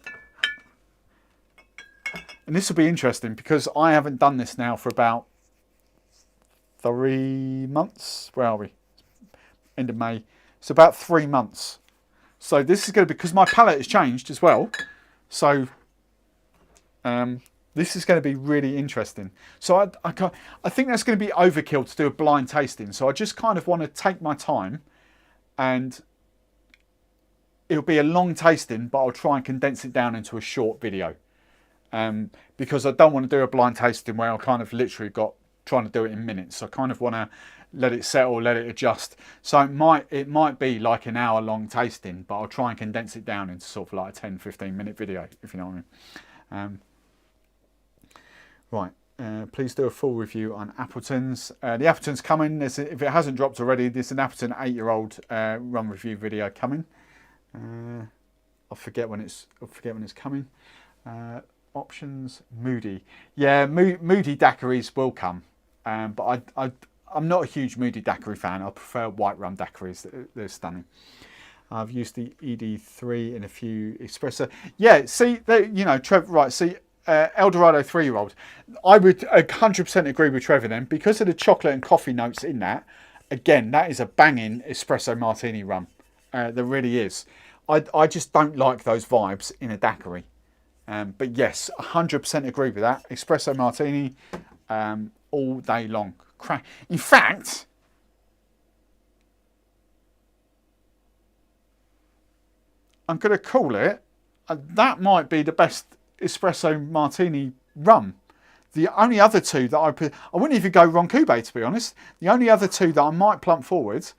And this will be interesting because I haven't done this now for about 3 months. Where are we? End of May. It's about 3 months. So this is going to be, because my palate has changed as well. So this is going to be really interesting. So I think that's going to be overkill to do a blind tasting. So I just kind of want to take my time, and it'll be a long tasting, but I'll try and condense it down into a short video. Because I don't want to do a blind tasting where I kind of literally trying to do it in minutes. I kind of want to let it settle, let it adjust. So it might be like an hour long tasting, but I'll try and condense it down into sort of like a 10-15 minute video, if you know what I mean. Right, please do a full review on Appleton's. The Appleton's coming. If it hasn't dropped already, there's an Appleton 8-year-old rum review video coming. I forget when it's coming. Options, Moody. Yeah, Moody daiquiris will come, but I'm not a huge Moody daiquiri fan. I prefer white rum daiquiris. They're stunning. I've used the ED3 in a few espresso. Yeah, see, you know, Trevor, right, see, Eldorado 3-year-old. I would 100% agree with Trevor then, because of the chocolate and coffee notes in that. Again, that is a banging espresso martini rum. There really is. I just don't like those vibes in a daiquiri. But yes, 100% agree with that. Espresso martini all day long. In fact, I'm going to call it, that might be the best espresso martini rum. The only other two that I wouldn't even go Ron Cube, to be honest. The only other two that I might plump forward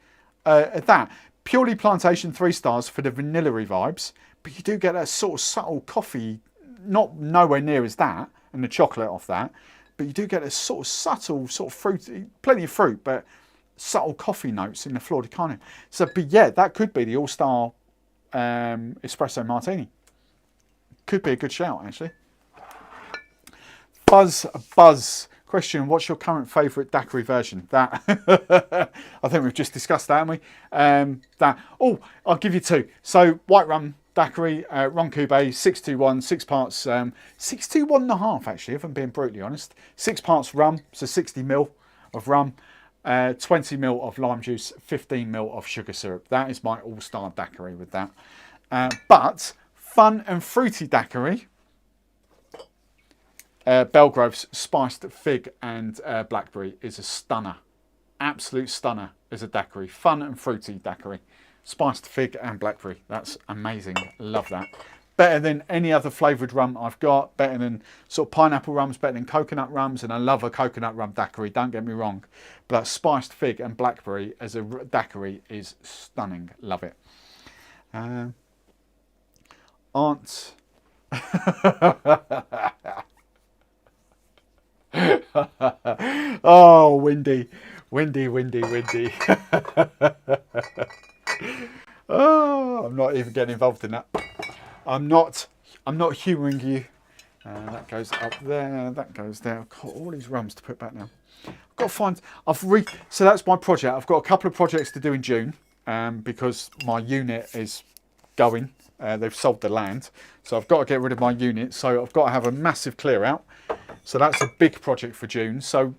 are that. Purely Plantation 3 stars for the vanilla-y vibes, but you do get that sort of subtle coffee, not nowhere near as that, and the chocolate off that, but you do get a sort of subtle, sort of fruity, plenty of fruit, but subtle coffee notes in the Flor de Carne. So, but yeah, that could be the all-star espresso martini. Could be a good shout, actually. Buzz. Question, what's your current favourite daiquiri version? That, I think we've just discussed that, haven't we? I'll give you two. So, white rum daiquiri, Ron Cube, 621, 6 parts, 621 and a half actually, if I'm being brutally honest. 6 parts rum, so 60 ml of rum, 20 ml of lime juice, 15 ml of sugar syrup. That is my all-star daiquiri with that. But fun and fruity daiquiri, Belgrove's spiced fig and blackberry is a stunner. Absolute stunner as a daiquiri. Fun and fruity daiquiri. Spiced fig and blackberry. That's amazing. Love that. Better than any other flavoured rum I've got. Better than sort of pineapple rums. Better than coconut rums. And I love a coconut rum daiquiri. Don't get me wrong. But spiced fig and blackberry as a daiquiri is stunning. Love it. Aunt... Oh, windy. Oh, I'm not even getting involved in that. I'm not humouring you. That goes up there. That goes there. I've got all these rums to put back now. I've got to find. So that's my project. I've got a couple of projects to do in June because my unit is going. They've sold the land, so I've got to get rid of my unit. So I've got to have a massive clear out. So that's a big project for June. So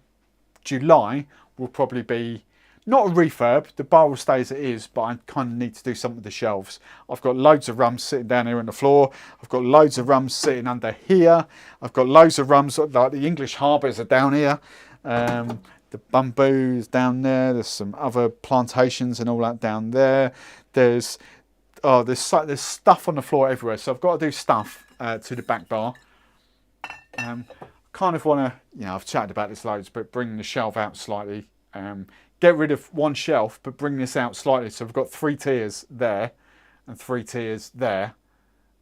July will probably be not a refurb. The bar will stay as it is, but I kind of need to do something with the shelves. I've got loads of rums sitting down here on the floor. I've got loads of rums sitting under here. I've got loads of rums, like the English Harbours are down here. The bamboo is down there. There's some other plantations and all that down there. There's stuff on the floor everywhere. So I've got to do stuff to the back bar. Kind of want to, I've chatted about this loads, but bring the shelf out slightly. Get rid of one shelf, but bring this out slightly. So we've got 3 tiers there and 3 tiers there,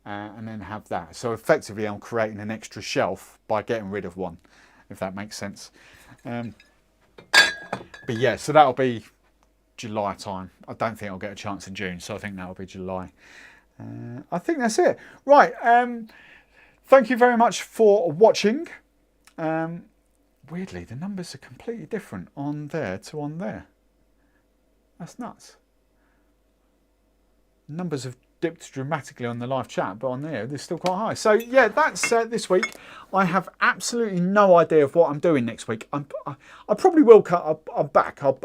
and then have that. So effectively, I'm creating an extra shelf by getting rid of one, if that makes sense. But yeah, so that'll be July time. I don't think I'll get a chance in June, so I think that'll be July. I think that's it. Right. Thank you very much for watching. Weirdly, the numbers are completely different on there to on there. That's nuts. Numbers have dipped dramatically on the live chat, but on there they're still quite high. So yeah, that's this week. I have absolutely no idea of what I'm doing next week. I probably will cut. I'm back. I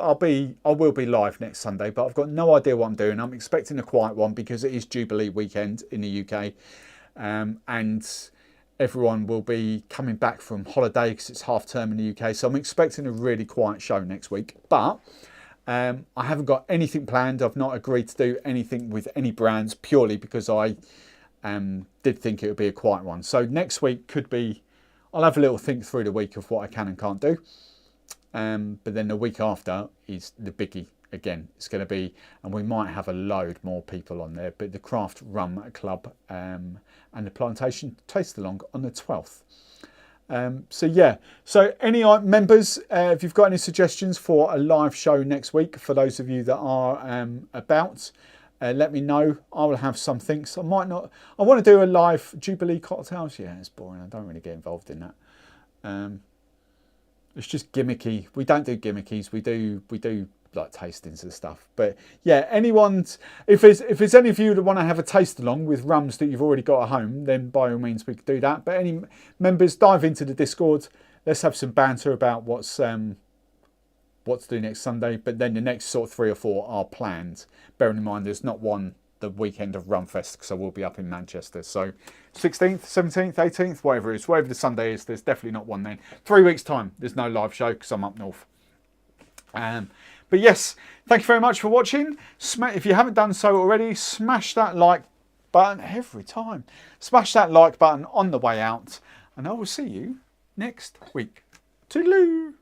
will be live next Sunday, but I've got no idea what I'm doing. I'm expecting a quiet one because it is Jubilee weekend in the UK, and everyone will be coming back from holiday because it's half term in the UK. So I'm expecting a really quiet show next week, but. I haven't got anything planned. I've not agreed to do anything with any brands purely because I did think it would be a quiet one. So next week could be, I'll have a little think through the week of what I can and can't do. But then the week after is the biggie again. It's going to be, and we might have a load more people on there, but the Craft Rum Club and the Plantation Taste Along on the 12th. So yeah, so any members, if you've got any suggestions for a live show next week, for those of you that are about, let me know. I will have some things. I might not. I want to do a live Jubilee cocktails. Yeah, it's boring. I don't really get involved in that. It's just gimmicky. We don't do gimmickies. We do like tastings and stuff. But yeah, if there's any of you that want to have a taste along with rums that you've already got at home, then by all means we could do that. But any members, dive into the Discord. Let's have some banter about what's to do next Sunday. But then the next sort of 3 or 4 are planned. Bearing in mind there's not one the weekend of Rumfest because I will be up in Manchester. So 16th, 17th, 18th, whatever it is, whatever the Sunday is, there's definitely not one then. 3 weeks time, there's no live show because I'm up north. But yes, thank you very much for watching. If you haven't done so already, smash that like button every time. Smash that like button on the way out, and I will see you next week. Toodaloo!